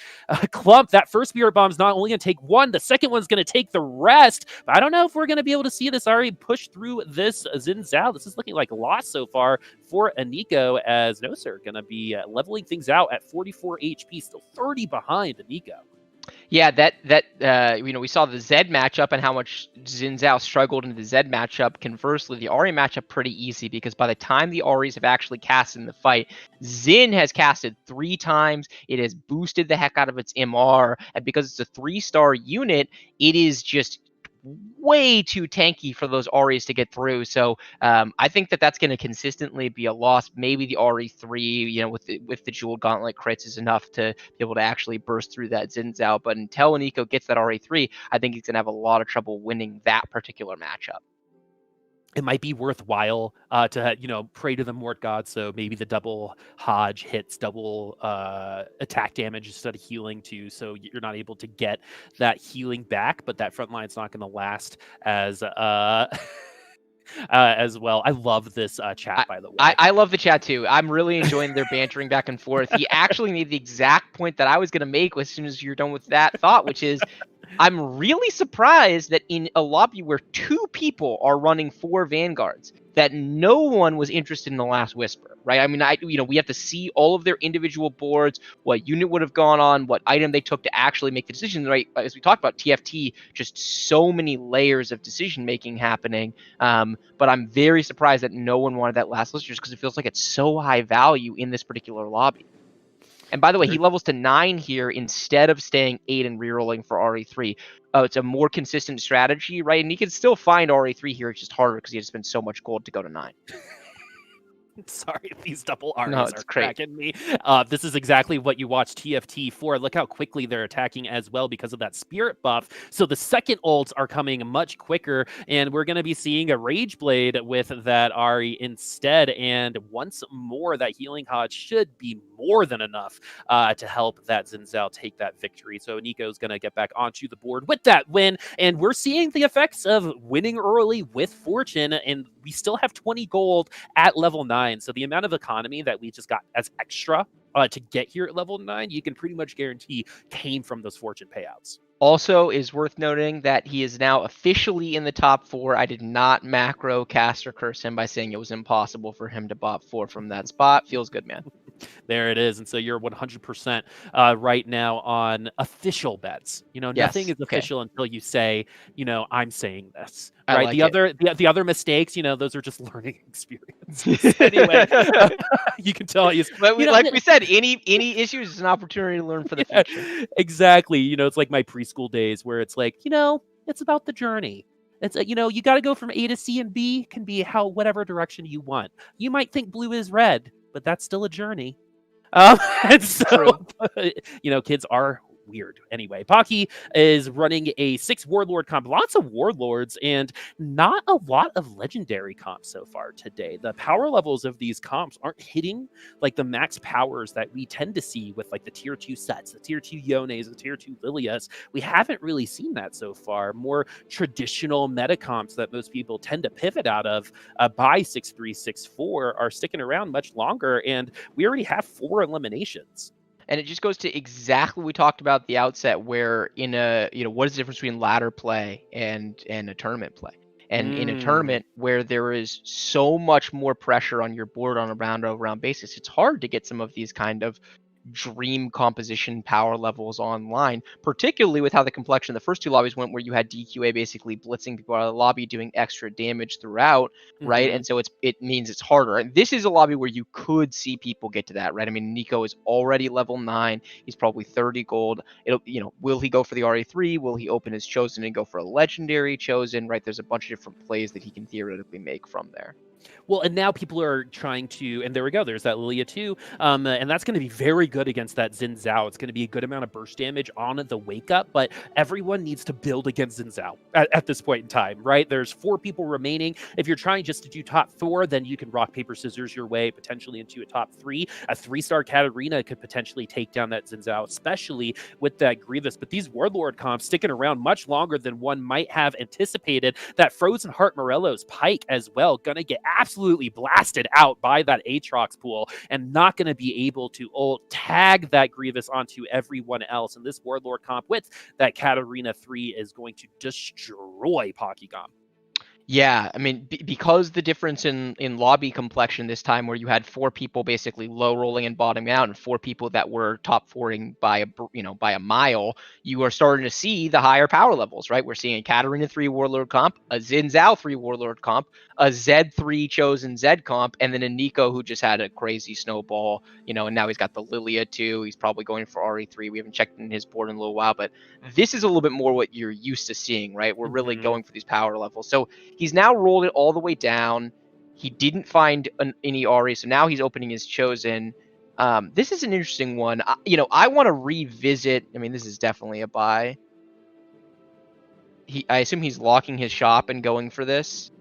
clump, that first Spirit Bomb's not only going to take one, the second one's going to take the rest. But I don't know if we're going to be able to see this Ari push through this Xin Zhao. This is looking like a loss so far for Iniko, as Noster going to be leveling things out at 44 HP, still 30 behind Iniko. Yeah, we saw the Zed matchup and how much Xin Zhao struggled in the Zed matchup. Conversely, the Ahri matchup pretty easy, because by the time the Ahris have actually casted in the fight, Xin has casted 3 times. It has boosted the heck out of its MR, and because it's a 3-star unit, it is just way too tanky for those Ahris to get through. So I think that's going to consistently be a loss. Maybe the RE3, with the Jeweled Gauntlet crits is enough to be able to actually burst through that Xin Zhao. But until Iniko gets that RE3, I think he's going to have a lot of trouble winning that particular matchup. It might be worthwhile to pray to the Mort God, so maybe the double Hodge hits double attack damage instead of healing too, so you're not able to get that healing back, but that front line's not going to last as as well. I love this chat, by the way. I love the chat too. I'm really enjoying their bantering back and forth. He actually made the exact point that I was going to make as soon as you're done with that thought, which is, I'm really surprised that in a lobby where 2 people are running 4 Vanguards, that no one was interested in the Last Whisper, right? I mean, we have to see all of their individual boards, what unit would have gone on, what item they took to actually make the decision, right? As we talked about, TFT, just so many layers of decision-making happening. But I'm very surprised that no one wanted that Last Whisper, because it feels like it's so high value in this particular lobby. And by the way, he levels to 9 here instead of staying 8 and rerolling for RE3. It's a more consistent strategy, right? And he can still find RE3 here. It's just harder because he has spent so much gold to go to 9. Sorry, these double R's No, are cracking me. This is exactly what you watch TFT for. Look how quickly they're attacking as well because of that spirit buff. So the second ults are coming much quicker, and we're going to be seeing a Rage Blade with that Ari instead. And once more, that Healing Hodge should be more than enough to help that Xin Zhao take that victory. So Nico's going to get back onto the board with that win, and we're seeing the effects of winning early with Fortune, and we still have 20 gold at level 9. So the amount of economy that we just got as extra to get here at level 9, you can pretty much guarantee came from those Fortune payouts. Also is worth noting that he is now officially in the top 4. I did not macro cast or curse him by saying it was impossible for him to bot 4 from that spot. Feels good, man. There it is. And so you're 100% right now on official bets. Nothing is official until you say, I'm saying this. Right. The other mistakes, those are just learning experiences. Anyway, you can tell like we said, any issues is an opportunity to learn for the future. Exactly. It's like my preschool days where it's like, it's about the journey. It's you got to go from A to C, and B can be whatever direction you want. You might think blue is red, but that's still a journey. And so, kids are weird. Anyway, Pocky is running a 6 Warlord comp. Lots of Warlords and not a lot of Legendary comps so far today. The power levels of these comps aren't hitting like the max powers that we tend to see with like the tier 2 sets, the tier 2 Yones, the tier 2 Lilias. We haven't really seen that so far. More traditional meta comps that most people tend to pivot out of by 6.3, 6.4 are sticking around much longer, and we already have 4 eliminations. And it just goes to exactly what we talked about at the outset, where in a, what is the difference between ladder play and a tournament play? And in a tournament where there is so much more pressure on your board on a round-over-round basis, it's hard to get some of these kind of dream composition power levels online, particularly with how the complexion of the first 2 lobbies went, where you had DQA basically blitzing people out of the lobby, doing extra damage throughout, right? And so it means it's harder. And this is a lobby where you could see people get to that, right? I mean, Nico is already level 9. He's probably 30 gold. Will he go for the RE3? Will he open his Chosen and go for a legendary Chosen, right? There's a bunch of different plays that he can theoretically make from there. Well, and now people are trying to, and there we go. There's that Lilia too, and that's going to be very good against that Xin Zhao. It's going to be a good amount of burst damage on the wake up, but everyone needs to build against Xin Zhao at this point in time, right? There's 4 people remaining. If you're trying just to do top 4, then you can rock paper scissors your way potentially into a top 3. A 3-star Katarina could potentially take down that Xin Zhao, especially with that Grievous. But these Warlord comps sticking around much longer than one might have anticipated. That Frozen Heart Morello's Pike as well, gonna get absolutely blasted out by that Aatrox pool and not going to be able to tag that Grievous onto everyone else. And this Warlord comp with that Katarina 3 is going to destroy PockyGom. Yeah, I mean, because the difference in lobby complexion this time, where you had 4 people basically low rolling and bottoming out, and 4 people that were top 4ing by a mile, you are starting to see the higher power levels, right? We're seeing a Katarina 3 Warlord comp, a Xin Zhao 3 Warlord comp, a Z3 chosen Z comp, and then a Nico who just had a crazy snowball, and now he's got the Lilia 2. He's probably going for RE3. We haven't checked in his board in a little while, but this is a little bit more what you're used to seeing, right? We're really going for these power levels. So he's now rolled it all the way down. He didn't find any RE, so now he's opening his chosen. This is an interesting one. I want to revisit. I mean, this is definitely a buy. I assume he's locking his shop and going for this.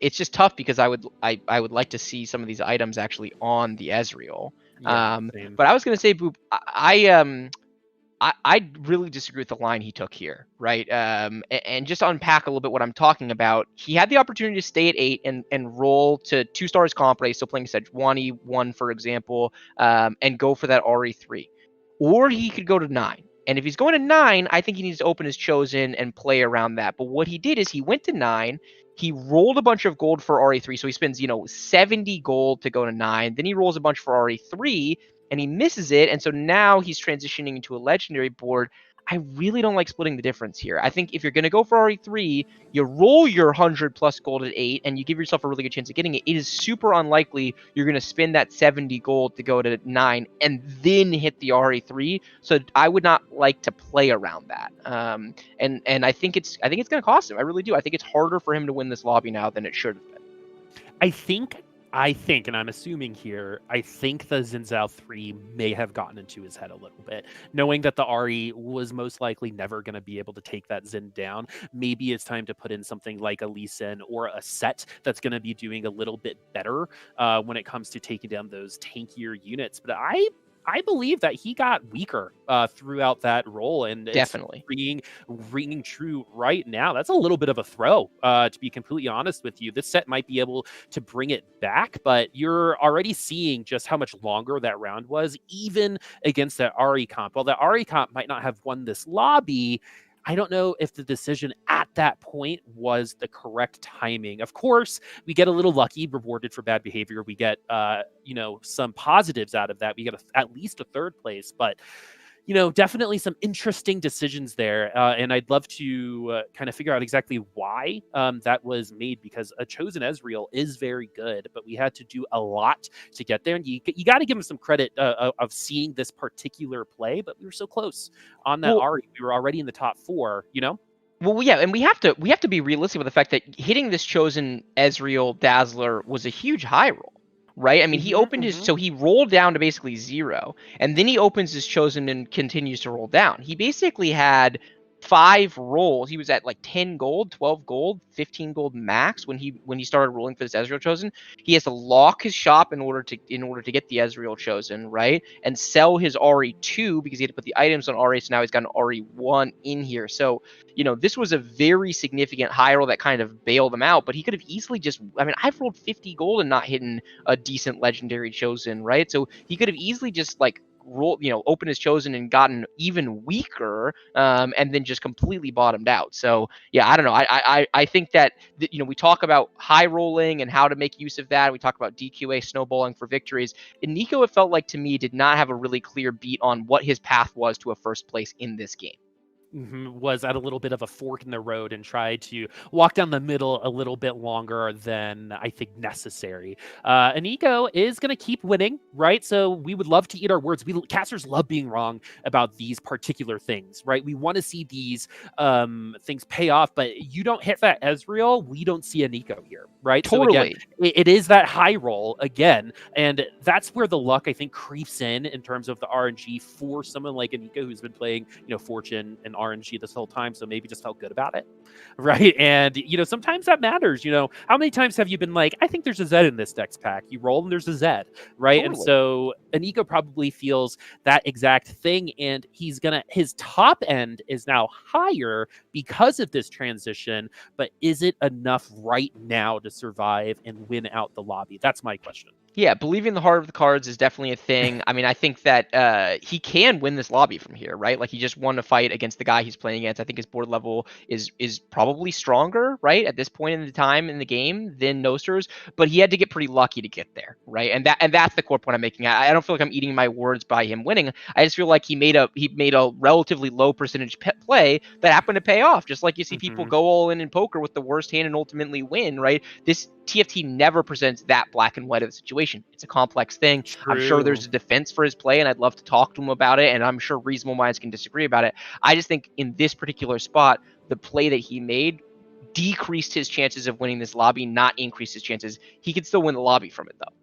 It's just tough because I would like to see some of these items actually on the Ezreal. Yeah, but I was gonna say, Boop, I really disagree with the line he took here, right? And just to unpack a little bit what I'm talking about, he had the opportunity to stay at 8 and roll to 2 stars comp race, so playing Sejuani 1, for example, and go for that RE3. Or he could go to 9. And if he's going to 9, I think he needs to open his chosen and play around that. But what he did is he went to 9, he rolled a bunch of gold for RE3, so he spends, 70 gold to go to 9, then he rolls a bunch for RE3, and he misses it, and so now he's transitioning into a legendary board. I really don't like splitting the difference here. I think if you're going to go for RE3, you roll your 100 plus gold at 8, and you give yourself a really good chance of getting it. It is super unlikely you're going to spend that 70 gold to go to 9 and then hit the RE3. So I would not like to play around that. And I think it's going to cost him. I really do. I think it's harder for him to win this lobby now than it should have been. I think, and I'm assuming here, I think the Xin Zhao 3 may have gotten into his head a little bit, knowing that the RE was most likely never going to be able to take that Xin down. Maybe it's time to put in something like a Lee Sin or a Set that's going to be doing a little bit better when it comes to taking down those tankier units. But I believe that he got weaker throughout that role, and definitely it's ringing true right now. That's a little bit of a throw, to be completely honest with you. This set might be able to bring it back, but you're already seeing just how much longer that round was, even against that RE comp. While that RE comp might not have won this lobby, I don't know if the decision at that point was the correct timing. Of course, we get a little lucky, rewarded for bad behavior. We get, some positives out of that. We get at least a 3rd place, but definitely some interesting decisions there. And I'd love to kind of figure out exactly why that was made, because a chosen Ezreal is very good, but we had to do a lot to get there. And you got to give him some credit of seeing this particular play, but we were so close on that RE. We were already in the top 4, Well, yeah, and we have to be realistic with the fact that hitting this chosen Ezreal Dazzler was a huge high roll. Right? I mean, he opened so he rolled down to basically 0, and then he opens his chosen and continues to roll down. He basically had 5 rolls. He was at like 10 gold, 12 gold, 15 gold max when he started rolling for this Ezreal chosen. He has to lock his shop in order to get the Ezreal chosen, right? And sell his RE2 because he had to put the items on RE, so now he's got an RE1 in here. So, this was a very significant high roll that kind of bailed him out, but he could have easily I've rolled 50 gold and not hitting a decent legendary chosen, right? So he could have easily just open his chosen and gotten even weaker, and then just completely bottomed out. So yeah, I don't know. I think that we talk about high rolling and how to make use of that. We talk about DQA snowballing for victories. And Nico, it felt like to me, did not have a really clear beat on what his path was to a 1st place in this game. was at a little bit of a fork in the road and tried to walk down the middle a little bit longer than I think necessary. Iniko is going to keep winning, right? So we would love to eat our words. Casters love being wrong about these particular things, right? We want to see these things pay off, but you don't hit that Ezreal, we don't see Iniko here, right? So again, Totally. it is that high roll again, and that's where the luck I think creeps in terms of the RNG for someone like Iniko who's been playing, Fortune and RNG this whole time, so maybe just felt good about it, right? And sometimes that matters. How many times have you been like, I think there's a Zed in this Dex pack? You roll and there's a Zed, right? And Totally. so Aniko probably feels that exact thing, and his top end is now higher because of this transition. But is it enough right now to survive and win out the lobby? That's my question. Yeah, believing the heart of the cards is definitely a thing. I mean, I think that he can win this lobby from here, right? Like he just won a fight against the guy he's playing against. I think his board level is probably stronger, right, at this point in the time in the game than Noster's, but he had to get pretty lucky to get there, right? And that's the core point I'm making. I don't feel like I'm eating my words by him winning. I just feel like he made a relatively low percentage play that happened to pay off. Just like you see people go all in poker with the worst hand and ultimately win, right? This TFT never presents that black and white of the situation. It's a complex thing. True. I'm sure there's a defense for his play, and I'd love to talk to him about it, and I'm sure reasonable minds can disagree about it. I just think in this particular spot, the play that he made decreased his chances of winning this lobby, not increased his chances. He could still win the lobby from it, though.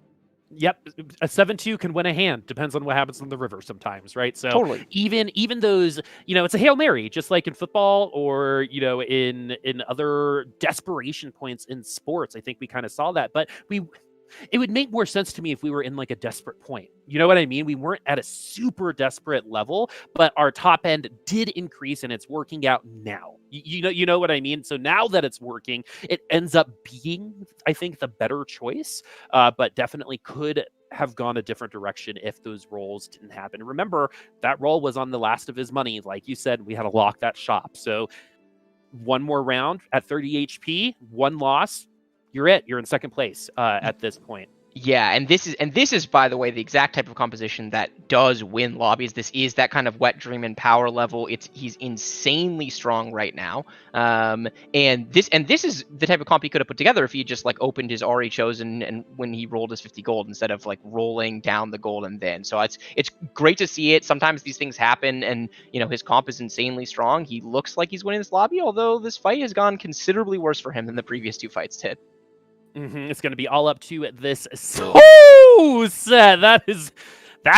Yep, a 7-2 can win a hand. Depends on what happens on the river sometimes, right? So Totally. even those, it's a Hail Mary, just like in football or in other desperation points in sports. I think we kind of saw that, but it would make more sense to me if we were in like a desperate point. You know what I mean? We weren't at a super desperate level, but our top end did increase and it's working out now. You know what I mean? So now that it's working, it ends up being, I think, the better choice, but definitely could have gone a different direction if those rolls didn't happen. Remember, that roll was on the last of his money. Like you said, we had to lock that shop. So one more round at 30 HP, one loss, you're in second place at this point. Yeah, and this is by the way the exact type of composition that does win lobbies. This is that kind of wet dream and power level. He's insanely strong right now, and this is the type of comp he could have put together if he just like opened his RHOs and when he rolled his 50 gold instead of like rolling down the gold and then. So it's great to see it. Sometimes these things happen, and his comp is insanely strong. He looks like he's winning this lobby, although this fight has gone considerably worse for him than the previous two fights did. It's going to be all up to this set. That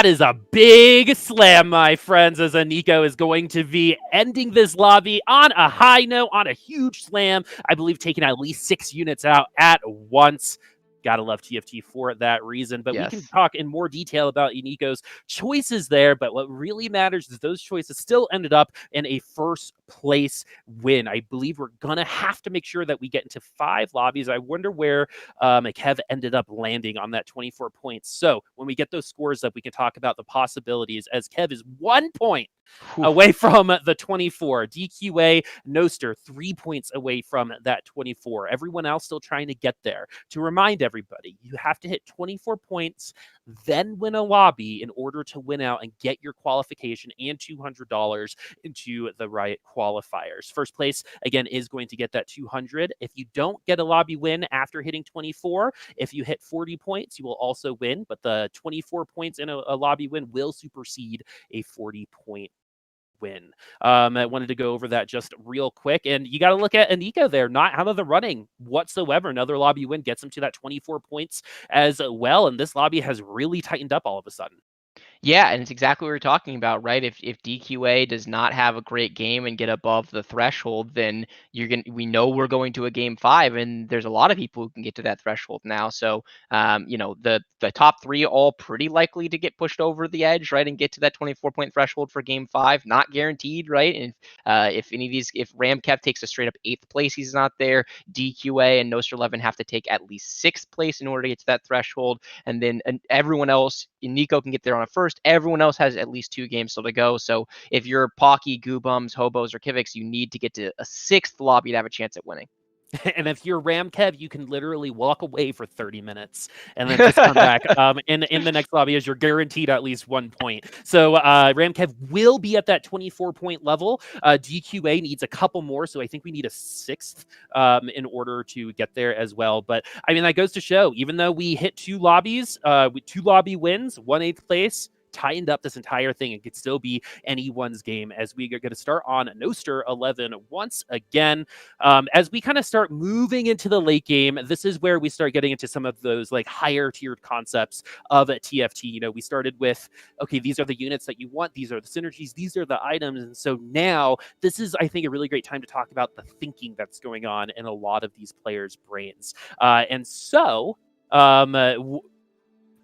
is a big slam, my friends, as Iniko is going to be ending this lobby on a high note, on a huge slam. I believe taking at least 6 units out at once. Gotta love TFT for that reason. But Yes. we can talk in more detail about Iniko's choices there. But what really matters is those choices still ended up in a first place win. I believe we're gonna have to make sure that we get into 5 lobbies. I wonder where Kev ended up landing on that 24 points. So when we get those scores up, we can talk about the possibilities, as Kev is 1 point away from the 24. DQA, Noster, 3 points away from that 24. Everyone else still trying to get there. To remind everybody, you have to hit 24 points, then win a lobby in order to win out and get your qualification and $200 into the Riot qualifiers. First place, again, is going to get that 200. If you don't get a lobby win after hitting 24, if you hit 40 points, you will also win, but the 24 points in a lobby win will supersede a 40-point win. I wanted to go over that just real quick, and you got to look at Iniko there, not out of the running whatsoever. Another lobby win gets him to that 24 points as well, and this lobby has really tightened up all of a sudden. Yeah, and it's exactly what we're talking about, right? If DQA does not have a great game and get above the threshold, then we know we're going to a game 5, and there's a lot of people who can get to that threshold now. So the top 3 all pretty likely to get pushed over the edge, right, and get to that 24-point threshold for game 5. Not guaranteed, right? And if any of these, if RamKev takes a straight up 8th place, he's not there. DQA and Nostereleven have to take at least 6th place in order to get to that threshold, and then everyone else, Nico can get there on a first. Everyone else has at least 2 games still to go. So if you're Pocky, Guubums, Hobos, or Kyivix, you need to get to a 6th lobby to have a chance at winning. And if you're RamKev, you can literally walk away for 30 minutes and then just come back. In the next lobby, as you're guaranteed at least 1 point. So RamKev will be at that 24-point level. DQA needs a couple more, so I think we need a 6th in order to get there as well. But I mean, that goes to show, even though we hit 2 lobbies, with 2 lobby wins, 1/8 place, tightened up this entire thing, and could still be anyone's game, as we are going to start on Nostereleven once again. As we kind of start moving into the late game, this is where we start getting into some of those like higher tiered concepts of a TFT. You know, we started with, okay, these are the units that you want, these are the synergies, these are the items. And so now this is, I think, a really great time to talk about the thinking that's going on in a lot of these players' brains.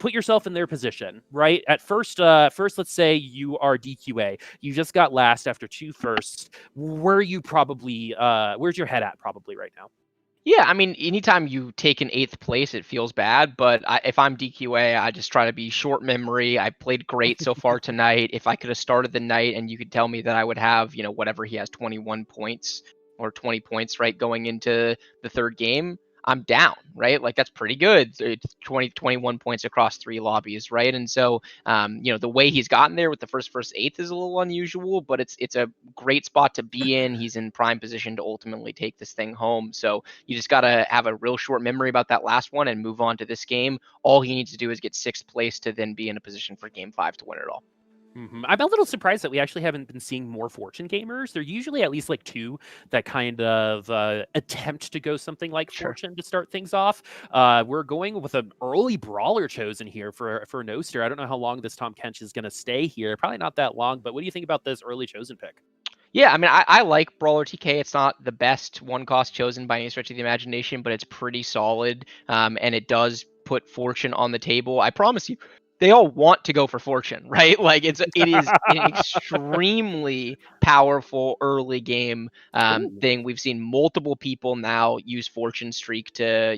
Put yourself in their position, right? At first, let's say you are DQA. You just got last after 2 firsts. Where are you probably, where's your head at probably right now? Yeah, I mean, anytime you take an 8th place, it feels bad. But if I'm DQA, I just try to be short memory. I played great so far tonight. If I could have started the night and you could tell me that I would have, whatever he has, 21 points or 20 points, right, going into the 3rd game, I'm down, right? Like, that's pretty good. It's 21 points across 3 lobbies, right? And so, the way he's gotten there with the first 8th is a little unusual, but it's a great spot to be in. He's in prime position to ultimately take this thing home. So you just got to have a real short memory about that last one and move on to this game. All he needs to do is get 6th place to then be in a position for game 5 to win it all. I'm a little surprised that we actually haven't been seeing more Fortune gamers. They're usually at least like 2 that kind of attempt to go something like Fortune to start things off. We're going with an early brawler chosen here for Noster. I don't know how long this Tom Kench is going to stay here. Probably not that long, but what do you think about this early chosen pick? Yeah, I mean, I like Brawler TK. It's not the best 1 cost chosen by any stretch of the imagination, but it's pretty solid, and it does put Fortune on the table. I promise you, they all want to go for Fortune, right? Like, it is an extremely powerful early game thing. We've seen multiple people now use Fortune Streak to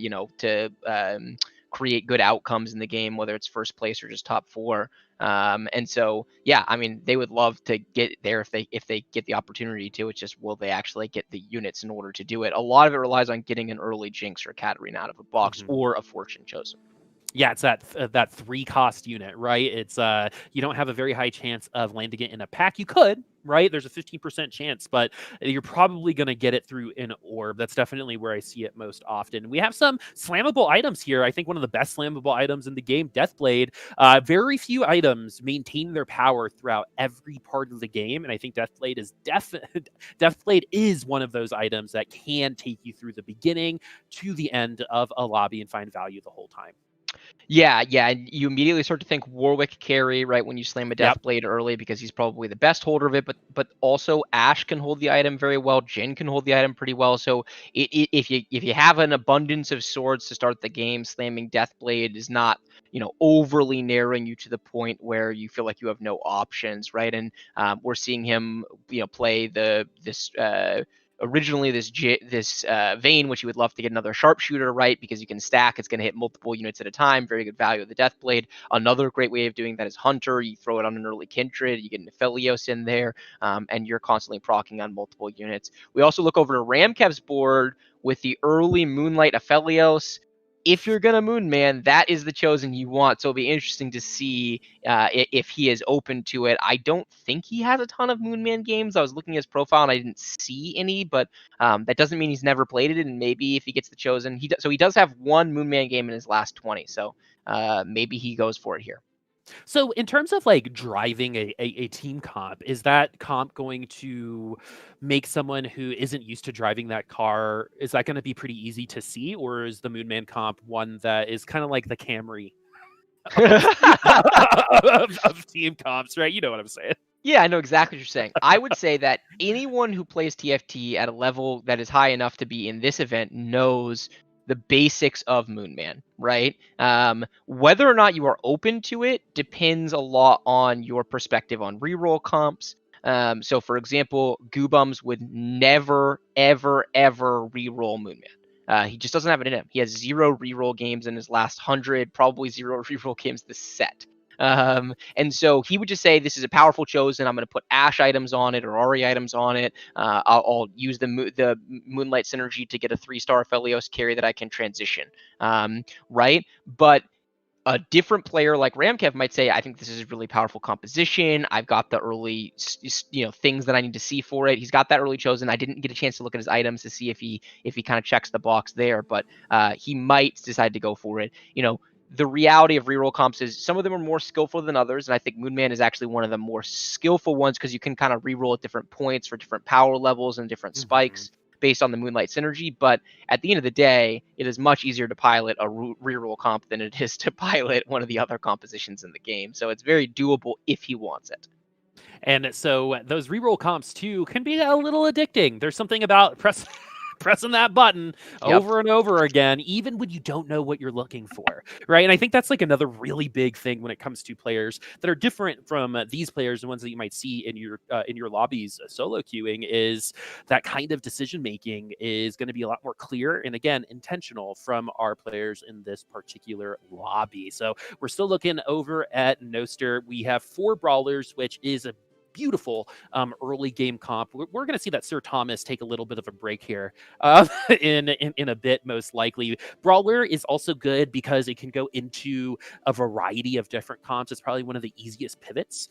create good outcomes in the game, whether it's first place or just top 4. And so, yeah, I mean, they would love to get there if they get the opportunity to. It's just, will they actually get the units in order to do it? A lot of it relies on getting an early Jinx or Katarina out of a box or a Fortune chosen. Yeah, it's that 3 cost unit, right? It's you don't have a very high chance of landing it in a pack. You could, right? There's a 15% chance, but you're probably going to get it through an orb. That's definitely where I see it most often. We have some slammable items here. I think one of the best slammable items in the game, Deathblade. Very few items maintain their power throughout every part of the game, and I think Deathblade is one of those items that can take you through the beginning to the end of a lobby and find value the whole time. Yeah, and you immediately start to think Warwick carry, right, when you slam a Deathblade early, because he's probably the best holder of it, but also Ashe can hold the item very well, Jhin can hold the item pretty well, so if you have an abundance of swords to start the game, slamming Deathblade is not, overly narrowing you to the point where you feel like you have no options, right? And we're seeing him, play originally this Vayne, which you would love to get another sharpshooter, right? Because you can stack, it's going to hit multiple units at a time. Very good value of the Deathblade. Another great way of doing that is Hunter. You throw it on an early Kindred, you get an Aphelios in there, and you're constantly proccing on multiple units. We also look over to RamKev's board with the early Moonlight Aphelios. If you're going to Moonman, that is the chosen you want. So it'll be interesting to see if he is open to it. I don't think he has a ton of Moonman games. I was looking at his profile and I didn't see any, but that doesn't mean he's never played it. And maybe if he gets the chosen, he does have 1 Moonman game in his last 20. So maybe he goes for it here. So in terms of like driving a team comp, is that comp going to make someone who isn't used to driving that car, is that going to be pretty easy to see? Or is the Moonman comp one that is kind of like the Camry of team comps, right? You know what I'm saying. Yeah, I know exactly what you're saying. I would say that anyone who plays TFT at a level that is high enough to be in this event knows the basics of Moonman, right? Whether or not you are open to it depends a lot on your perspective on reroll comps. So, for example, Guubums would never, ever, ever reroll Moonman. He just doesn't have it in him. He has 0 reroll games in his last 100, probably 0 reroll games this set. And so he would just say, this is a powerful chosen. I'm going to put Ashe items on it or Ari items on it. I'll use the Moonlight synergy to get a 3-star Aphelios carry that I can transition. Right? But a different player like RamKev might say, I think this is a really powerful composition. I've got the early, things that I need to see for it. He's got that early chosen. I didn't get a chance to look at his items to see if he kind of checks the box there, but he might decide to go for it. The reality of reroll comps is some of them are more skillful than others, and I think Moonman is actually one of the more skillful ones because you can kind of reroll at different points for different power levels and different spikes based on the Moonlight synergy. But at the end of the day, it is much easier to pilot a reroll comp than it is to pilot one of the other compositions in the game. So it's very doable if he wants it. And so those reroll comps too can be a little addicting. There's something about pressing that button over and over again, even when you don't know what you're looking for, right? And I think that's like another really big thing when it comes to players that are different from these players, the ones that you might see in your lobbies solo queuing, is that kind of decision making is going to be a lot more clear and, again, intentional from our players in this particular lobby. So we're still looking over at Noster. We have 4 brawlers, which is a beautiful early game comp. We're going to see that Sir Thomas take a little bit of a break here in a bit, most likely. Brawler is also good because it can go into a variety of different comps. It's probably one of the easiest pivots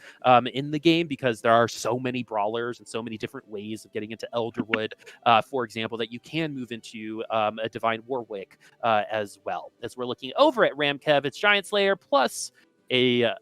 in the game because there are so many brawlers and so many different ways of getting into Elderwood, for example, that you can move into a Divine Warwick as well. As we're looking over at RamKev, it's Giant Slayer plus a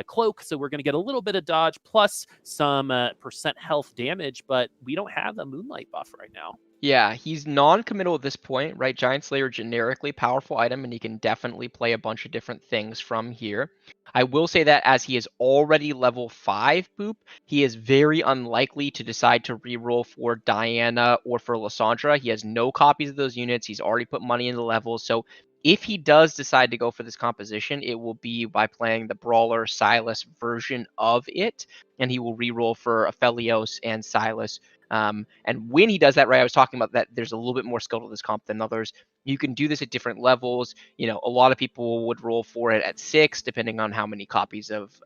cloak, so we're going to get a little bit of dodge plus some percent health damage, but we don't have a Moonlight buff right now. Yeah, he's non-committal at this point, right? Giant Slayer, generically powerful item, and he can definitely play a bunch of different things from here. I will say that as he is already level 5 Boop, he is very unlikely to decide to reroll for Diana or for Lysandra. He has no copies of those units. He's already put money into levels, so if he does decide to go for this composition, it will be by playing the Brawler Silas version of it, and he will reroll for Aphelios and Silas. And when he does that, right, I was talking about that there's a little bit more skill to this comp than others. You can do this at different levels. A lot of people would roll for it at 6, depending on how many copies of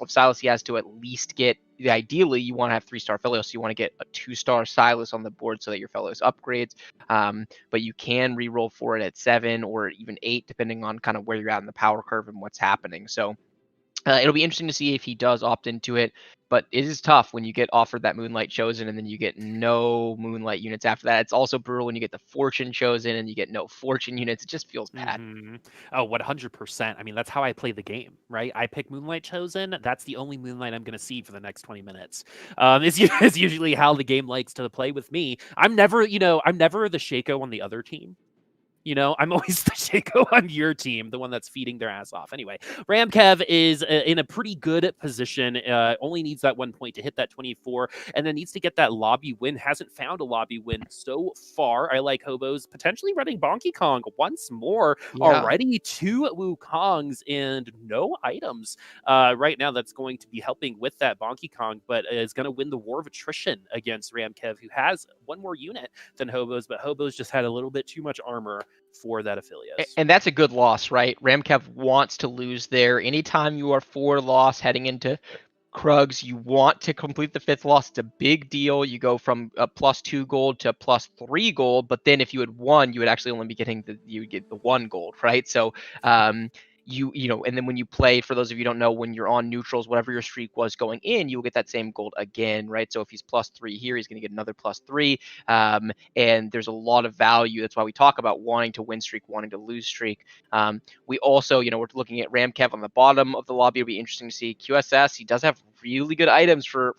Silas he has to at least get. Ideally, you want to have 3-star Aphelios, so you want to get a 2-star Silas on the board so that your Aphelios upgrades. But you can re-roll for it at 7 or even 8, depending on kind of where you're at in the power curve and what's happening. So it'll be interesting to see if he does opt into it, but it is tough when you get offered that Moonlight chosen and then you get no Moonlight units after that. It's also brutal when you get the Fortune chosen and you get no Fortune units. It just feels bad. Oh, 100%. I mean, that's how I play the game, right? I pick Moonlight chosen. That's the only Moonlight I'm going to see for the next 20 minutes. It's usually how the game likes to play with me. I'm never the Shaco on the other team. I'm always the Shaco on your team, the one that's feeding their ass off. Anyway, RamKev is in a pretty good position. Only needs that 1 point to hit that 24, and then needs to get that lobby win. Hasn't found a lobby win so far. ILikeHoboes potentially running Bonky Kong once more. Already 2 Wukongs and no items right now that's going to be helping with that Bonky Kong, but is going to win the war of attrition against RamKev, who has 1 more unit than Hobos, but Hobos just had a little bit too much armor for that Aphelios. And that's a good loss, right? RamKev wants to lose there. Anytime you are 4 loss heading into Krugs, you want to complete the 5th loss. It's a big deal. You go from a +2 gold to +3 gold, but then if you had won, you would actually only be getting you would get the 1 gold, right? So and then when you play, for those of you who don't know, when you're on neutrals, whatever your streak was going in, you'll get that same gold again, right? So if he's +3 here, he's going to get another +3. And there's a lot of value. That's why we talk about wanting to win streak, wanting to lose streak. We also, we're looking at RamKev on the bottom of the lobby. It'll be interesting to see QSS. He does have really good items for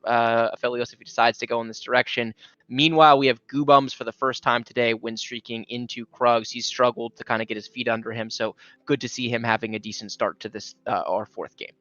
Aphelios if he decides to go in this direction. Meanwhile, we have guubums for the first time today, win streaking into Krugs. He's struggled to kind of get his feet under him, so good to see him having a decent start to this our 4th game.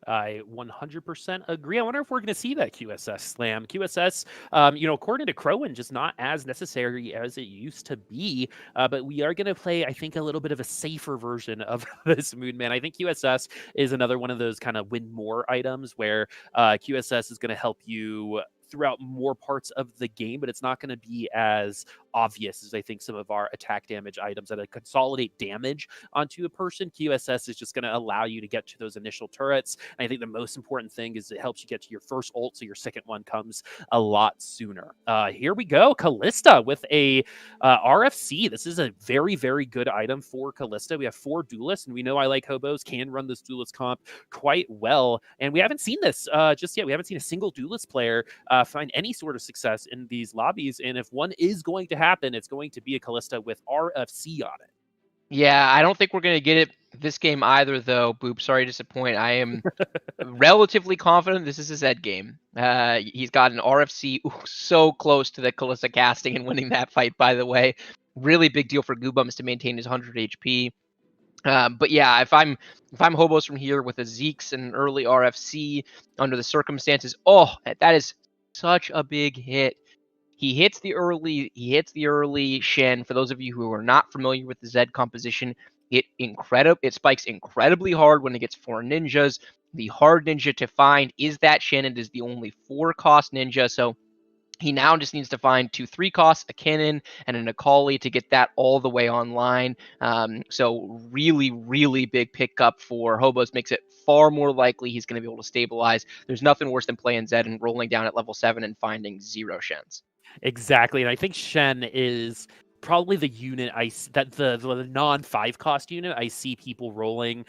I 100% agree. I wonder if we're going to see that QSS slam. QSS, according to Crowan, just not as necessary as it used to be. But we are going to play, I think, a little bit of a safer version of this Moonman. I think QSS is another one of those kind of win more items where QSS is going to help you throughout more parts of the game, but it's not going to be as obvious as I think some of our attack damage items that consolidate damage onto a person. QSS is just going to allow you to get to those initial turrets. And I think the most important thing is it helps you get to your first ult, so your second one comes a lot sooner. Here we go, Callista with a RFC. This is a very, very good item for Callista. We have 4 duelists, and we know ILikeHoboes can run this duelist comp quite well. And we haven't seen this just yet. We haven't seen a single duelist player find any sort of success in these lobbies. And if one is going to happen, it's going to be a Callista with RFC on it. Yeah, I don't think we're going to get it this game either, though, Boop. Sorry to disappoint. I am relatively confident this is a Zed game. He's got an RFC so close to the Callista casting and winning that fight, by the way. Really big deal for guubums to maintain his 100 HP. But yeah, if I'm Hobos from here with a Zeeks and an early RFC under the circumstances, oh, that is such a big hit. He hits the early Shen. For those of you who are not familiar with the Zed composition, it spikes incredibly hard when it gets 4 ninjas. The hard ninja to find is that Shen. It is the only 4-cost ninja, so he now just needs to find 2 3-costs, a cannon, and an Akali to get that all the way online. So really, really big pickup for Hobos. Makes it far more likely he's going to be able to stabilize. There's nothing worse than playing Zed and rolling down at level 7 and finding 0 Shens. Exactly. And I think Shen is probably the unit the non-5 cost unit I see people rolling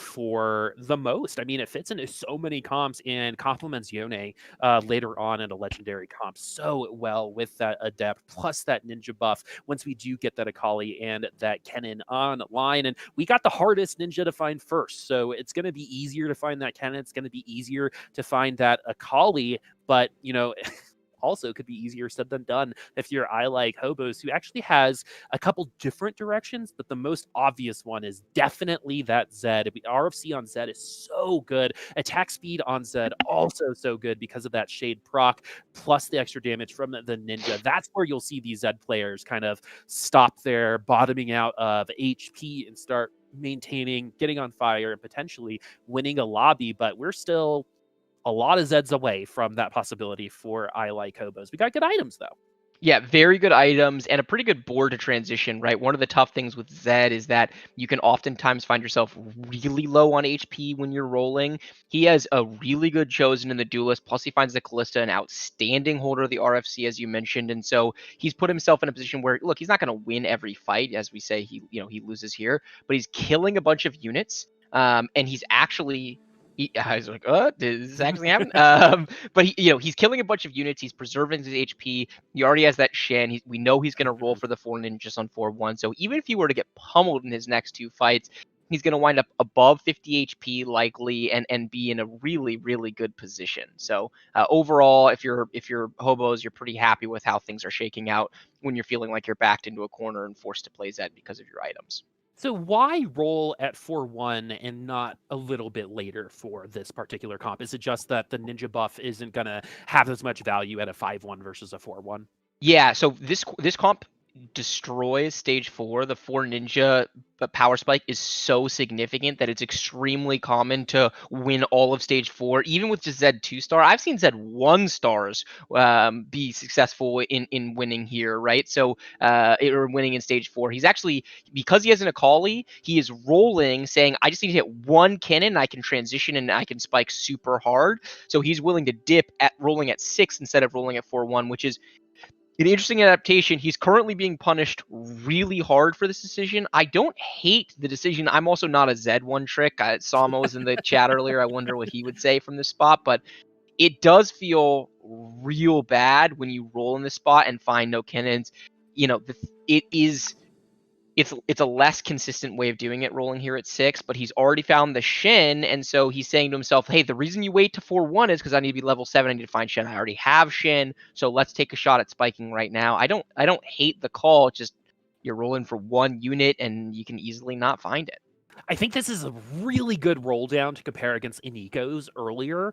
for the most. I mean, it fits into so many comps and complements Yone later on in a legendary comp so well with that adept plus that ninja buff once we do get that Akali and that Kennen online. And we got the hardest ninja to find first, so it's going to be easier to find that Kennen. It's going to be easier to find that Akali, but you know, also could be easier said than done if you're ILikeHoboes, who actually has a couple different directions, but the most obvious one is definitely that Zed. RFC on Zed is so good. Attack speed on Zed also so good because of that shade proc plus the extra damage from the ninja. That's where you'll see these Zed players kind of stop their bottoming out of HP and start maintaining, getting on fire, and potentially winning a lobby. But we're still a lot of Zeds away from that possibility for ILikeHoboes. We got good items, though. Yeah, very good items and a pretty good board to transition, right? One of the tough things with Zed is that you can oftentimes find yourself really low on HP when you're rolling. He has a really good chosen in the duelist, plus he finds the Callista an outstanding holder of the RFC, as you mentioned, and so he's put himself in a position where, look, he's not going to win every fight, as we say, he loses here, but he's killing a bunch of units, and he's actually... I was like, did this actually happen? But he's killing a bunch of units. He's preserving his HP. He already has that Shen. We know he's going to roll for the 4 ninjas on 4-1. So even if he were to get pummeled in his next 2 fights, he's going to wind up above 50 HP likely and be in a really, really good position. So overall, if you're Hobos, you're pretty happy with how things are shaking out when you're feeling like you're backed into a corner and forced to play Zed because of your items. So why roll at 4-1 and not a little bit later for this particular comp? Is it just that the ninja buff isn't going to have as much value at a 5-1 versus a 4-1? Yeah, so this comp destroys stage 4. The 4 ninja power spike is so significant that it's extremely common to win all of stage 4, even with just Zed 2-star. I've seen Zed 1-stars be successful in winning here, right? So or winning in stage 4. He's actually, because he has an Akali, he is rolling saying, I just need to hit 1 cannon and I can transition and I can spike super hard. So he's willing to dip at rolling at 6 instead of rolling at 4-1, which is an interesting adaptation. He's currently being punished really hard for this decision. I don't hate the decision. I'm also not a Zed one trick. Samo was in the chat earlier. I wonder what he would say from this spot, but it does feel real bad when you roll in this spot and find no cannons. It's a less consistent way of doing it rolling here at 6, but he's already found the Shen, and so he's saying to himself, hey, the reason you wait to 4-1 is because I need to be level 7, I need to find Shen. I already have Shen, so let's take a shot at spiking right now. I don't hate the call, it's just you're rolling for 1 unit and you can easily not find it. I think this is a really good roll down to compare against Iniko's earlier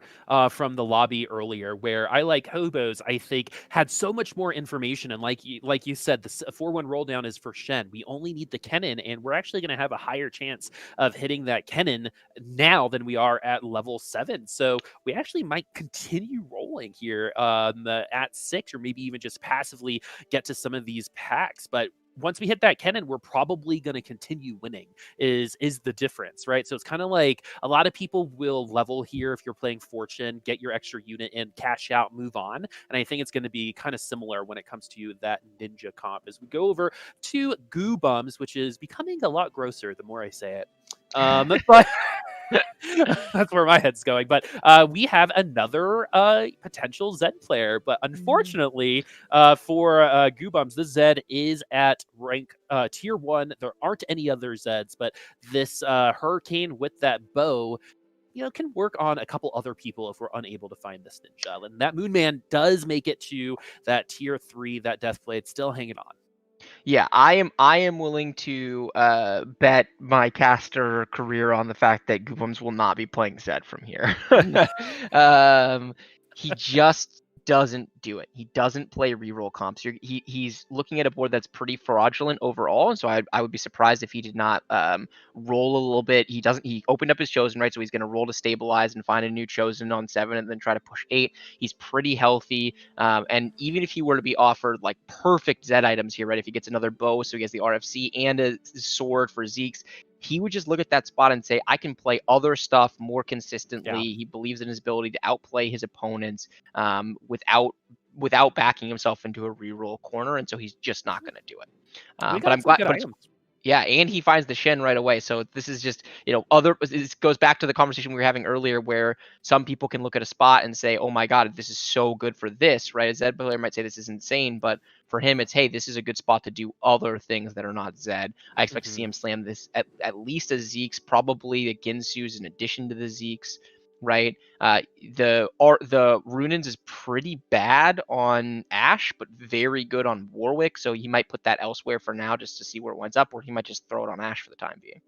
from the lobby earlier, where ILikeHoboes, I think, had so much more information. And like you said, the 4-1 roll down is for Shen. We only need the Kennen, and we're actually going to have a higher chance of hitting that Kennen now than we are at level 7. So we actually might continue rolling rolling here at 6, or maybe even just passively get to some of these packs. But once we hit that cannon, we're probably going to continue winning is the difference, right? So it's kind of like a lot of people will level here if you're playing Fortune, get your extra unit and cash out, move on. And I think it's going to be kind of similar when it comes to that ninja comp as we go over to guubums, which is becoming a lot grosser the more I say it. But that's where my head's going. But we have another potential Zed player. But unfortunately for guubums, the Zed is at rank tier 1. There aren't any other Zeds, but this Hurricane with that bow, can work on a couple other people if we're unable to find this ninja. And that Moonman does make it to that tier 3, that Deathblade still hanging on. Yeah, I am willing to bet my caster career on the fact that Goobums will not be playing Zed from here. He just doesn't do it. He doesn't play reroll comps. He's looking at a board that's pretty fraudulent overall, and so I would be surprised if he did not roll a little bit. He opened up his chosen, right? So he's going to roll to stabilize and find a new chosen on 7 and then try to push 8. He's pretty healthy, and even if he were to be offered like perfect Zed items here, right? If he gets another bow, so he gets the RFC and a sword for Zeke's, he would just look at that spot and say, I can play other stuff more consistently. Yeah. He believes in his ability to outplay his opponents without backing himself into a reroll corner, and so he's just not going to do it. But I'm glad. Yeah, and he finds the Shen right away. So this is just, this goes back to the conversation we were having earlier where some people can look at a spot and say, oh my God, this is so good for this, right? A Zed player might say this is insane, but for him, it's, hey, this is a good spot to do other things that are not Zed. I expect to see him slam this at least a Zeke's, probably a Ginsu's in addition to the Zeke's. Right, the Runins is pretty bad on Ashe, but very good on Warwick. So he might put that elsewhere for now, just to see where it winds up, or he might just throw it on Ashe for the time being.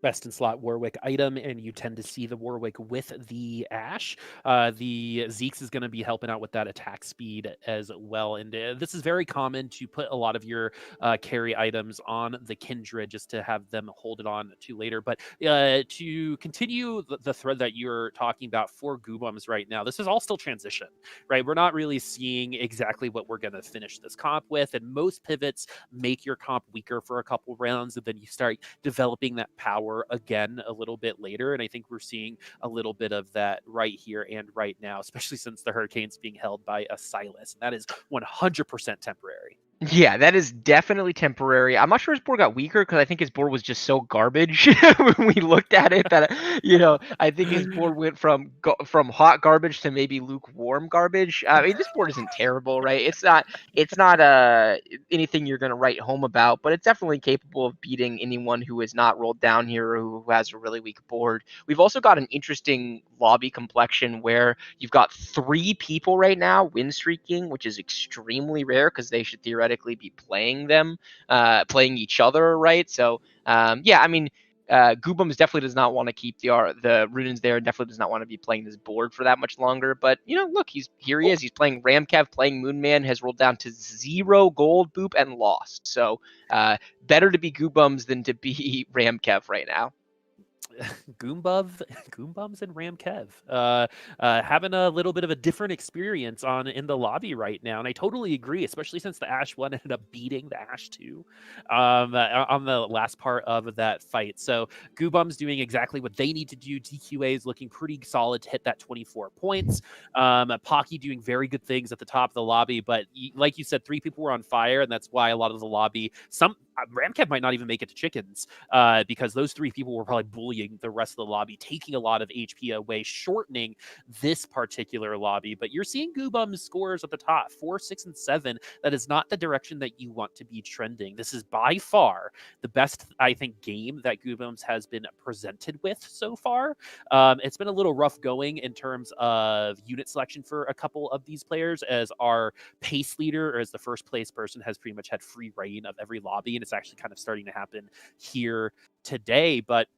Best in slot Warwick item, and you tend to see the Warwick with the Ashe. The Zeke's is going to be helping out with that attack speed as well. And this is very common to put a lot of your carry items on the Kindred just to have them hold it on to later. But to continue the thread that you're talking about for Goobums right now, this is all still transition, right? We're not really seeing exactly what we're going to finish this comp with. And most pivots make your comp weaker for a couple rounds, and then you start developing that power again a little bit later. And I think we're seeing a little bit of that right here and right now, especially since the Hurricane's being held by a Silas. And that is 100% temporary. Yeah, that is definitely temporary. I'm not sure his board got weaker because I think his board was just so garbage when we looked at it that, I think his board went from hot garbage to maybe lukewarm garbage. I mean, this board isn't terrible, right? It's not anything you're going to write home about, but it's definitely capable of beating anyone who is not rolled down here or who has a really weak board. We've also got an interesting lobby complexion where you've got 3 people right now win streaking, which is extremely rare because they should theoretically be playing playing each other, right? So Goobums definitely does not want to keep the Runins there, definitely does not want to be playing this board for that much longer. But look, he is. He's playing RamKev, playing Moonman, has rolled down to 0 gold, Boop, and lost. So better to be Goobums than to be RamKev right now. Goombums and RamKev having a little bit of a different experience in the lobby right now, and I totally agree, especially since the Ashe 1 ended up beating the Ashe 2 on the last part of that fight. So Goobums doing exactly what they need to do. DQA is looking pretty solid to hit that 24 points. Pocky doing very good things at the top of the lobby, but like you said, 3 people were on fire, and that's why a lot of the lobby, RamKev might not even make it to chickens because those 3 people were probably bullying the rest of the lobby, taking a lot of HP away, shortening this particular lobby. But you're seeing Goobums scores at the top, 4, 6, and 7. That is not the direction that you want to be trending. This is by far the best, I think, game that Goobums has been presented with so far. It's been a little rough going in terms of unit selection for a couple of these players, as our pace leader, or as the first place person, has pretty much had free reign of every lobby, and it's actually kind of starting to happen here today. But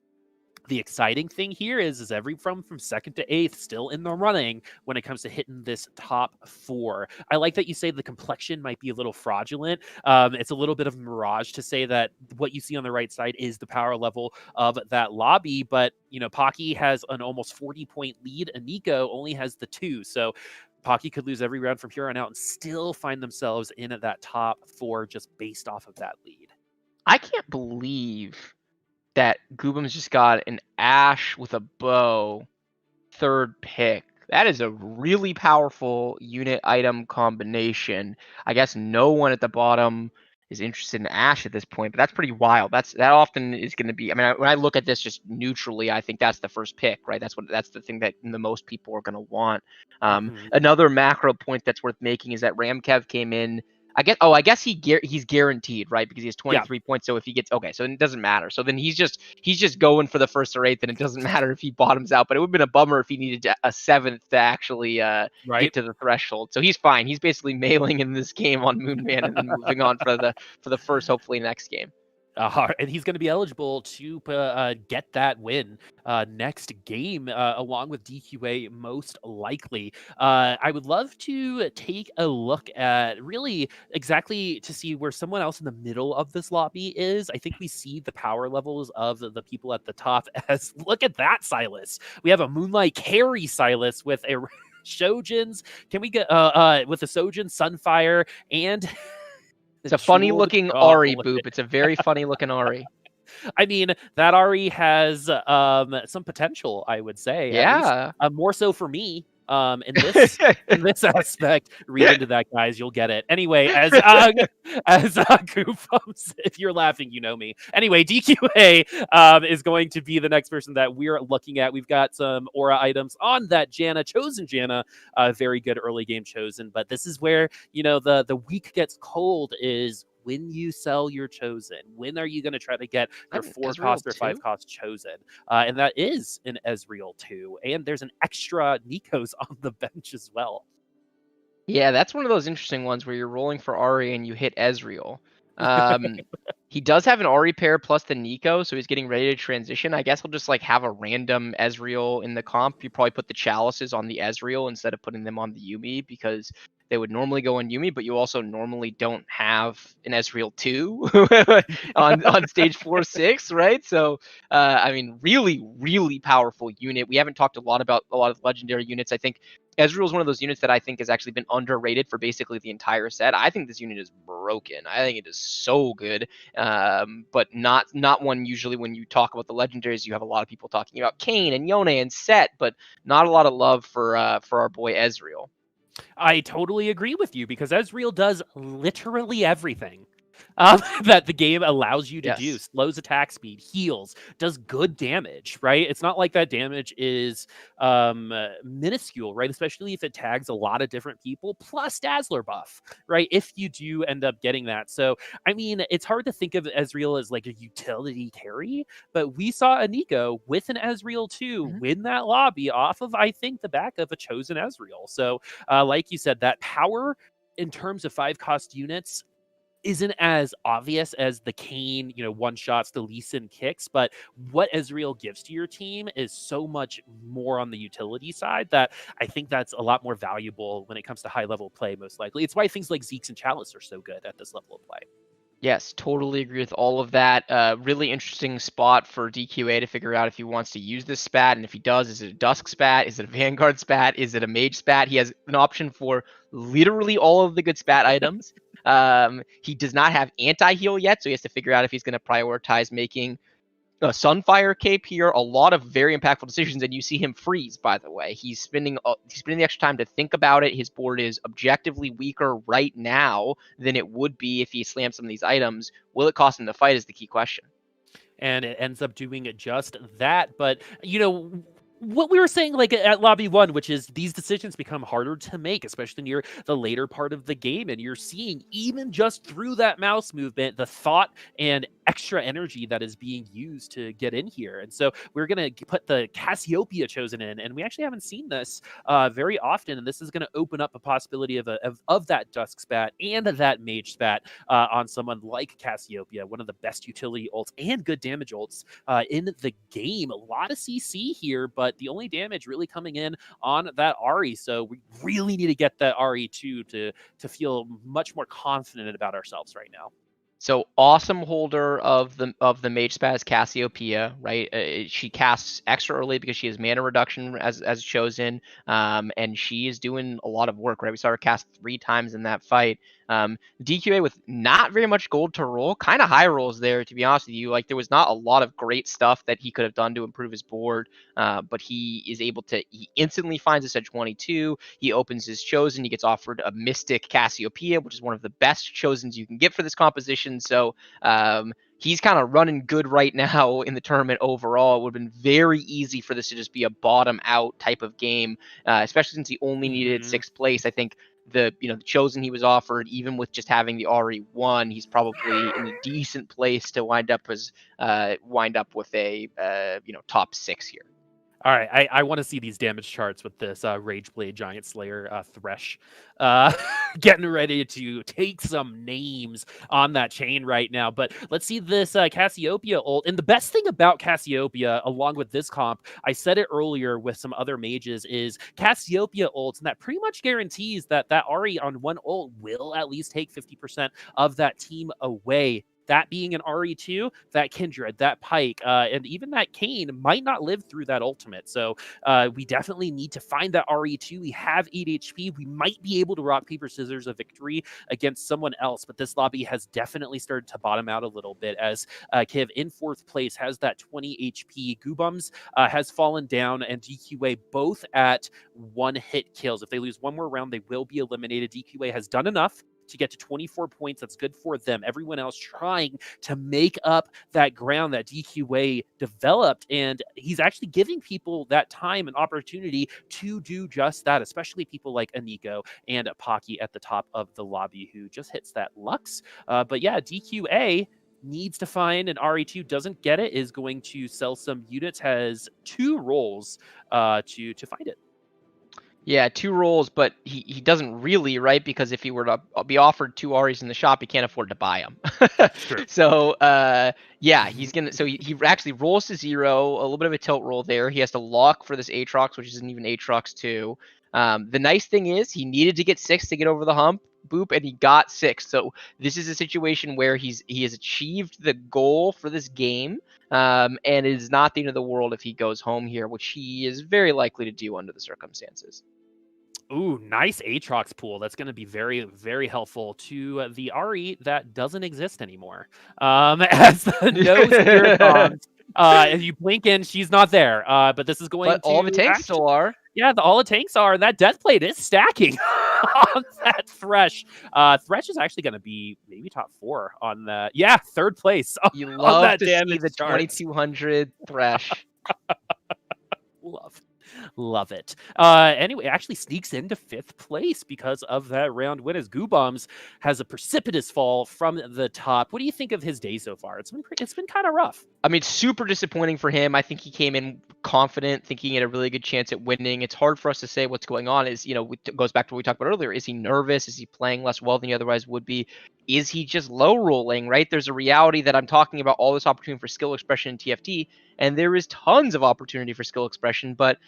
the exciting thing here is from 2nd to 8th still in the running when it comes to hitting this top 4. I like that you say the complexion might be a little fraudulent. It's a little bit of a mirage to say that what you see on the right side is the power level of that lobby, but Pocky has an almost 40-point lead. Iniko only has the 2, so Pocky could lose every round from here on out and still find themselves in at that top 4 just based off of that lead. I can't believe that guubums just got an Ashe with a bow 3rd pick. That is a really powerful unit item combination. I guess no one at the bottom is interested in Ashe at this point, but that's pretty wild. That often is going to be. I mean, when I look at this just neutrally, I think that's the first pick, right? That's the thing that the most people are going to want. Another macro point that's worth making is that RamKev came in. I guess he's guaranteed, right? Because he has 23 points. So if he gets so it doesn't matter. So then he's just going for the 1st or 8th, and it doesn't matter if he bottoms out. But it would have been a bummer if he needed a 7th to actually get to the threshold. So he's fine. He's basically mailing in this game on Moonman and then moving on for the first, hopefully next game. And he's going to be eligible to get that win next game along with DQA most likely. I would love to take a look at really exactly to see where someone else in the middle of this lobby is. I think we see the power levels of the people at the top as look at that Silas. We have a Moonlight carry Silas with a Shojins. Can we get with a Sojin, Sunfire, and it's a funny looking Ahri, Boop. It's a very funny looking Ahri. I mean, that Ahri has some potential, I would say. Yeah. More so for me. In this aspect, read into that, guys. You'll get it. Anyway, as goofums, if you're laughing, you know me. Anyway, DQA is going to be the next person that we're looking at. We've got some aura items on that chosen Janna, very good early game chosen. But this is where the week gets cold is when you sell your chosen. When are you going to try to get your 4-cost or 5-cost chosen? And that is an Ezreal too. And there's an extra Nikos on the bench as well. Yeah, that's one of those interesting ones where you're rolling for Ahri and you hit Ezreal. He does have an Ahri pair plus the Nico, so he's getting ready to transition. I guess he'll just have a random Ezreal in the comp. You probably put the chalices on the Ezreal instead of putting them on the Yuumi because they would normally go on Yuumi, but you also normally don't have an Ezreal 2 on stage 4-6, right? So, I mean, really, really powerful unit. We haven't talked about a lot of legendary units. I think Ezreal is one of those units that I think has actually been underrated for basically the entire set. I think this unit is broken. I think it is so good, but not one usually when you talk about the legendaries. You have a lot of people talking about Kayn and Yone and Set, but not a lot of love for our boy Ezreal. I totally agree with you because Ezreal does literally everything that the game allows you to do. Slows attack speed, heals, does good damage, right? It's not like that damage is minuscule, right? Especially if it tags a lot of different people, plus Dazzler buff, right? If you do end up getting that. So, I mean, it's hard to think of Ezreal as like a utility carry, but we saw a Nico with an Ezreal too win that lobby off of, I think, the back of a chosen Ezreal. So, like you said, that power in terms of 5-cost units isn't as obvious as the Kayn, one-shots, the Lee Sin kicks, but what Ezreal gives to your team is so much more on the utility side that I think that's a lot more valuable when it comes to high-level play, most likely. It's why things like Zeke's and Chalice are so good at this level of play. Yes, totally agree with all of that. Really interesting spot for DQA to figure out if he wants to use this spat, and if he does, is it a Dusk spat? Is it a Vanguard spat? Is it a Mage spat? He has an option for literally all of the good spat items. He does not have anti-heal yet, so he has to figure out if he's going to prioritize making a Sunfire cape here. A lot of very impactful decisions, and you see him freeze, by the way. He's spending the extra time to think about it. His board is objectively weaker right now than it would be if he slammed some of these items. Will it cost him the fight is the key question. And it ends up doing just that. But, what we were saying like at lobby 1, which is these decisions become harder to make, especially near the later part of the game. And you're seeing even just through that mouse movement, the thought and extra energy that is being used to get in here. And so we're going to put the Cassiopeia chosen in, and we actually haven't seen this very often. And this is going to open up a possibility of that Dusk spat and that Mage spat on someone like Cassiopeia, one of the best utility ults and good damage ults in the game. A lot of CC here, but the only damage really coming in on that Ahri. So we really need to get that Ahri too to feel much more confident about ourselves right now. So awesome holder of the Mage Spaz Cassiopeia, right? She casts extra early because she has mana reduction as chosen, and she is doing a lot of work, right? We saw her cast 3 times in that fight. DQA with not very much gold to roll, kind of high rolls there, to be honest with you. Like there was not a lot of great stuff that he could have done to improve his board, but he is able to. He instantly finds us at 22. He opens his chosen. He gets offered a Mystic Cassiopeia, which is one of the best chosens you can get for this composition. So he's kind of running good right now in the tournament overall. It would have been very easy for this to just be a bottom out type of game, especially since he only needed 6th place. I think the chosen he was offered, even with just having the RE1, he's probably in a decent place to wind up with a top 6 here. All right, I want to see these damage charts with this Rageblade Giant Slayer Thresh. Getting ready to take some names on that chain right now. But let's see this Cassiopeia ult. And the best thing about Cassiopeia, along with this comp, I said it earlier with some other mages, is Cassiopeia ults, and that pretty much guarantees that that Ahri on one ult will at least take 50% of that team away. That being an RE2, that Kindred, that Pike, and even that Kane might not live through that ultimate. So we definitely need to find that RE2. We have 8 HP. We might be able to rock, paper, scissors a victory against someone else, but this lobby has definitely started to bottom out a little bit as Kiv in 4th place has that 20 HP. Guubums has fallen down, and DQA both at 1-hit kills. If they lose one more round, they will be eliminated. DQA has done enough to get to 24 points. That's good for them. Everyone else trying to make up that ground that DQA developed, and he's actually giving people that time and opportunity to do just that, especially people like Iniko and Pocky at the top of the lobby who just hits that Lux. But yeah, DQA needs to find an RE2, doesn't get it, is going to sell some units, has 2 rolls to find it. Yeah, 2 rolls, but he doesn't really, right? Because if he were to be offered 2 Aries in the shop, he can't afford to buy them. True. So yeah, he's gonna. So he actually rolls to 0, a little bit of a tilt roll there. He has to lock for this Aatrox, which isn't even Aatrox 2. The nice thing is he needed to get 6 to get over the hump, Boop, and he got 6. So this is a situation where he has achieved the goal for this game, and it is not the end of the world if he goes home here, which he is very likely to do under the circumstances. Ooh, nice Aatrox pool. That's going to be very, very helpful to the RE that doesn't exist anymore. As the no spirit bombs, if you blink in, she's not there. But this is going but to... all the tanks still are. Yeah, all the tanks are, and that death plate is stacking on that Thresh. Thresh is actually going to be maybe top 4 on the... Yeah, 3rd place. You love that to see the 2200 Thresh. Love it. Anyway, actually sneaks into 5th place because of that round win as Guubums has a precipitous fall from the top. What do you think of his day so far? It's been kind of rough. I mean, super disappointing for him. I think he came in confident, thinking he had a really good chance at winning. It's hard for us to say what's going on. It goes back to what we talked about earlier. Is he nervous? Is he playing less well than he otherwise would be? Is he just low rolling, right? There's a reality that I'm talking about all this opportunity for skill expression in TFT, and there is tons of opportunity for skill expression, but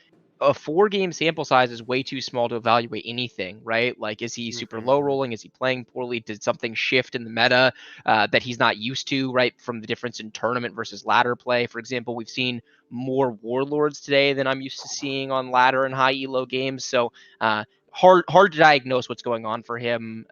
a 4-game sample size is way too small to evaluate anything, right? Like, is he super low rolling? Is he playing poorly? Did something shift in the meta that he's not used to, right? From the difference in tournament versus ladder play. For example, we've seen more warlords today than I'm used to seeing on ladder and high elo games. So hard to diagnose what's going on for him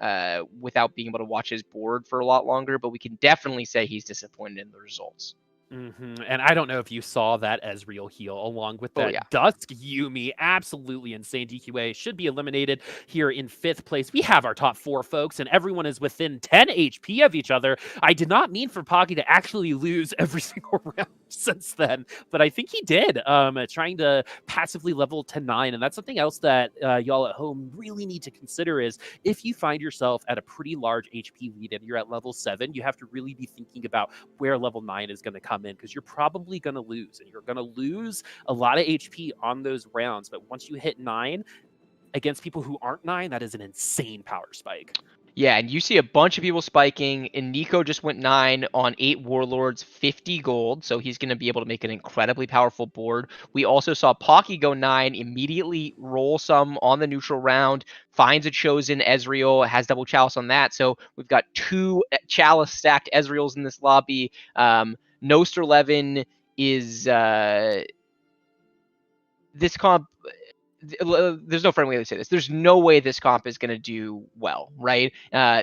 without being able to watch his board for a lot longer. But we can definitely say he's disappointed in the results. And I don't know if you saw that Ezreal heal along with that Dusk Yumi. Absolutely insane. DQA should be eliminated here in 5th place. We have our top 4, folks, and everyone is within 10 HP of each other. I did not mean for Pocky to actually lose every single round since then, but I think he did, trying to passively level to 9. And that's something else that y'all at home really need to consider is if you find yourself at a pretty large HP lead and you're at level 7, you have to really be thinking about where level 9 is going to come in, because you're probably going to lose, and you're going to lose a lot of HP on those rounds. But once you hit 9 against people who aren't 9, that is an insane power spike. Yeah, and you see a bunch of people spiking, and Nico just went 9 on 8 Warlords, 50 gold, so he's going to be able to make an incredibly powerful board. We also saw Pocky go 9, immediately roll some on the neutral round, finds a Chosen Ezreal, has double Chalice on that, so we've got 2 Chalice stacked Ezreals in this lobby. Nostereleven is... this comp, there's no friendly way to say this. There's no way this comp is going to do well, right?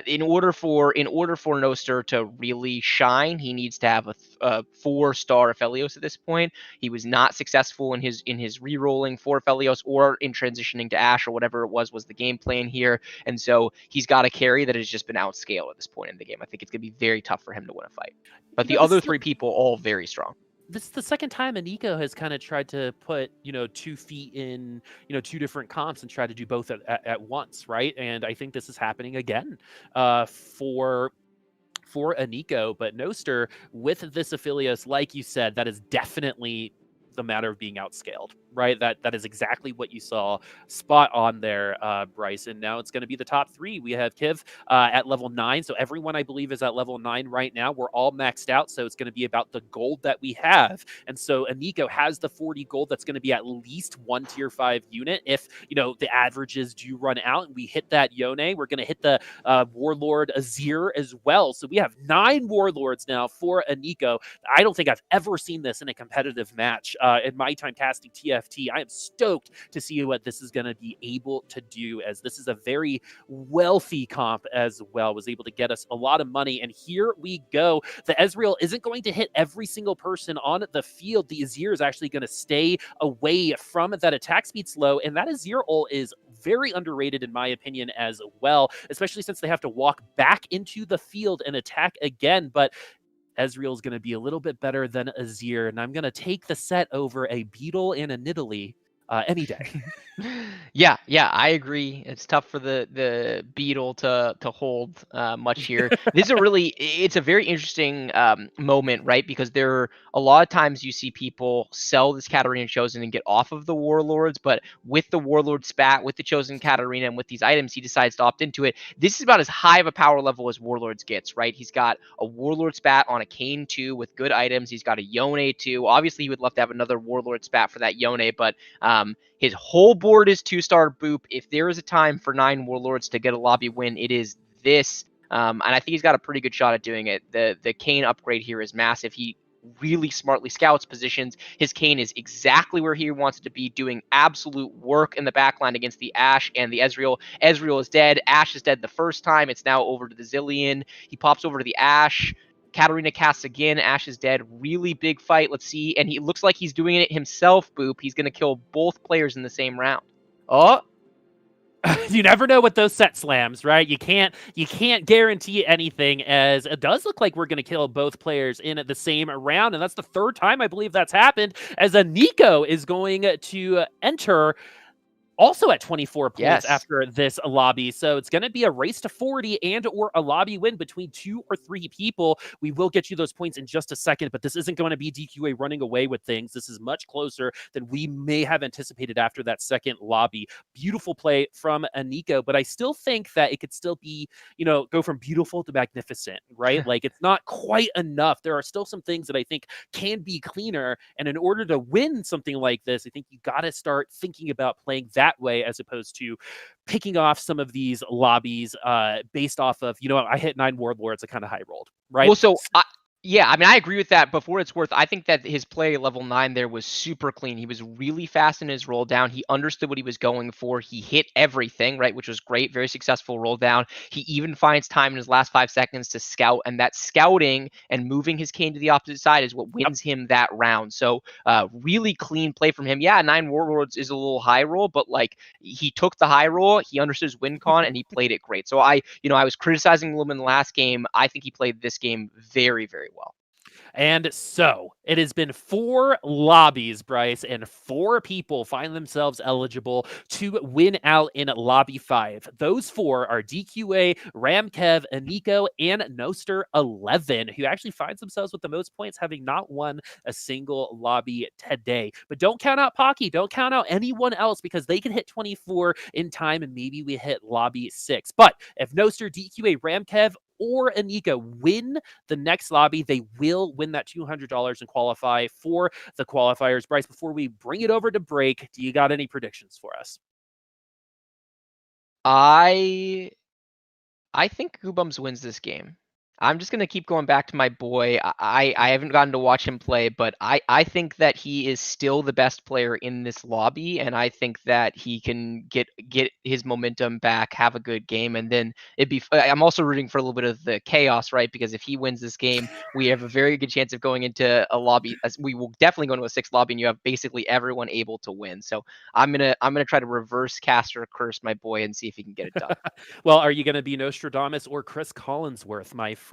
In order for Noster to really shine, he needs to have a 4-star Aphelios at this point. He was not successful in his re-rolling for Aphelios or in transitioning to Ashe or whatever it was the game plan here, and so he's got a carry that has just been outscaled at this point in the game. I think it's going to be very tough for him to win a fight. But the other 3 people all very strong. This is the second time iniko has kind of tried to put 2 feet in 2 different comps and try to do both at once, right? And I think this is happening again for iniko. But Noster, with this Aphelios, like you said, that is definitely the matter of being outscaled, right? That is exactly what you saw, spot on there, Bryce. And now it's going to be the top 3. We have Kiv at level 9, so everyone I believe is at level 9 right now. We're all maxed out, so it's going to be about the gold that we have. And so iniko has the 40 gold. That's going to be at least 1 tier 5 unit. If the averages do run out and we hit that Yone, we're going to hit the Warlord Azir as well. So we have 9 Warlords now for iniko. I don't think I've ever seen this in a competitive match in my time casting TFT. I am stoked to see what this is going to be able to do, as this is a very wealthy comp as well. Was able to get us a lot of money, and here we go. The Ezreal isn't going to hit every single person on the field. The Azir is actually going to stay away from that attack speed slow, and that Azir ult is very underrated in my opinion as well, especially since they have to walk back into the field and attack again. But Ezreal is going to be a little bit better than Azir, and I'm going to take the set over a Beetle and a Nidalee any day. Yeah, I agree. It's tough for the Beetle to hold much here. This is it's a very interesting moment, right? Because there are a lot of times you see people sell this Katarina Chosen and get off of the Warlords, but with the Warlord spat, with the Chosen Katarina, and with these items, he decides to opt into it. This is about as high of a power level as Warlords gets, right? He's got a Warlord spat on a Kayn 2 with good items. He's got a Yone 2. Obviously, he would love to have another Warlord spat for that Yone, but his whole board is 2-star Boop. If there is a time for 9 Warlords to get a lobby win, it is this. And I think he's got a pretty good shot at doing it. The Kayn upgrade here is massive. He really smartly scouts positions. His Kayn is exactly where he wants it to be, doing absolute work in the backline against the Ashe and the Ezreal. Ezreal is dead. Ashe is dead the first time. It's now over to the Zilean. He pops over to the Ashe. Katarina casts again. Ashe is dead. Really big fight. Let's see. And he looks like he's doing it himself, Boop. He's going to kill both players in the same round. Oh, you never know with those set slams, right? You can't guarantee anything, as it does look like we're going to kill both players in the same round, and that's the 3rd time I believe that's happened, as iniko is going to enter also at 24 points after this lobby. So it's going to be a race to 40 and or a lobby win between 2 or 3 people. We will get you those points in just a second, but this isn't going to be DQA running away with things. This is much closer than we may have anticipated after that second lobby. Beautiful play from iniko, but I still think that it could still be, go from beautiful to magnificent, right? Like, it's not quite enough. There are still some things that I think can be cleaner, and in order to win something like this, I think you got to start thinking about playing that way, as opposed to picking off some of these lobbies based off of, I hit 9 Warlords, I kind of high rolled, right? Well, so yeah, I mean, I agree with that. But for what it's worth, I think that his play level 9 there was super clean. He was really fast in his roll down. He understood what he was going for. He hit everything, right, which was great. Very successful roll down. He even finds time in his last 5 seconds to scout, and that scouting and moving his Kayn to the opposite side is what wins him that round. So really clean play from him. Yeah, 9 Warlords is a little high roll, but like, he took the high roll, he understood his win con, and he played it great. So I was criticizing him in the last game. I think he played this game very, very well. And so it has been 4 lobbies, Bryce, and 4 people find themselves eligible to win out in lobby 5. Those 4 are DQA, RamKev, Iniko, and Nostereleven, who actually finds themselves with the most points, having not won a single lobby today. But don't count out Pocky. Don't count out anyone else because they can hit 24 in time and maybe we hit lobby 6. But if Noster, DQA, RamKev, or Iniko win the next lobby, they will win that $200 and qualify for the qualifiers. Bryce, before we bring it over to break, do you got any predictions for us? I think Goobums wins this game. I'm just gonna keep going back to my boy. I haven't gotten to watch him play, but I think that he is still the best player in this lobby, and I think that he can get his momentum back, have a good game, and then it'd be. I'm also rooting for a little bit of the chaos, right? Because if he wins this game, we have a very good chance of going into a lobby. We will definitely go into a 6th lobby, and you have basically everyone able to win. So I'm gonna try to reverse cast or curse my boy and see if he can get it done. Well, are you going to be Nostradamus or Chris Collinsworth, my friend?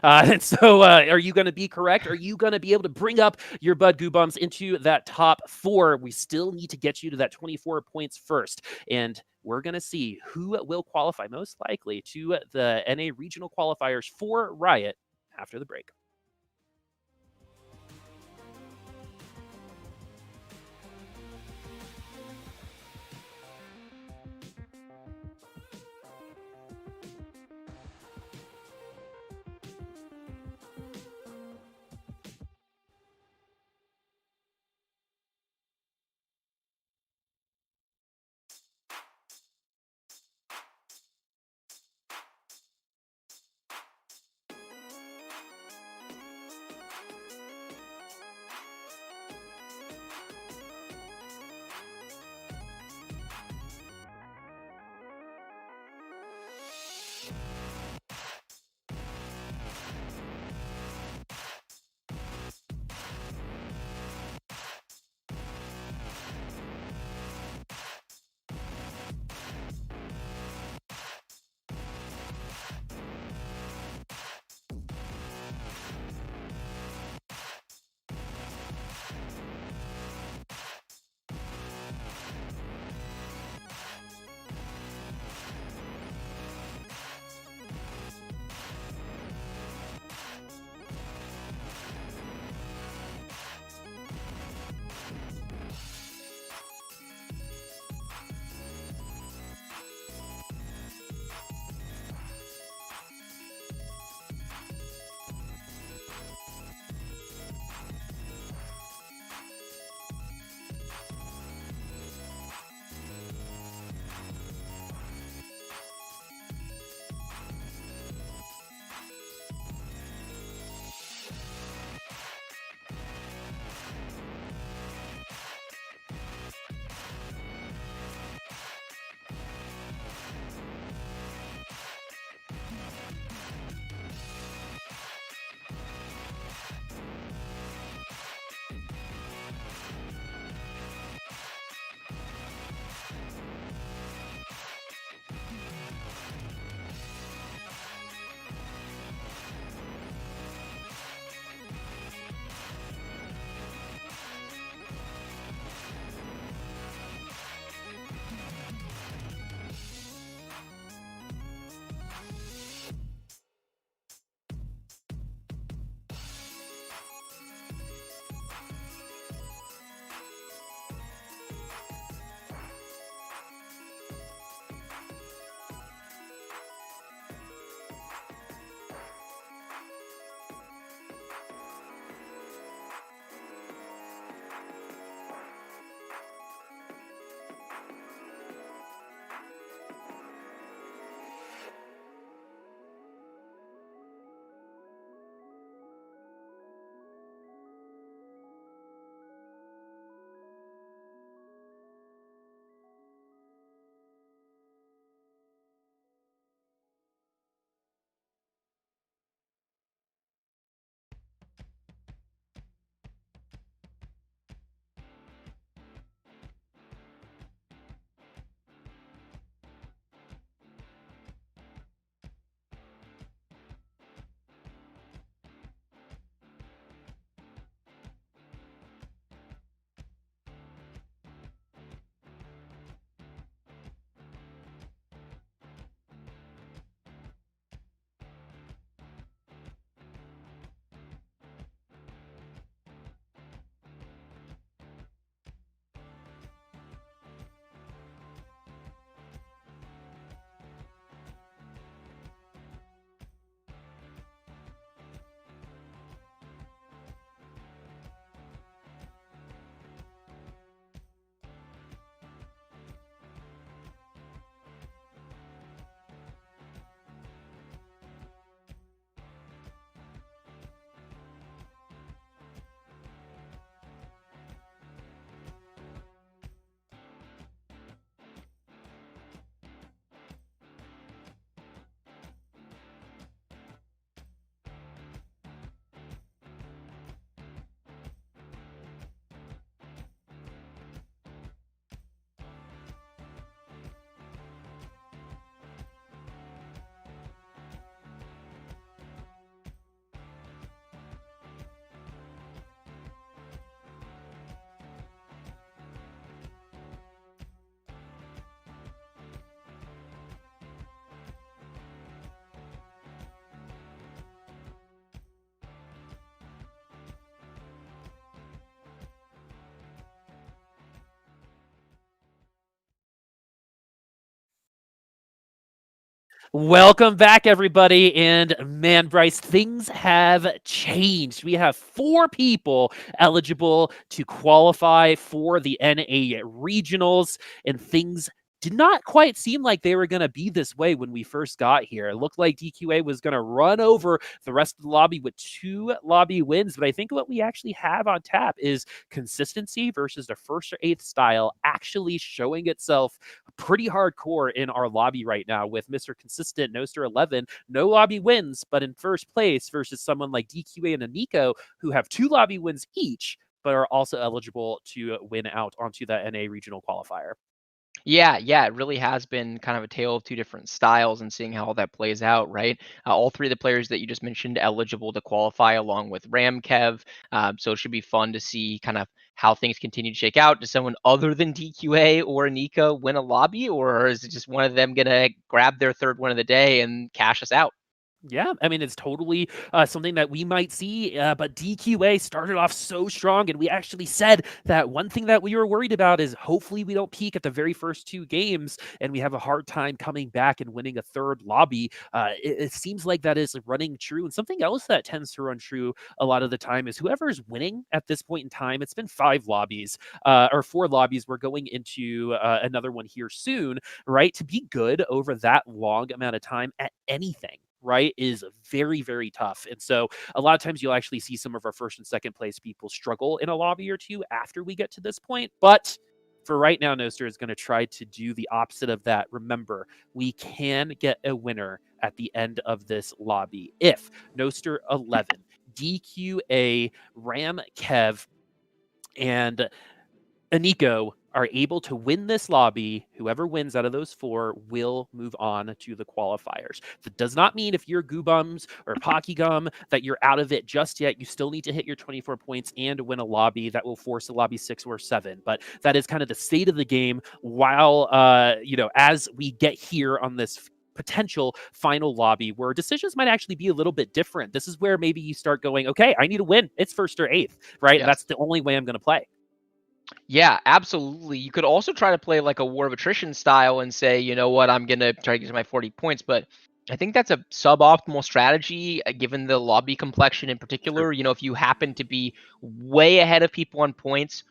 And so, are you going to be correct? Are you going to be able to bring up your Bud Goobums into that top 4? We still need to get you to that 24 points first. And we're going to see who will qualify most likely to the NA regional qualifiers for Riot after the break. Welcome back, everybody. And man, Bryce, things have changed. We have 4 people eligible to qualify for the NA regionals, and things did not quite seem like they were going to be this way when we first got here. It looked like DQA was going to run over the rest of the lobby with 2 lobby wins, but I think what we actually have on tap is consistency versus the first or eighth style actually showing itself pretty hardcore in our lobby right now with Mr. Consistent Nostereleven. No lobby wins, but in first place versus someone like DQA and Inikoiniko, who have 2 lobby wins each, but are also eligible to win out onto that NA regional qualifier. Yeah, it really has been kind of a tale of two different styles and seeing how all that plays out, right? All 3 of the players that you just mentioned eligible to qualify along with RamKev. So it should be fun to see kind of how things continue to shake out. Does someone other than DQA or Iniko win a lobby, or is it just one of them going to grab their 3rd win of the day and cash us out? Yeah, I mean, it's totally something that we might see, but DQA started off so strong, and we actually said that one thing that we were worried about is hopefully we don't peak at the very first 2 games, and we have a hard time coming back and winning a 3rd lobby. It seems like that is running true, and something else that tends to run true a lot of the time is whoever's winning at this point in time. It's been 5 lobbies, or 4 lobbies. We're going into another one here soon, right? To be good over that long amount of time at anything, right, is very, very tough. And so a lot of times you'll actually see some of our first and second place people struggle in a lobby or 2 after we get to this point. But for right now, Noster is going to try to do the opposite of that. Remember, we can get a winner at the end of this lobby if Nostereleven, DQA, RamKev, and Inikoiniko are able to win this lobby. Whoever wins out of those 4 will move on to the qualifiers. That does not mean if you're guubums or PockyGom that you're out of it just yet. You still need to hit your 24 points and win a lobby that will force a lobby 6 or 7. But that is kind of the state of the game while, as we get here on this potential final lobby where decisions might actually be a little bit different. This is where maybe you start going, okay, I need to win. It's first or eighth, right? Yes. That's the only way I'm going to play. Yeah, absolutely. You could also try to play like a war of attrition style and say, you know what, I'm going to try to get to my 40 points, but I think that's a suboptimal strategy given the lobby complexion in particular. You know, if you happen to be way ahead of people on points,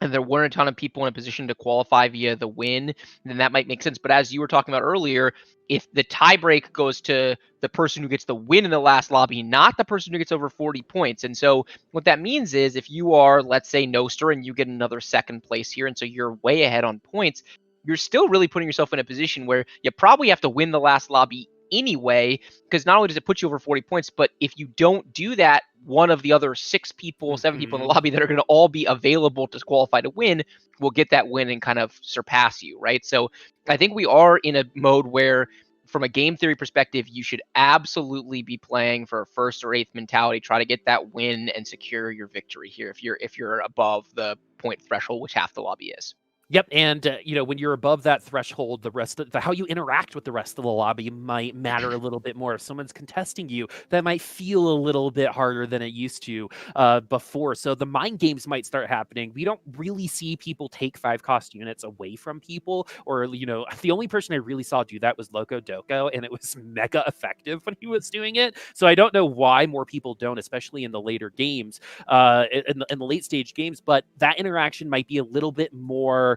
and there weren't a ton of people in a position to qualify via the win, then that might make sense. But as you were talking about earlier, if the tiebreak goes to the person who gets the win in the last lobby, not the person who gets over 40 points. And so what that means is if you are, let's say, Noster and you get another 2nd place here, and so you're way ahead on points, you're still really putting yourself in a position where you probably have to win the last lobby anyway, because not only does it put you over 40 points, but if you don't do that, one of the other 6 people, 7 people in the lobby that are going to all be available to qualify to win will get that win and kind of surpass you, right? So I think we are in a mode where, from a game theory perspective, you should absolutely be playing for a first or eighth mentality. Try to get that win and secure your victory here if you're above the point threshold, which half the lobby is. Yep, and when you're above that threshold, the rest of how you interact with the rest of the lobby might matter a little bit more. If someone's contesting you, that might feel a little bit harder than it used to before. So the mind games might start happening. We don't really see people take 5-cost units away from people, or the only person I really saw do that was Loco Doco, and it was mega effective when he was doing it. So I don't know why more people don't, especially in the later games, in the late stage games. But that interaction might be a little bit more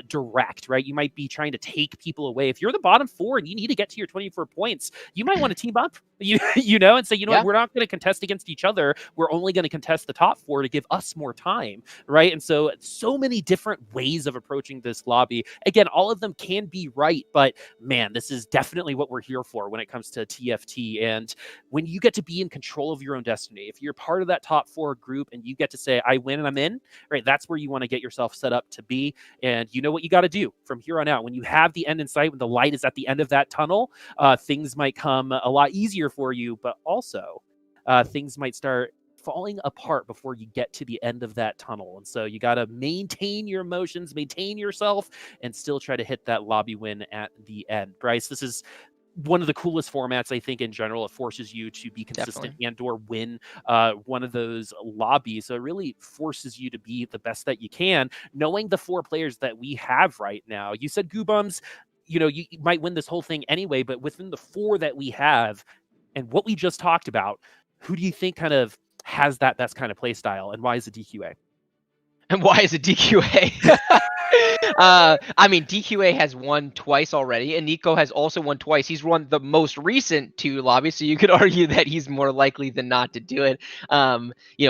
direct, right? You might be trying to take people away. If you're the bottom 4 and you need to get to your 24 points, you might want to team up, and say, what, we're not going to contest against each other. We're only going to contest the top 4 to give us more time, right? And so many different ways of approaching this lobby. Again, all of them can be right, but man, this is definitely what we're here for when it comes to TFT. And when you get to be in control of your own destiny, if you're part of that top 4 group and you get to say, I win and I'm in, right? That's where you want to get yourself set up to be. And you know what you got to do from here on out. When you have the end in sight, when the light is at the end of that tunnel, things might come a lot easier for you, but also things might start falling apart before you get to the end of that tunnel. And so you got to maintain your emotions, maintain yourself, and still try to hit that lobby win at the end. Bryce, this is one of the coolest formats, I think, in general. It forces you to be consistent and or win one of those lobbies. So it really forces you to be the best that you can, knowing the 4 players that we have right now. You said guubums. you might win this whole thing anyway, but within the 4 that we have and what we just talked about, who do you think kind of has that best kind of play style, and why is it DQA? And why is it DQA? I mean, DQA has won twice already, and Nico has also won twice. He's won the most recent 2 lobbies, so you could argue that he's more likely than not to do it.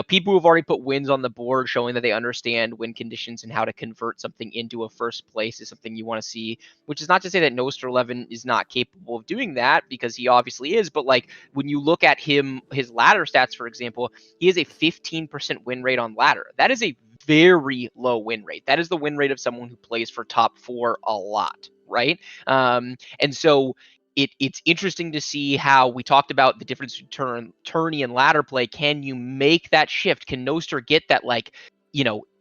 People who've already put wins on the board, showing that they understand win conditions and how to convert something into a first place, is something you want to see. Which is not to say that Nostereleven is not capable of doing that, because he obviously is. But like, when you look at his ladder stats, for example, he has a 15% win rate on ladder. That is a very low win rate. That is the win rate of someone who plays for top 4 a lot, right? And so it's interesting to see how we talked about the difference between tourney and ladder play. Can you make that shift? Can Noster get that, like,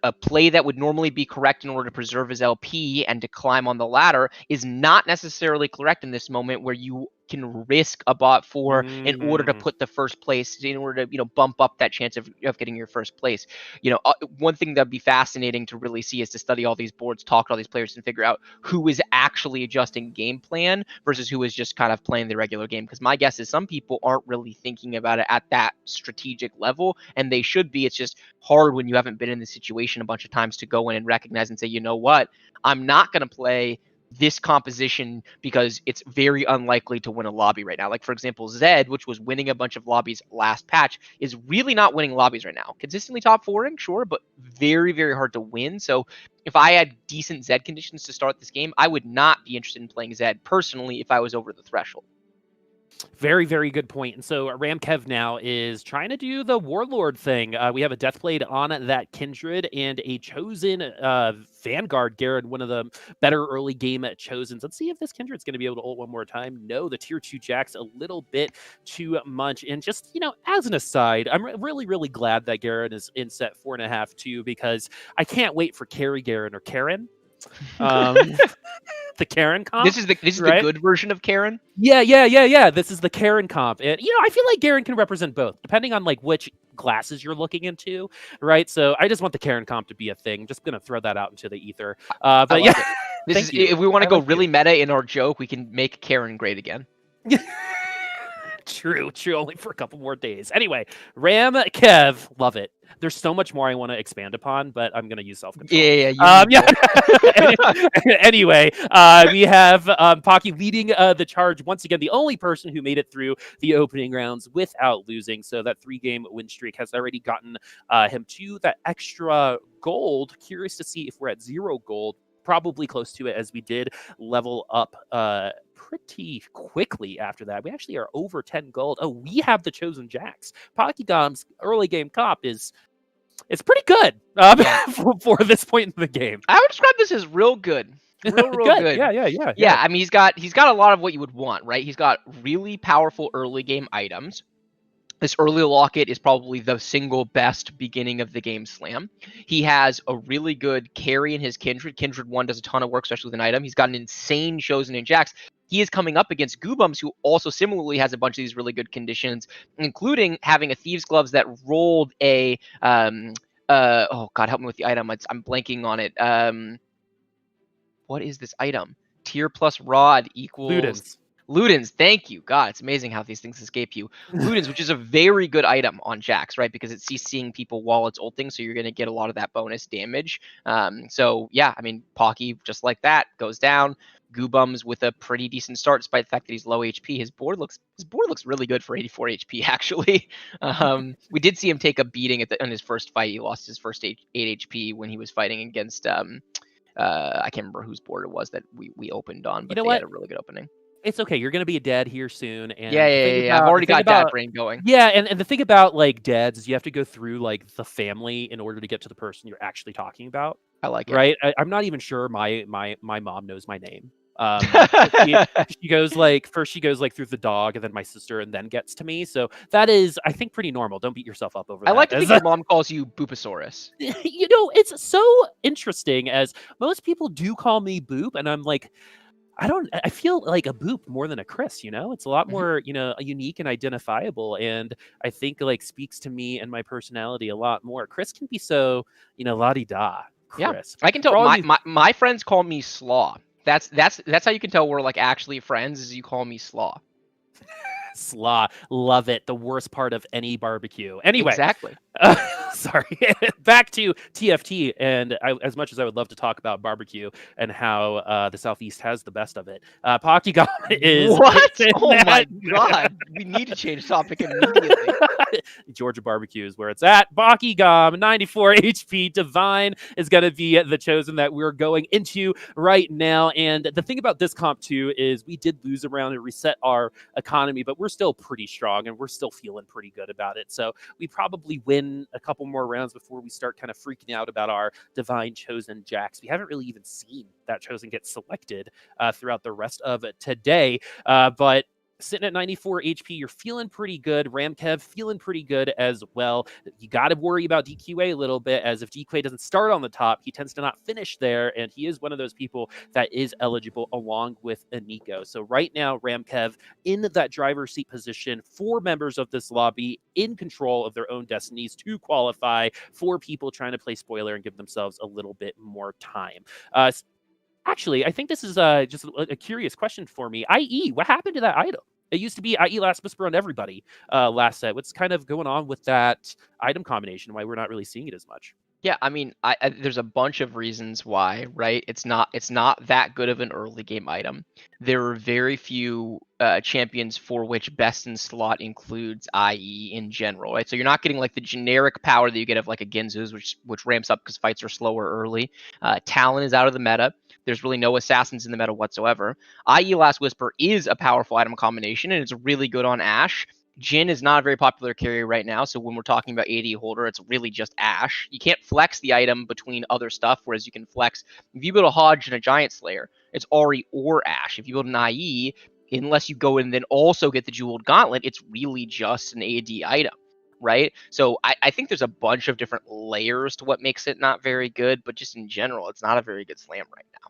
a play that would normally be correct in order to preserve his LP and to climb on the ladder is not necessarily correct in this moment, where you can risk a bot 4 in order to put the first place, in order to bump up that chance of getting your first place. One thing that'd be fascinating to really see is to study all these boards, talk to all these players, and figure out who is actually adjusting game plan versus who is just kind of playing the regular game. Because my guess is some people aren't really thinking about it at that strategic level, and they should be. It's just hard when you haven't been in the situation a bunch of times to go in and recognize and say, you know what, I'm not going to play this composition because it's very unlikely to win a lobby right now. Like, for example, Zed, which was winning a bunch of lobbies last patch, is really not winning lobbies right now. Consistently top 4ing, sure, but very, very hard to win. So if I had decent Zed conditions to start this game, I would not be interested in playing Zed personally if I was over the threshold. Very, very good point. And so RamKev now is trying to do the Warlord thing. We have a Deathblade on that Kindred and a Chosen Vanguard, Garrett, one of the better early game Chosens. Let's see if this Kindred's going to be able to ult one more time. No, the tier 2 Jack's a little bit too much. And just, as an aside, I'm really, really glad that Garrett is in set 4.5 too, because I can't wait for Carry Garrett or Karen. The Karen comp. This is right? The good version of Karen. Yeah. This is the Karen comp, and I feel like Karen can represent both, depending on like which glasses you're looking into, right? So I just want the Karen comp to be a thing. I'm just gonna throw that out into the ether. But yeah, if we want to go really meta in our joke, we can make Karen great again. True. Only for a couple more days. Anyway, RamKev, love it. There's so much more I want to expand upon, but I'm going to use self-control. Anyway, we have Pocky leading the charge once again, the only person who made it through the opening rounds without losing. So that 3-game win streak has already gotten him to that extra gold. Curious to see if we're at 0 gold. Probably close to it, as we did level up pretty quickly after that. We actually are over 10 gold. Oh, we have the Chosen Jacks. PockyGom's early game comp is pretty good for this point in the game. I would describe this as real good. Real good. Yeah. I mean, he's got a lot of what you would want, right? He's got really powerful early game items. This early locket is probably the single best beginning of the game slam. He has a really good carry in his Kindred. Kindred 1 does a ton of work, especially with an item. He's got an insane Chosen in Jax. He is coming up against Guubums, who also similarly has a bunch of these really good conditions, including having a Thieves' Gloves that rolled a oh god, help me with the item. I'm blanking on it. What is this item? Tier plus rod equals Ludens, thank you. God, it's amazing how these things escape you. Ludens, which is a very good item on Jax, right? Because it's CCing people while it's ulting, so you're going to get a lot of that bonus damage. So, yeah, I mean, Pocky, just like that, goes down. Guubums with a pretty decent start, despite the fact that he's low HP. His board looks really good for 84 HP, actually. We did see him take a beating in his first fight. He lost his first 8 HP when he was fighting against, I can't remember whose board it was that we opened on, but they had a really good opening. It's okay. You're going to be a dad here soon. And yeah. I've already got dad brain going. Yeah, and the thing about like dads is you have to go through like the family in order to get to the person you're actually talking about. I like it. Right? I'm not even sure my mom knows my name. She goes like through the dog and then my sister and then gets to me. So that is, I think, pretty normal. Don't beat yourself up over that. I like to think your mom calls you Booposaurus. It's so interesting, as most people do call me Boop, and I'm like, I feel like a Boop more than a Chris, It's a lot more, unique and identifiable, and I think like speaks to me and my personality a lot more. Chris can be so, la-di-da. Chris. Yeah, I can tell my friends call me Slaw. That's how you can tell we're like actually friends, is you call me Slaw. Slaw, love it. The worst part of any barbecue. Anyway, Exactly. sorry. Back to TFT, and as much as I would love to talk about barbecue and how the Southeast has the best of it, PockyGom is What? Oh my god, we need to change topic immediately. Georgia barbecue is where it's at. PockyGom, 94 HP. Divine is going to be the chosen that we're going into right now. And the thing about this comp too is we did lose around and reset our economy, but we're still pretty strong and we're still feeling pretty good about it. So we probably win a couple more rounds before we start kind of freaking out about our Divine chosen Jax. We haven't really even seen that chosen get selected throughout the rest of today. But sitting at 94 HP, you're feeling pretty good. RamKev feeling pretty good as well. You got to worry about DQA a little bit, as if DQA doesn't start on the top, he tends to not finish there, and he is one of those people that is eligible along with Iniko. So right now, RamKev in that driver's seat position, 4 members of this lobby in control of their own destinies to qualify, 4 people trying to play spoiler and give themselves a little bit more time. Actually, I think this is just a curious question for me. IE, what happened to that item? It used to be IE Last Whisper on everybody last set. What's kind of going on with that item combination? Why we're not really seeing it as much? Yeah, I mean, there's a bunch of reasons why, right? It's not that good of an early game item. There are very few champions for which best in slot includes IE in general, right? So you're not getting like the generic power that you get of like a Ginzu's, which ramps up because fights are slower early. Talon is out of the meta. There's really no assassins in the meta whatsoever. IE Last Whisper is a powerful item combination, and it's really good on Ashe. Jhin is not a very popular carry right now, so when we're talking about AD holder, it's really just Ashe. You can't flex the item between other stuff, whereas you can flex. If you build a Hodge and a Giant Slayer, it's Ahri or Ashe. If you build an IE, unless you go and then also get the Jeweled Gauntlet, it's really just an AD item, right? So I think there's a bunch of different layers to what makes it not very good, but just in general, it's not a very good slam right now.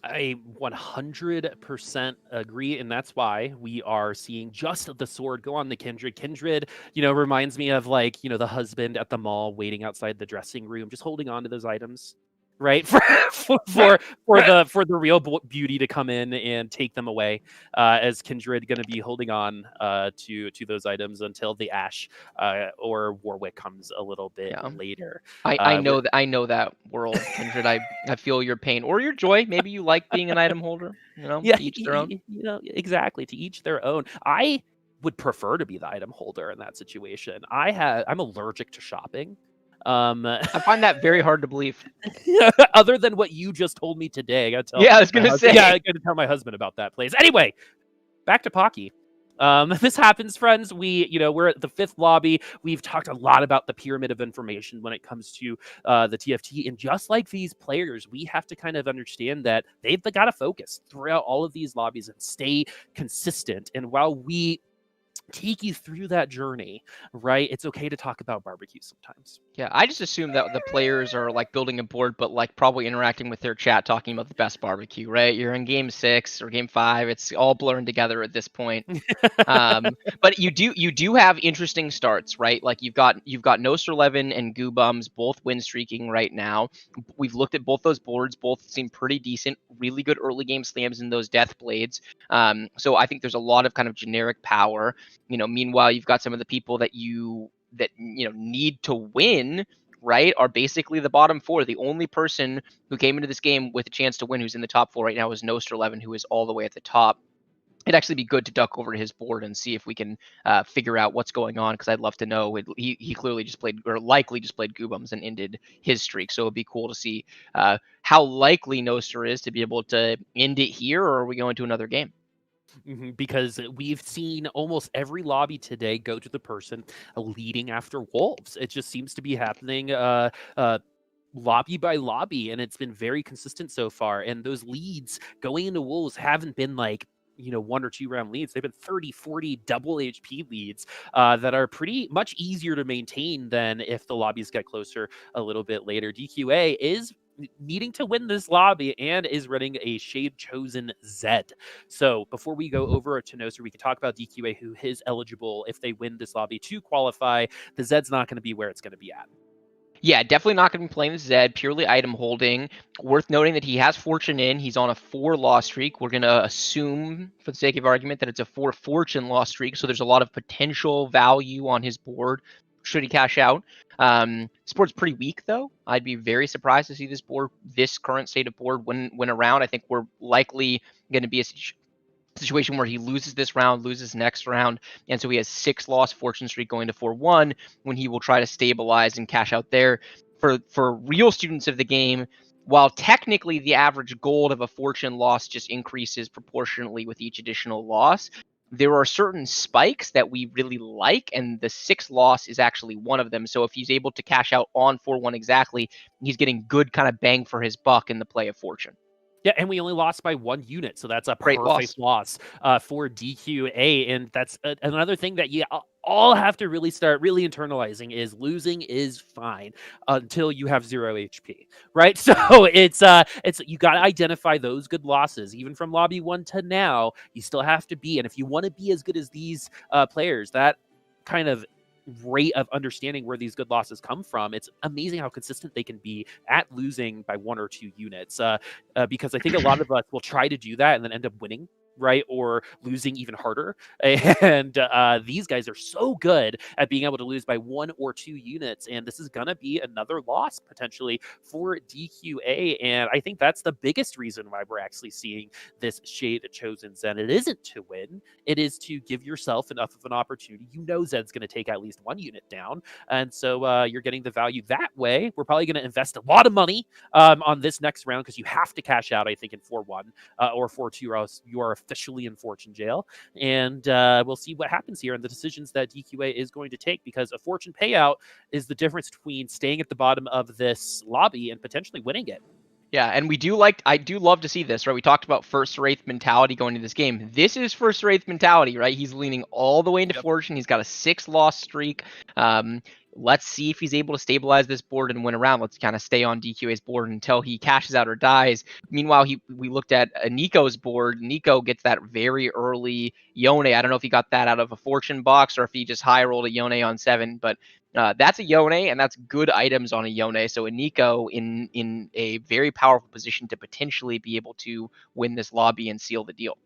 I 100% agree, and that's why we are seeing just the sword go on the Kindred. Kindred, reminds me of like, the husband at the mall waiting outside the dressing room, just holding on to those items, right? For the real beauty to come in and take them away. As Kindred going to be holding on to those items until the Ashe or Warwick comes a little bit later. I know that world, Kindred. I feel your pain or your joy. Maybe you like being an item holder. Yeah, to each their own. Exactly, to each their own. I would prefer to be the item holder in that situation. I'm allergic to shopping. I find that very hard to believe. Other than what you just told me today, I gotta tell. Yeah, I was gonna say. Yeah, I gotta tell my husband about that place. Anyway, back to Pocky. This happens, friends. We're at the 5th lobby. We've talked a lot about the pyramid of information when it comes to the TFT, and just like these players, we have to kind of understand that they've got to focus throughout all of these lobbies and stay consistent. And while we take you through that journey, right, it's okay to talk about barbecue sometimes. Yeah, I just assume that the players are like building a board, but like probably interacting with their chat, talking about the best barbecue, right? You're in game 6 or game 5; it's all blurring together at this point. But you do have interesting starts, right? Like you've got Nostereleven and guubums both win streaking right now. We've looked at both those boards; both seem pretty decent. Really good early game slams in those death blades. So I think there's a lot of kind of generic power. Meanwhile, you've got some of the people that need to win, right, are basically the bottom 4. The only person who came into this game with a chance to win who's in the top 4 right now is Nostereleven, who is all the way at the top. It'd actually be good to duck over to his board and see if we can figure out what's going on, because I'd love to know. He clearly just played, or likely just played guubums and ended his streak, so it'd be cool to see how likely Noster is to be able to end it here, or are we going to another game? Because we've seen almost every lobby today go to the person leading after wolves. It just seems to be happening lobby by lobby, and it's been very consistent so far. And those leads going into wolves haven't been like 1 or 2 round leads. They've been 30, 40 double HP leads that are pretty much easier to maintain than if the lobbies get closer a little bit later. DQA is needing to win this lobby and is running a Shade Chosen Zed. So before we go over to Noster, we can talk about DQA, who is eligible if they win this lobby to qualify. The Zed's not going to be where it's going to be at. Yeah, definitely not going to be playing the Zed, purely item holding. Worth noting that he has Fortune in. He's on a 4 loss streak. We're going to assume, for the sake of argument, that it's a 4 Fortune loss streak. So there's a lot of potential value on his board should he cash out. This board's pretty weak, though. I'd be very surprised to see this board, this current state of board, win around. I think we're likely going to be a situation where he loses this round, loses next round, and so he has 6 loss fortune streak going to 4-1 when he will try to stabilize and cash out there. For real students of the game, while technically the average gold of a fortune loss just increases proportionately with each additional loss, there are certain spikes that we really like, and the 6 loss is actually one of them. So if he's able to cash out on 4-1 exactly, he's getting good kind of bang for his buck in the play of fortune. Yeah, and we only lost by 1 unit, so that's a Great perfect loss for DQA, and that's another thing that you all have to really start really internalizing is losing is fine until you have 0 HP, right? So it's you got to identify those good losses, even from lobby 1 to now. You still have to be, and if you want to be as good as these players, that kind of rate of understanding where these good losses come from, it's amazing how consistent they can be at losing by 1 or 2 units. Because I think a lot of us will try to do that and then end up winning, right? Or losing even harder. And these guys are so good at being able to lose by 1 or 2 units. And this is going to be another loss potentially for DQA. And I think that's the biggest reason why we're actually seeing this shade chosen Zen. It isn't to win, it is to give yourself enough of an opportunity. You know Zen's going to take at least 1 unit down. And so you're getting the value that way. We're probably going to invest a lot of money on this next round because you have to cash out, I think, in 4-1 or 4-2, or else you are officially in fortune jail. And we'll see what happens here and the decisions that DQA is going to take, because a fortune payout is the difference between staying at the bottom of this lobby and potentially winning it. Yeah, and I do love to see this, right? We talked about first wraith mentality going into this game. This is first wraith mentality, right? He's leaning all the way into fortune. He's got a 6-loss streak. Let's see if he's able to stabilize this board and win around. Let's kind of stay on DQA's board until he cashes out or dies. Meanwhile, we looked at Nico's board. Nico gets that very early Yone. I don't know if he got that out of a fortune box or if he just high rolled a Yone on 7, but that's a Yone, and that's good items on a Yone. So Nico in a very powerful position to potentially be able to win this lobby and seal the deal.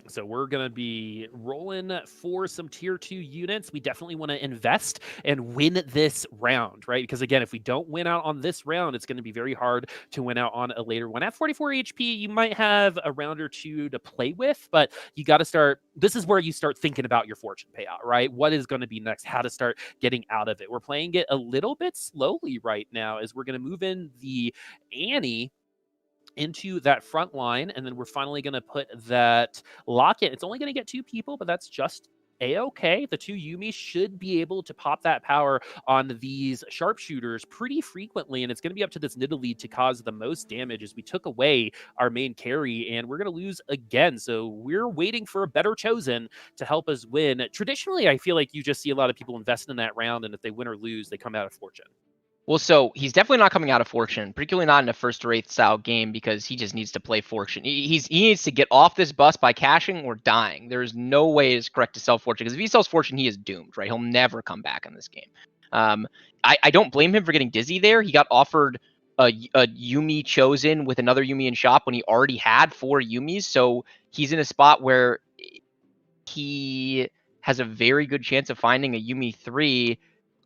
So we're going to be rolling for some tier 2 units. We definitely want to invest and win this round, right? Because again, if we don't win out on this round, it's going to be very hard to win out on a later one. At 44 HP, you might have a round or 2 to play with, but you got to start. This is where you start thinking about your fortune payout, right? What is going to be next? How to start getting out of it. We're playing it a little bit slowly right now as we're going to move in the Annie into that front line, and then we're finally going to put that locket. It's only going to get 2 people, but that's just a-okay. The 2 Yumi should be able to pop that power on these sharpshooters pretty frequently, and it's going to be up to this Nidalee to cause the most damage as we took away our main carry, and we're going to lose again. So we're waiting for a better chosen to help us win. Traditionally, I feel like you just see a lot of people invest in that round, and if they win or lose, they come out of fortune. Well, so he's definitely not coming out of fortune, particularly not in a first wraith style game, because he just needs to play fortune. He needs to get off this bus by cashing or dying. There's no way it's correct to sell fortune, because if he sells fortune, he is doomed, right? He'll never come back in this game. I don't blame him for getting dizzy there. He got offered a Yumi chosen with another Yumi in shop when he already had 4 Yumis, so he's in a spot where he has a very good chance of finding a Yumi 3.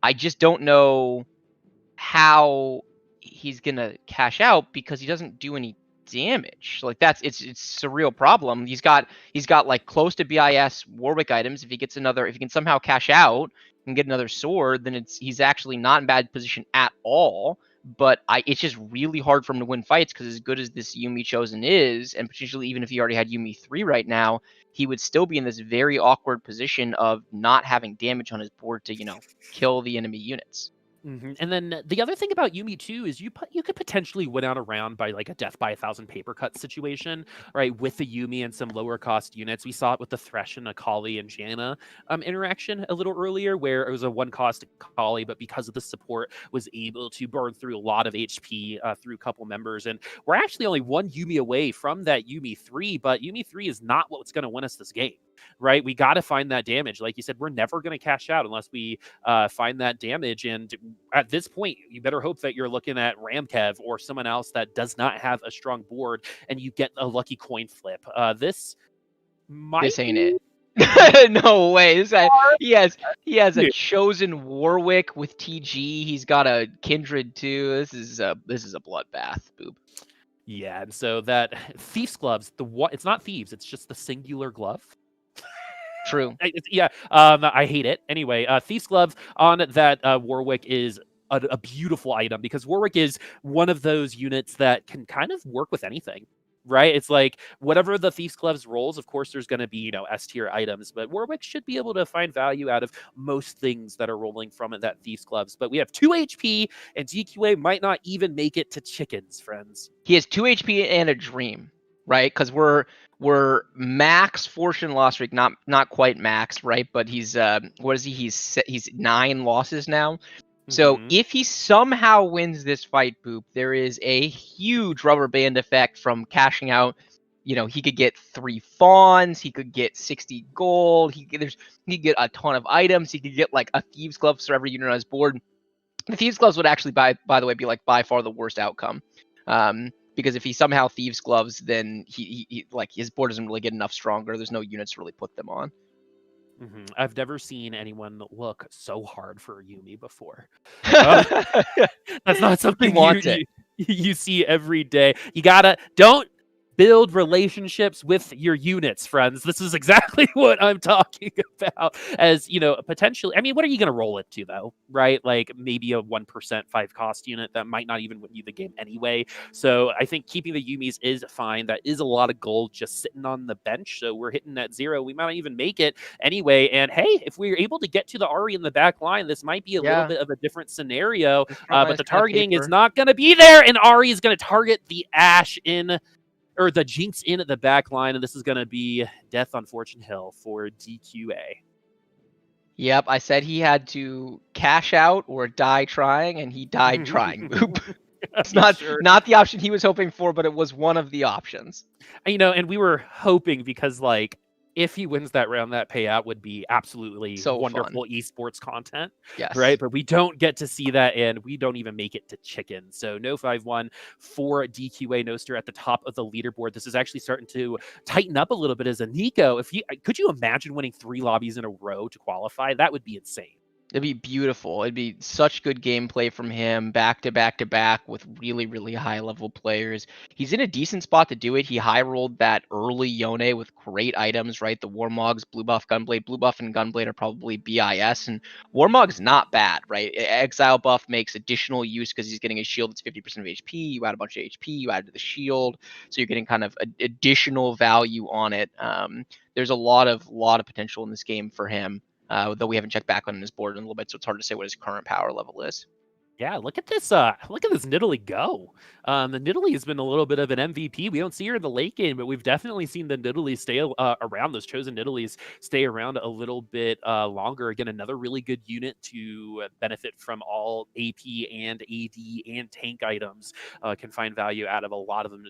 I just don't know how he's gonna cash out because he doesn't do any damage. Like it's a real problem. He's got like close to BIS Warwick items. If he can somehow cash out and get another sword, then he's actually not in bad position at all. But it's just really hard for him to win fights, because as good as this Yumi chosen is, and potentially even if he already had Yumi 3 right now, he would still be in this very awkward position of not having damage on his board to, kill the enemy units. And then the other thing about Yumi too is you could potentially win out a round by like a death by 1,000 paper cut situation, right? With the Yumi and some lower cost units. We saw it with the Thresh and Akali and Janna interaction a little earlier, where it was a 1 cost Akali, but because of the support was able to burn through a lot of HP through a couple members. And we're actually only 1 Yumi away from that Yumi 3, but Yumi 3 is not what's going to win us this game. right? We got to find that damage. Like you said, we're never going to cash out unless we find that damage. And at this point, you better hope that you're looking at RamKev or someone else that does not have a strong board, and you get a lucky coin flip. This might This ain't be it. No way. This guy, he has a chosen Warwick with TG. He's got a Kindred too. This is a bloodbath, Boop. Yeah, and so that Thief's gloves, it's not thieves, it's just the singular glove. True. I hate it. Anyway, Thief's glove on that Warwick is a beautiful item, because Warwick is one of those units that can kind of work with anything. Right? It's like whatever the Thief's Gloves rolls, of course, there's going to be, S tier items, but Warwick should be able to find value out of most things that are rolling from it, that Thief's Gloves. But we have 2 HP, and DQA might not even make it to chickens, friends. He has 2 HP and a dream, right? Because we're max fortune loss streak, not quite max, right? But he's what is he? He's 9 losses now. So if he somehow wins this fight, Boop, there is a huge rubber band effect from cashing out. He could get 3 fawns, he could get 60 gold, he could get a ton of items, he could get like a Thieves Gloves for every unit on his board. The Thieves Gloves would actually, by the way, be like by far the worst outcome. Because if he somehow Thieves Gloves, then he like his board doesn't really get enough stronger. There's no units to really put them on. I've never seen anyone look so hard for Yuumi before. That's not something you see every day. Don't build relationships with your units, friends. This is exactly what I'm talking about. As potentially, I mean, what are you going to roll it to, though? Right? Like maybe a 1% 5 cost unit that might not even win you the game anyway. So I think keeping the Yuumis is fine. That is a lot of gold just sitting on the bench. So we're hitting that 0. We might not even make it anyway. And hey, if we're able to get to the Ahri in the back line, this might be a little bit of a different scenario. But the targeting is not going to be there, and Ahri is going to target the Ashe or the Jinx in at the back line, and this is going to be death on Fortune Hill for DQA. Yep, I said he had to cash out or die trying, and he died trying. It's not the option he was hoping for, but it was one of the options. And we were hoping, because if he wins that round, that payout would be absolutely wonderful esports content. Yes. Right? But we don't get to see that, and we don't even make it to chicken. So no 5-1 for DQA Noster at the top of the leaderboard. This is actually starting to tighten up a little bit as a Nico. Could you imagine winning 3 lobbies in a row to qualify? That would be insane. It'd be beautiful. It'd be such good gameplay from him, back to back to back with really, really high level players. He's in a decent spot to do it. He high rolled that early Yone with great items, right? The Warmogs, Blue Buff, Gunblade. Blue Buff and Gunblade are probably BIS, and Warmog's not bad, right? Exile buff makes additional use because he's getting a shield that's 50% of HP. You add a bunch of HP, you add to the shield, so you're getting kind of additional value on it. There's a lot of potential in this game for him. Though we haven't checked back on his board in a little bit, so it's hard to say what his current power level is. Yeah, look at this Nidalee go. The Nidalee has been a little bit of an MVP. We don't see her in the late game, but we've definitely seen the Nidalee stay around. Those chosen Nidalees stay around a little bit longer. Again, another really good unit to benefit from all AP and AD and tank items. Can find value out of a lot of them.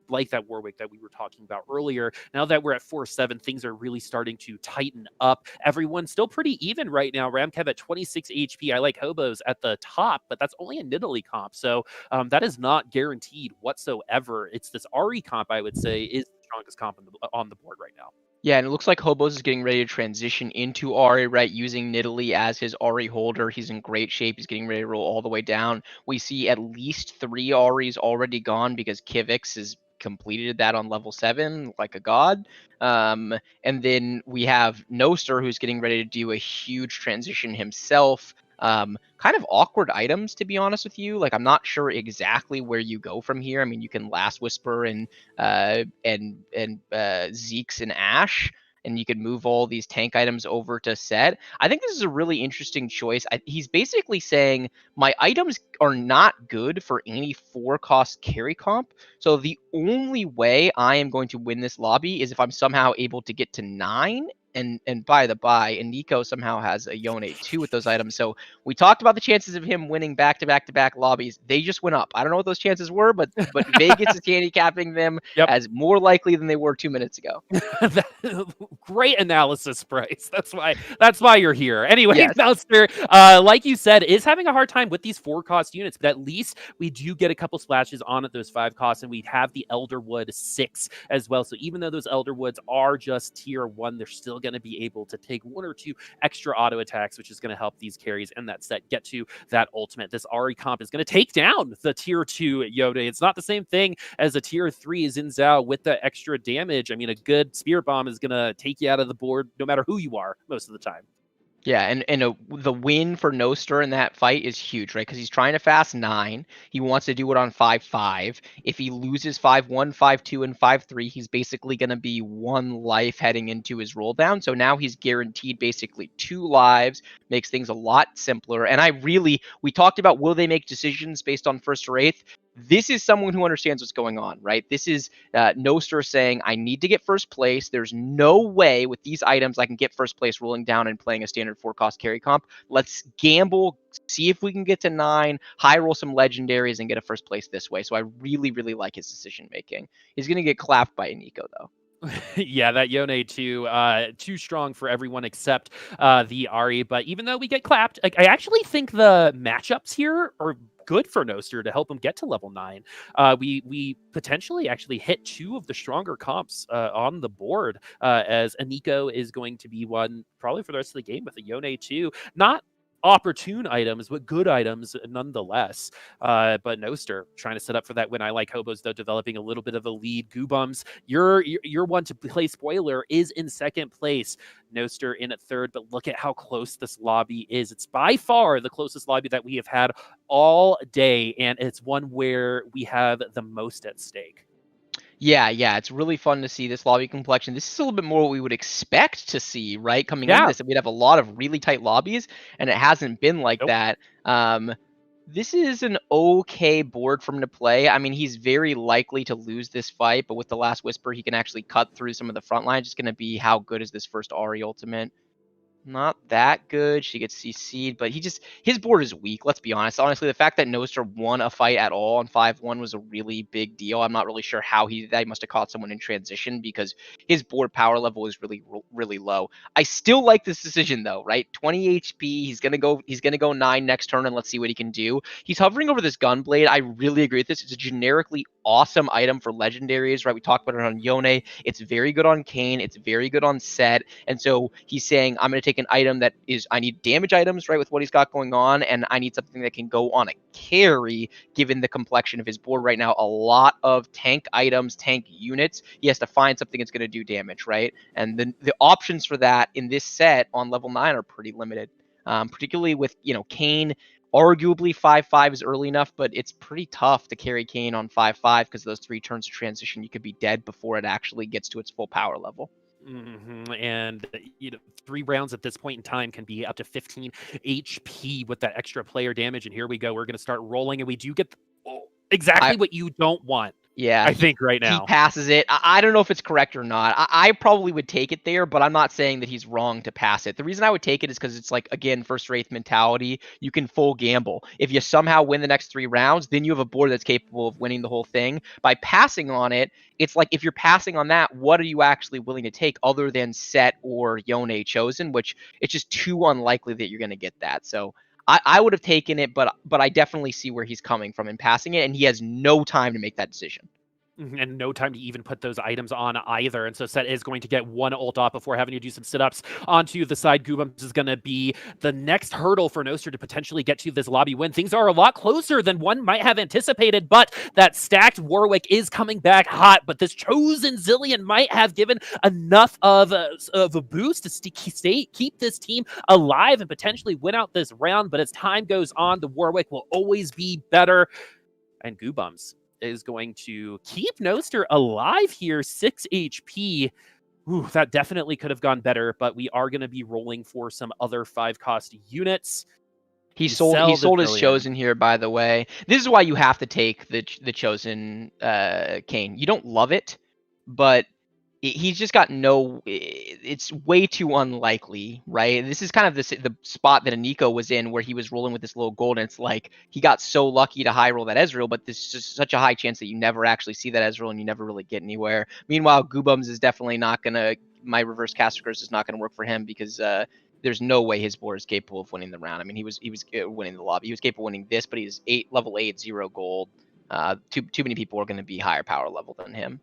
Like that Warwick that we were talking about earlier. Now that we're at 4-7, things are really starting to tighten up. Everyone's still pretty even right now. RamKev at 26 HP. ILikeHoboes at the top, but that's only a Nidalee comp. So that is not guaranteed whatsoever. It's this Ahri comp, I would say, is the strongest comp on the board right now. Yeah, and it looks like Hobos is getting ready to transition into Ahri, right? Using Nidalee as his Ahri holder. He's in great shape. He's getting ready to roll all the way down. We see at least 3 Ahris already gone because Kyivix is completed that on level 7 like a god. And then we have Noster, who's getting ready to do a huge transition himself. Kind of awkward items, to be honest with you. Like, I'm not sure exactly where you go from here. I mean, you can Last Whisper and Zeke's and Ashe, and you can move all these tank items over to Set. I think this is a really interesting choice. He's basically saying, my items are not good for any 4-cost carry comp, so the only way I am going to win this lobby is if I'm somehow able to get to 9 And by the by, Iniko somehow has a Yone too with those items. So we talked about the chances of him winning back-to-back-to-back lobbies. They just went up. I don't know what those chances were, but Vegas is handicapping them Yep. as more likely than they were 2 minutes ago. Great analysis, Bryce. That's why you're here. Anyway, Yes. Noster, like you said, is having a hard time with these 4-cost units, but at least we do get a couple splashes on at those 5 costs, and we have the Elderwood 6 as well. So even though those Elderwoods are just tier 1, they're still going to be able to take 1 or 2 extra auto attacks, which is going to help these carries and that set get to that ultimate. This Ari comp is going to take down the tier 2 Yone. It's not the same thing as a tier 3 Xin Zhao with the extra damage. I mean, a good Spear Bomb is going to take you out of the board no matter who you are most of the time. Yeah, and the win for Noster in that fight is huge, right? Because he's trying to fast 9. He wants to do it on 5-5. If he loses 5-1, 5-2, and 5-3, he's basically going to be 1 life heading into his roll down. So now he's guaranteed basically 2 lives, makes things a lot simpler. And we talked about, will they make decisions based on 1st or 8th? This is someone who understands what's going on, right? This is Noster saying, I need to get 1st place. There's no way with these items I can get 1st place rolling down and playing a standard 4-cost carry comp. Let's gamble, see if we can get to 9, high roll some legendaries, and get a 1st place this way. So I really, really like his decision making. He's going to get clapped by Iniko, though. Yeah, that Yone too strong for everyone except the Ari. But even though we get clapped, I actually think the matchups here are good for Noster to help him get to level 9. We potentially actually hit 2 of the stronger comps on the board, as Iniko is going to be one probably for the rest of the game with a Yone 2. Not opportune items, but good items nonetheless. But Noster trying to set up for that win. ILikeHoboes, though, developing a little bit of a lead. Guubums, your one to play spoiler is in 2nd place. Noster in at 3rd, but look at how close this lobby is. It's by far the closest lobby that we have had all day, and it's one where we have the most at stake. Yeah, it's really fun to see this lobby complexion. This is a little bit more what we would expect to see, right? Coming into this, we'd have a lot of really tight lobbies, and it hasn't been like that. This is an okay board for him to play. I mean, he's very likely to lose this fight, but with the Last Whisper, he can actually cut through some of the front lines. It's going to be how good is this first Ari ultimate. Not that good. She gets CC'd, but his board is weak. Let's be honest. Honestly, the fact that Noster won a fight at all on 5-1 was a really big deal. I'm not really sure how he must have caught someone in transition because his board power level is really, really low. I still like this decision though, right? 20 HP. He's gonna go 9 next turn, and let's see what he can do. He's hovering over this Gunblade. I really agree with this. It's a generically awesome item for legendaries, right? We talked about it on Yone. It's very good on Kayn. It's very good on Set. And so he's saying, I'm going to take an item that is, I need damage items, right, with what he's got going on, and I need something that can go on a carry, given the complexion of his board right now. A lot of tank items, tank units. He has to find something that's going to do damage, right? And the options for that in this set on level 9 are pretty limited, particularly with, Kayn. Arguably 5-5 is early enough, but it's pretty tough to carry Kayn on 5-5 because those 3 turns of transition, you could be dead before it actually gets to its full power level. And 3 rounds at this point in time can be up to 15 HP with that extra player damage. And here we go. We're going to start rolling, and we do get exactly what you don't want. Yeah, I think right now he passes it. I don't know if it's correct or not. I probably would take it there, but I'm not saying that he's wrong to pass it. The reason I would take it is because it's like, again, 1st or 8th mentality. You can full gamble. If you somehow win the next 3 rounds, then you have a board that's capable of winning the whole thing. By passing on it, it's like, if you're passing on that, what are you actually willing to take other than Set or Yone chosen, which it's just too unlikely that you're going to get that. So I would have taken it, but I definitely see where he's coming from in passing it, and he has no time to make that decision. And no time to even put those items on either. And so Set is going to get 1 ult off before having to do some sit-ups onto the side. Guubums is going to be the next hurdle for Noster to potentially get to this lobby win. Things are a lot closer than one might have anticipated, but that stacked Warwick is coming back hot. But this chosen Zilean might have given enough of a boost to keep this team alive and potentially win out this round. But as time goes on, the Warwick will always be better. And Guubums is going to keep Noster alive here, 6 HP. Ooh, that definitely could have gone better, but we are going to be rolling for some other 5-cost units. He sold his chosen here, by the way. This is why you have to take the chosen Kayn. You don't love it, but he's just got no. It's way too unlikely, right? This is kind of the spot that Iniko was in, where he was rolling with this little gold, and it's like he got so lucky to high roll that Ezreal, but there's just such a high chance that you never actually see that Ezreal, and you never really get anywhere. Meanwhile, guubums is definitely not gonna. My reverse caster curse is not gonna work for him because there's no way his board is capable of winning the round. I mean, he was winning the lobby. He was capable of winning this, but he's level 8, 0 gold. Too many people are going to be higher power level than him.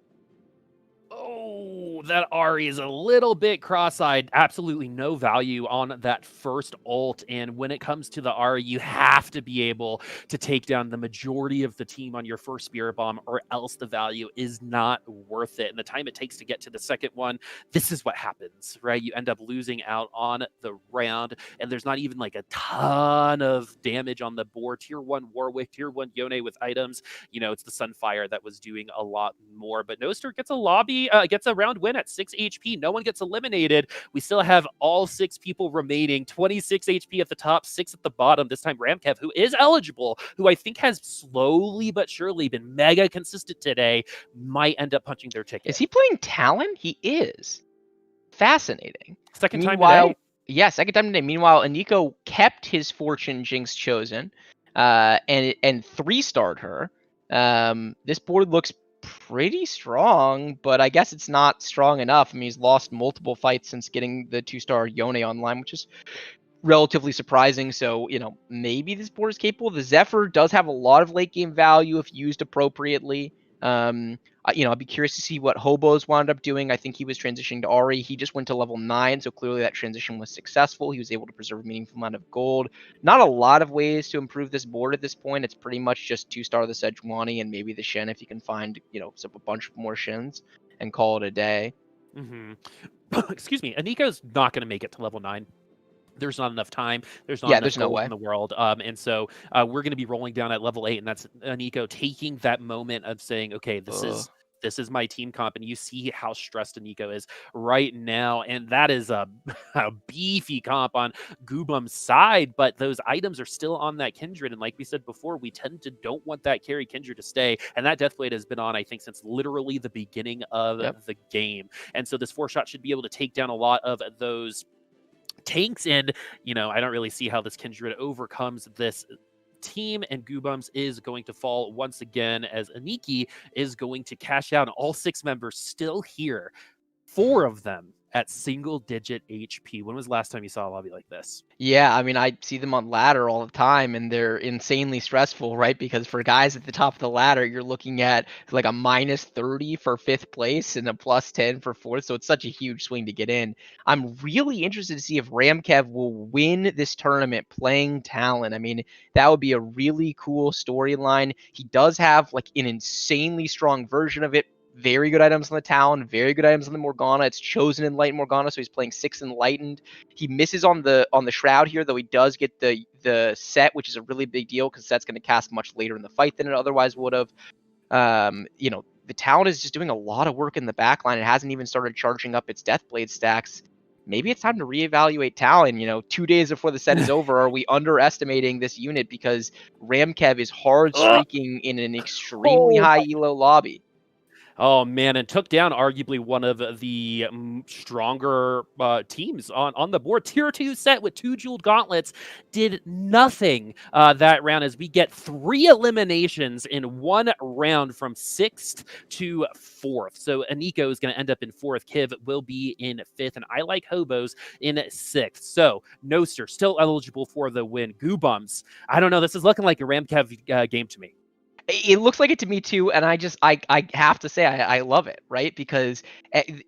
Oh, that Ari is a little bit cross-eyed. Absolutely no value on that first ult. And when it comes to the Ari, you have to be able to take down the majority of the team on your first Spirit Bomb, or else the value is not worth it. And the time it takes to get to the second one, this is what happens, right? You end up losing out on the round, and there's not even like a ton of damage on the board. Tier 1 Warwick, Tier 1 Yone with items. You know, it's the Sunfire that was doing a lot more. But Noster gets a lobby. Gets a round win at 6 HP. No one gets eliminated. We still have all 6 people remaining. 26 HP at the top, 6 at the bottom. This time RamKev, who is eligible, who I think has slowly but surely been mega consistent today, might end up punching their ticket. Is he playing Talon? He is. Fascinating. Second time today. Yeah, second time today. Meanwhile, Iniko kept his Fortune Jinx chosen and 3-starred her. This board looks pretty strong, but I guess it's not strong enough. I mean, he's lost multiple fights since getting the 2-star Yone online, which is relatively surprising. So, you know, maybe this board is capable. The Zephyr does have a lot of late game value if used appropriately. You know, I'd be curious to see what Hobos wound up doing. I think he was transitioning to Ari. He just went to level 9, so clearly that transition was successful. He was able to preserve a meaningful amount of gold. Not a lot of ways to improve this board at this point. It's pretty much just 2-star the Sejuani and maybe the Shen if you can find, you know, a bunch more Shins and call it a day. Excuse me. Aniko's not going to make it to level 9. There's not enough time. There's not enough no gold way in the world. And so we're going to be rolling down at level 8, and that's Iniko taking that moment of saying, okay, this is my team comp, and you see how stressed Iniko is right now, and that is a beefy comp on guubums' side, but those items are still on that Kindred, and like we said before, we tend to don't want that carry Kindred to stay, and that Deathblade has been on, I think, since literally the beginning of the game, and so this 4-shot should be able to take down a lot of those tanks, and you know, I don't really see how this Kindred overcomes this team, and guubums is going to fall once again as Aniki is going to cash out. All 6 members still here, 4 of them at single-digit HP. When was the last time you saw a lobby like this? Yeah, I mean, I see them on ladder all the time, and they're insanely stressful, right? Because for guys at the top of the ladder, you're looking at like a -30 for 5th place and a +10 for 4th, so it's such a huge swing to get in. I'm really interested to see if RamKev will win this tournament playing Talon. I mean, that would be a really cool storyline. He does have like an insanely strong version of it. Very good items on the Talon, very good items on the Morgana. It's chosen Enlightened Morgana, so he's playing 6 Enlightened. He misses on the Shroud here, though he does get the Set, which is a really big deal because Set's going to cast much later in the fight than it otherwise would have. You know, the Talon is just doing a lot of work in the backline. It hasn't even started charging up its Deathblade stacks. Maybe it's time to reevaluate Talon. You know, 2 days before the set is over, are we underestimating this unit because RamKev is hard streaking in an extremely high elo lobby? Oh, man, and took down arguably one of the stronger teams on the board. Tier 2 set with 2 jeweled gauntlets did nothing that round as we get 3 eliminations in 1 round from 6th to 4th. So Iniko is going to end up in 4th. Kiv will be in 5th, and ILikeHoboes in 6th. So Noster still eligible for the win. Guubums, I don't know. This is looking like a RamKev game to me. It looks like it to me too, and I have to say I love it, right? Because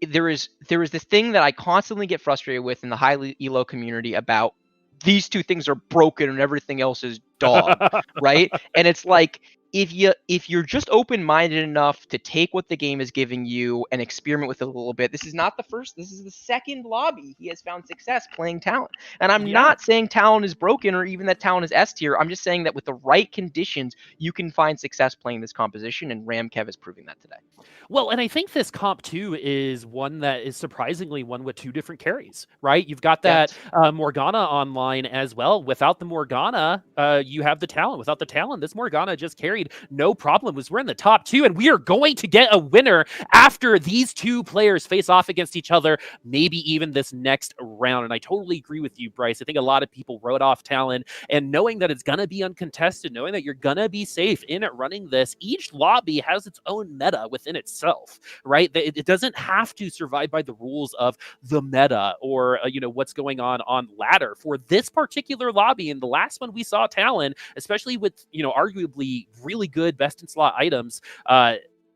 there is this thing that I constantly get frustrated with in the high elo community about these 2 things are broken and everything else is dog, right? And it's like if you're just open-minded enough to take what the game is giving you and experiment with it a little bit, this is not the first, this is the second lobby he has found success playing Talon. And I'm not saying Talon is broken or even that Talon is S tier. I'm just saying that with the right conditions, you can find success playing this composition, and RamKev is proving that today. Well, and I think this comp too is one that is surprisingly one with 2 different carries, right? You've got that Morgana online as well. Without the Morgana, you have the Talon. Without the Talon, this Morgana just carried side, no problem, was we're in the top 2, and we are going to get a winner after these 2 players face off against each other, maybe even this next round. And I totally agree with you, Bryce. I think a lot of people wrote off Talon, and knowing that it's going to be uncontested, knowing that you're going to be safe in it running this, each lobby has its own meta within itself, right? It doesn't have to survive by the rules of the meta or, what's going on ladder. For this particular lobby, and the last one we saw Talon, especially with, arguably really good best in slot items,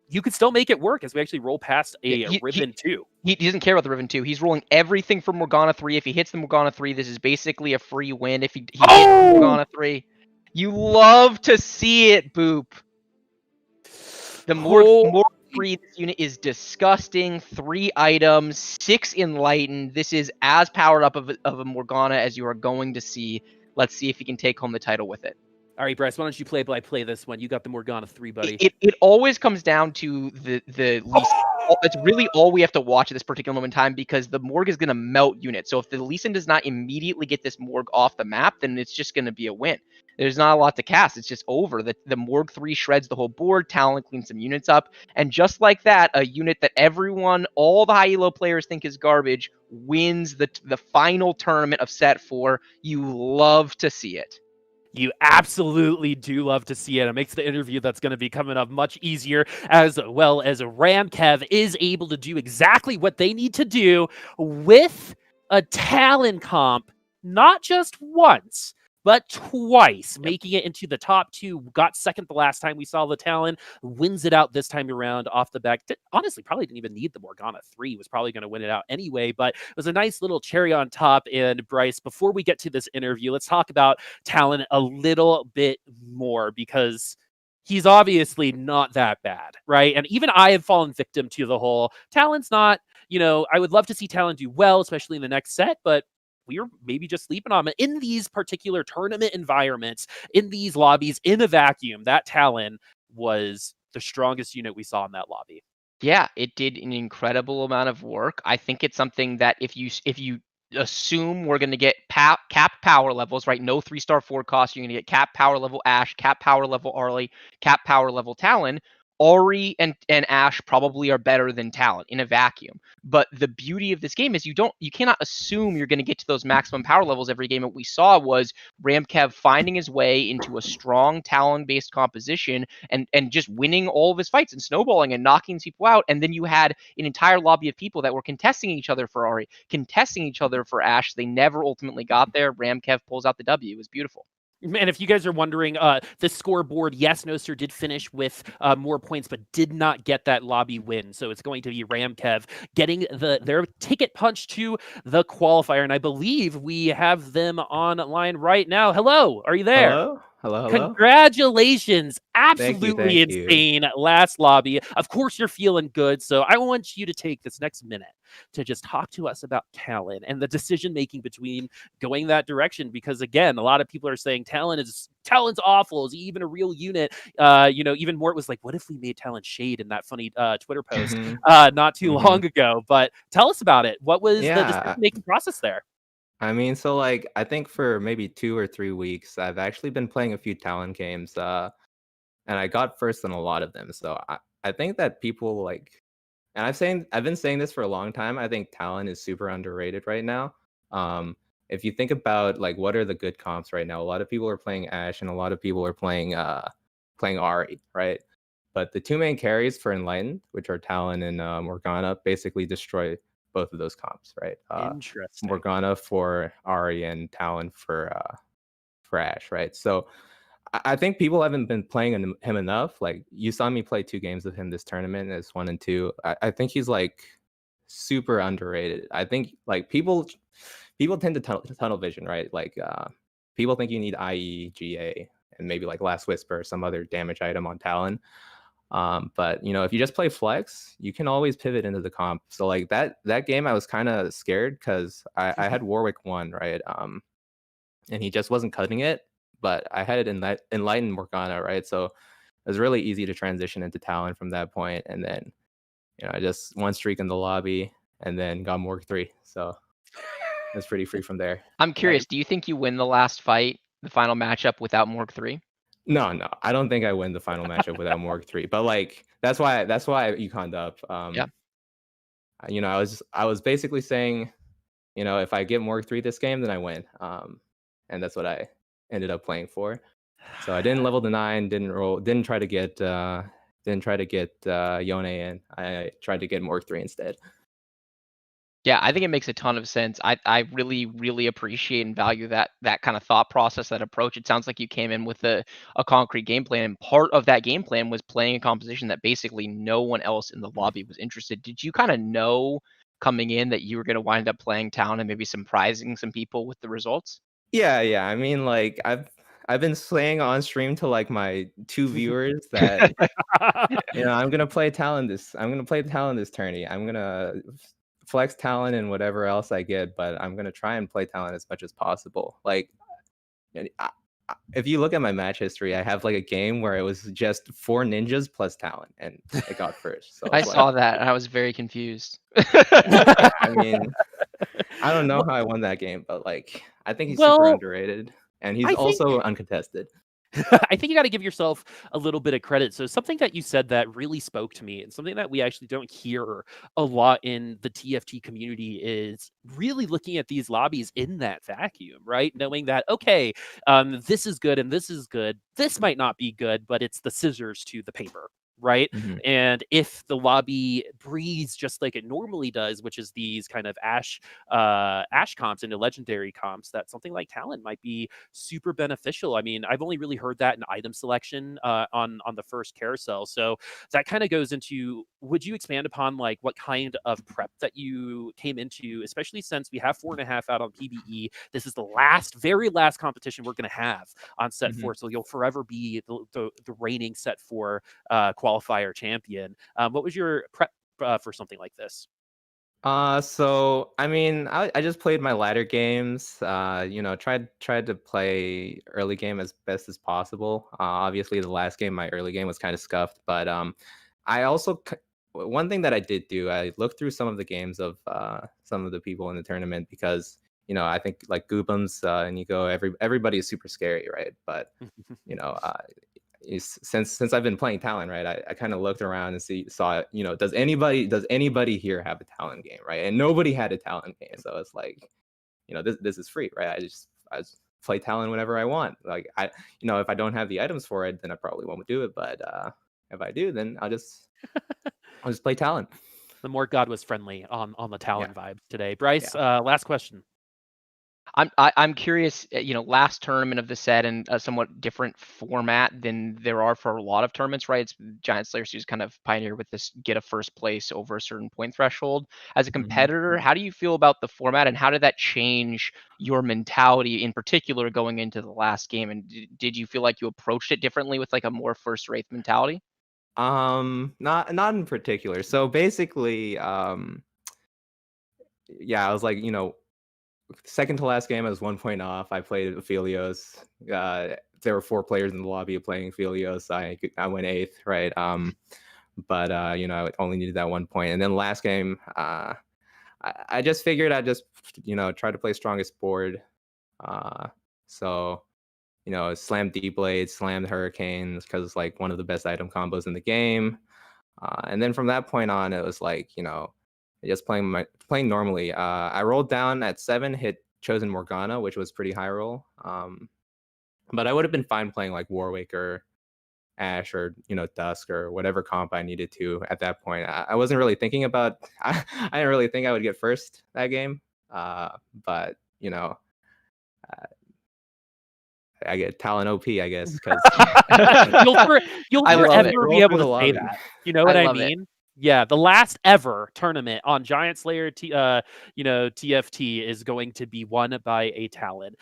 you could still make it work as we actually roll past a Riven 2. He doesn't care about the Riven 2. He's rolling everything for Morgana 3. If he hits the Morgana 3, this is basically a free win. If he hits the Morgana 3, you love to see it, Boop. The Morg 3 this unit is disgusting. 3 items, 6 enlightened. This is as powered up of a Morgana as you are going to see. Let's see if he can take home the title with it. All right, Bryce, why don't you play this one? You got the Morgana 3, buddy. It always comes down to the Lee Sin. That's really all we have to watch at this particular moment in time, because the Morg is going to melt units. So if the Lee Sin does not immediately get this Morg off the map, then it's just going to be a win. There's not a lot to cast. It's just over. The Morg 3 shreds the whole board. Talon cleans some units up. And just like that, a unit that all the high elo players think is garbage, wins the final tournament of set 4. You love to see it. You absolutely do love to see it. It makes the interview that's going to be coming up much easier, as well as RamKev is able to do exactly what they need to do with a Talon comp, not just once, but twice, making it into the top 2. Got second the last time we saw the Talon, wins it out this time around off the back. Honestly, probably didn't even need the Morgana 3, was probably going to win it out anyway, but it was a nice little cherry on top. And Bryce, before we get to this interview, let's talk about Talon a little bit more, because he's obviously not that bad, right? And even I have fallen victim to the whole Talon's not, I would love to see Talon do well, especially in the next set, but we were maybe just sleeping on it. In these particular tournament environments, in these lobbies, in a vacuum, that Talon was the strongest unit we saw in that lobby. Yeah, it did an incredible amount of work. I think it's something that if you assume we're going to get capped power levels, right? No 3-star 4 cost. You're going to get capped power level Ashe, capped power level Arlie, capped power level Talon. Ori and Ashe probably are better than Talon in a vacuum. But the beauty of this game is you cannot assume you're going to get to those maximum power levels every game. What we saw was RamKev finding his way into a strong Talon-based composition and just winning all of his fights and snowballing and knocking people out. And then you had an entire lobby of people that were contesting each other for Ori, contesting each other for Ashe. They never ultimately got there. RamKev pulls out the W. It was beautiful. And if you guys are wondering, the scoreboard, yes, Noster did finish with more points, but did not get that lobby win. So it's going to be RamKev getting their ticket punch to the qualifier. And I believe we have them online right now. Hello, are you there? Hello? Hello. Congratulations. Absolutely thank you. insane last lobby. Of course, you're feeling good. So I want you to take this next minute to just talk to us about Talon and the decision making between going that direction. Because again, a lot of people are saying Talon's awful. Is he even a real unit? Even Mort was like, what if we made Talon shade in that funny Twitter post not too long ago? But tell us about it. What was the decision making process there? I mean, so I think for maybe 2 or 3 weeks, I've actually been playing a few Talon games, and I got first in a lot of them. So I think that people and I've been saying this for a long time. I think Talon is super underrated right now. If you think about what are the good comps right now, a lot of people are playing Ashe and a lot of people are playing Ahri, right? But the 2 main carries for Enlightened, which are Talon and Morgana, basically destroy both of those comps, right? Interesting. Morgana for Ahri and Talon for Ashe, right? So I think people haven't been playing him enough. You saw me play 2 games with him this tournament as 1 and 2. I think he's super underrated. I think people tend to tunnel vision, right? People think you need IE, GA, and maybe Last Whisper or some other damage item on Talon. But if you just play flex, you can always pivot into the comp. So that game, I was kind of scared because I had Warwick 1, right? And he just wasn't cutting it, but I had it in that Enlightened Morgana, right? So it was really easy to transition into Talon from that point. And then, I just 1 streak in the lobby and then got Morg 3. So it was pretty free from there. I'm curious, do you think you win the last fight, the final matchup, without Morg 3? No, I don't think I win the final matchup without Morg 3. But like that's why I econned up. Yeah. You know, I was basically saying, you know, if I get Morg 3 this game, then I win. And that's what I ended up playing for. So I didn't level the 9, didn't try to get Yone in. I tried to get Morg 3 instead. Yeah, I think it makes a ton of sense. I really, really appreciate and value that kind of thought process, that approach. It sounds like you came in with a concrete game plan, and part of that game plan was playing a composition that basically no one else in the lobby was interested. Did you kind of know coming in that you were going to wind up playing Talon and maybe surprising some people with the results? Yeah. I mean, like I've been saying on stream to like my 2 viewers that you know I'm gonna play Talon this tourney. I'm gonna flex Talon and whatever else I get, but I'm gonna try and play Talon as much as possible. Like, if you look at my match history, I have like a game where it was just 4 ninjas plus Talon, and it got first. So I saw that and I was very confused. I mean, I don't know how I won that game, but like I think he's super underrated, and he's also uncontested. I think you got to give yourself a little bit of credit. So something that you said that really spoke to me, and something that we actually don't hear a lot in the TFT community, is really looking at these lobbies in that vacuum, right? Knowing that, okay, this is good and this is good. This might not be good, but it's the scissors to the paper. Right. Mhm. And if the lobby breathes just like it normally does, which is these kind of ash comps into legendary comps, that something like Talon might be super beneficial. I mean, I've only really heard that in item selection on the first carousel. So that kind of goes into, would you expand upon like what kind of prep that you came into, especially since we have 4.5 out on PBE. This is the very last competition we're going to have on set 4. So you'll forever be the reigning set 4 qualifier champion. What was your prep for something like this? So I mean, I just played my ladder games. You know, tried to play early game as best as possible. Obviously, the last game, my early game was kind of scuffed, but I also one thing that I did do, I looked through some of the games of some of the people in the tournament, because you know I think like guubums, Nico, everybody is super scary, right? But you know, since I've been playing Talon, right, I kind of looked around and saw, you know, does anybody here have a Talon game, right? And nobody had a Talon game, so it's like, you know, this is free, right? I just play Talon whenever I want. Like you know, if I don't have the items for it, then I probably won't do it. But if I do, then I'll just play Talon. The more God was friendly on the Talon vibe today. Bryce, last question. I'm curious, you know, last tournament of the set, and a somewhat different format than there are for a lot of tournaments, right? It's Giant Slayer Series kind of pioneered with this get a first place over a certain point threshold. As a competitor, how do you feel about the format, and how did that change your mentality in particular going into the last game? And did you feel like you approached it differently with like a more first rate mentality? Not in particular. So basically, yeah, I was like, you know, second to last game, I was 1 point off. I played Aphelios. There were 4 players in the lobby playing Aphelios. I went 8th, right? But you know, I only needed that 1 point. And then last game, I just figured I'd just, you know, try to play strongest board. So, you know, slammed D-Blade, slammed Hurricanes, because it's like one of the best item combos in the game. And then from that point on, it was like, you know, just playing normally. I rolled down at 7, hit Chosen Morgana, which was pretty high roll. But I would have been fine playing like Warwick or Ash or, you know, Dusk or whatever comp I needed to at that point. I wasn't really thinking about. I didn't really think I would get first that game. But you know, I get Talon OP, I guess, because you'll I love forever it. be able to say that. You know what I love it. mean? Yeah, the last ever tournament on Giant Slayer, you know, TFT is going to be won by a Talon.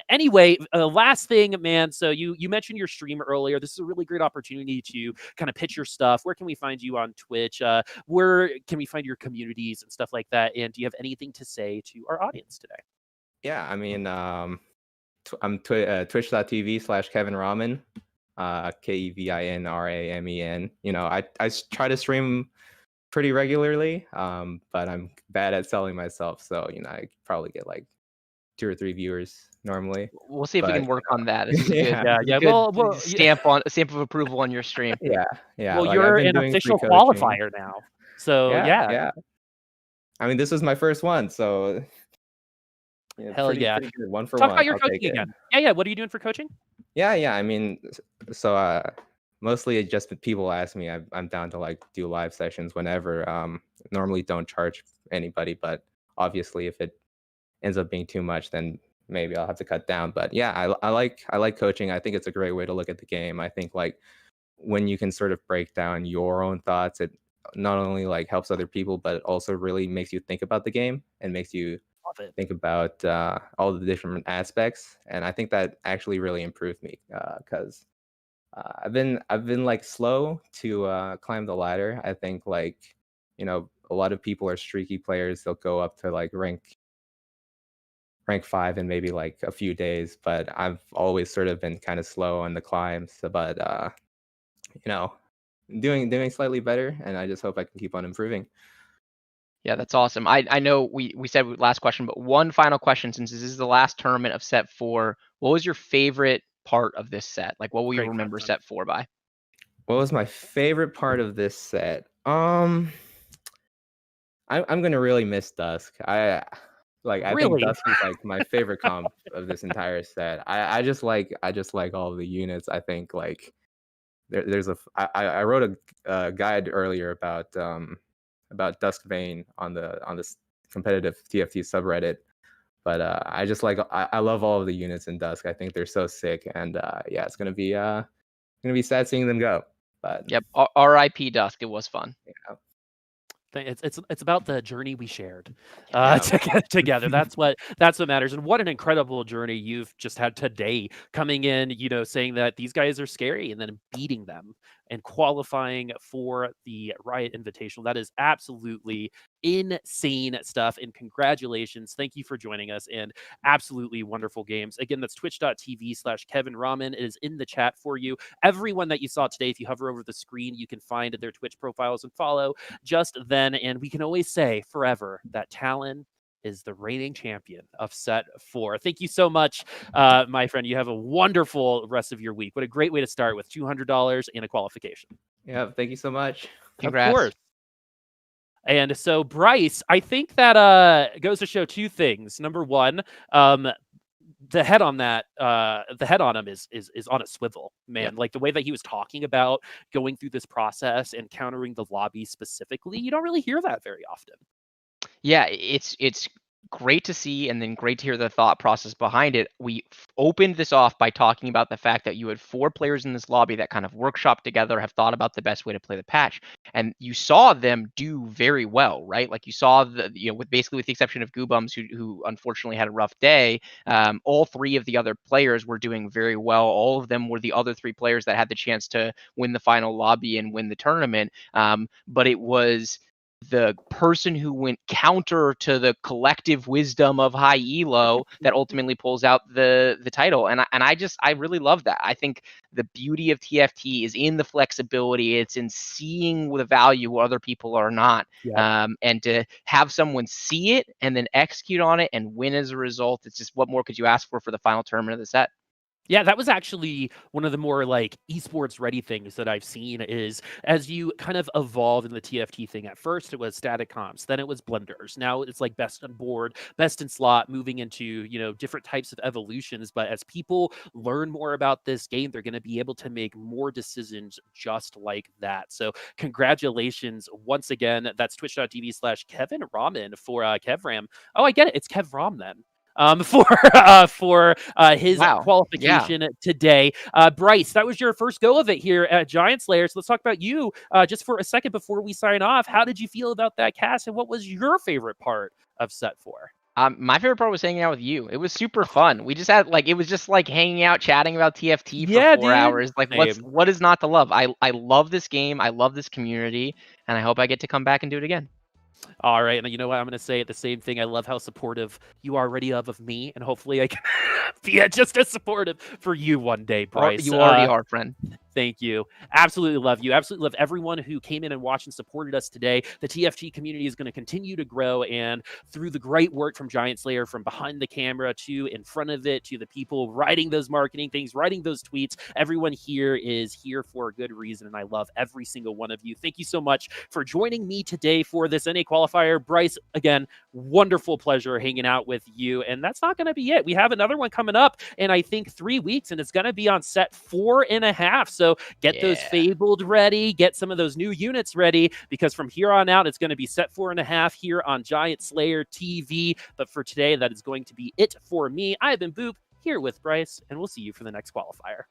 Anyway, last thing, man. So you mentioned your stream earlier. This is a really great opportunity to kind of pitch your stuff. Where can we find you on Twitch? Where can we find your communities and stuff like that? And do you have anything to say to our audience today? Yeah, I mean, I'm twitch.tv/KevinRamen. KevinRamen. You know, I try to stream pretty regularly, but I'm bad at selling myself. So, you know, I probably get like 2 or 3 viewers normally. We'll see if we But, can work on that. This is a yeah. good, Yeah. good Well, stamp of approval on your stream. Yeah, well, like, I've you're been an doing free official coaching. qualifier now. So Yeah. I mean, this was my first one, so hell pretty yeah. good. 1 for Talk 1. about your I'll take coaching it. again. Yeah. What are you doing for coaching? Yeah. I mean, so mostly it just people ask me. I'm down to like do live sessions whenever. Normally don't charge anybody, but obviously if it ends up being too much, then maybe I'll have to cut down. But yeah, I like coaching. I think it's a great way to look at the game. I think like when you can sort of break down your own thoughts, it not only like helps other people, but it also really makes you think about the game and makes you Love it. think about all the different aspects. And I think that actually really improved me because I've been like slow to climb the ladder. I think like a lot of people are streaky players. They'll go up to like rank 5 in maybe like a few days, but I've always sort of been kind of slow on the climbs. But doing slightly better, and I just hope I can keep on improving. Yeah, that's awesome. I know we said last question, but one final question, since this is the last tournament of set 4. What was your favorite part of this set? Like, what will you Great remember question. set 4 by? What was my favorite part of this set? I'm gonna really miss Dusk. I think Really? Dusk is like my favorite comp of this entire set. I just like all of the units. I think like I wrote a guide earlier about Dusk Vane on this competitive TFT subreddit. But I just like I love all of the units in Dusk. I think they're so sick, and yeah, it's gonna be sad seeing them go. But Yep, R.I.P. Dusk. It was fun. yeah. It's about the journey we shared Yeah. together. That's what matters. And what an incredible journey you've just had today, coming in, saying that these guys are scary and then beating them and qualifying for the Riot Invitational. That is absolutely insane stuff. And congratulations. Thank you for joining us, and absolutely wonderful games. Again, that's twitch.tv/KevinRamen. It is in the chat for you. Everyone that you saw today, if you hover over the screen, you can find their Twitch profiles and follow just then. And we can always say forever that Talon is the reigning champion of set 4. Thank you so much, my friend. You have a wonderful rest of your week. What a great way to start with $200 and a qualification. Yeah, thank you so much. Congrats. Of course. And so, Bryce, I think that goes to show two things. Number one, the head on him is on a swivel, man. Yep. Like the way that he was talking about going through this process and countering the lobby specifically, you don't really hear that very often. Yeah, it's great to see, and then great to hear the thought process behind it. We opened this off by talking about the fact that you had 4 players in this lobby that kind of workshop together, have thought about the best way to play the patch, and you saw them do very well, right? Like you saw with the exception of guubums, who unfortunately had a rough day, all 3 of the other players were doing very well. All of them were the other 3 players that had the chance to win the final lobby and win the tournament. But it was the person who went counter to the collective wisdom of high elo that ultimately pulls out the title. And I really love that. I think the beauty of TFT is in the flexibility. It's in seeing the value where other people are not. Yeah. And to have someone see it and then execute on it and win as a result, it's just, what more could you ask for the final tournament of the set? Yeah, that was actually one of the more like esports ready things that I've seen, is as you kind of evolve in the TFT thing. At first it was static comps, then it was blenders. Now it's like best on board, best in slot, moving into, different types of evolutions. But as people learn more about this game, they're going to be able to make more decisions just like that. So congratulations once again. That's twitch.tv/KevinRamen for KevRam. Oh, I get it. It's KevRam then. For his Wow. qualification today. Bryce, that was your first go of it here at giantslayer. So let's talk about you just for a second before we sign off. How did you feel about that cast, and what was your favorite part of set 4? My favorite part was hanging out with you. It was super fun. We just had it was just like hanging out, chatting about TFT for 4 hours. Like, what is not to love? I love this game. I love this community, and I hope I get to come back and do it again. All right, and you know what? I'm going to say the same thing. I love how supportive you are already of me, and hopefully I can be just as supportive for you one day, Bryce. You already are, friend. Thank you. Absolutely love you. Absolutely love everyone who came in and watched and supported us today. The TFT community is going to continue to grow, and through the great work from giantslayer, from behind the camera to in front of it, to the people writing those marketing things, writing those tweets, everyone here is here for a good reason, and I love every single one of you. Thank you so much for joining me today for this NA qualifier. Bryce, again, wonderful pleasure hanging out with you, and that's not going to be it. We have another one coming up in, I think, 3 weeks, and it's going to be on set 4.5. So get those Fabled ready, get some of those new units ready, because from here on out, it's going to be set 4.5 here on giantslayer TV. But for today, that is going to be it for me. I have been Boop, here with Bryce, and we'll see you for the next qualifier.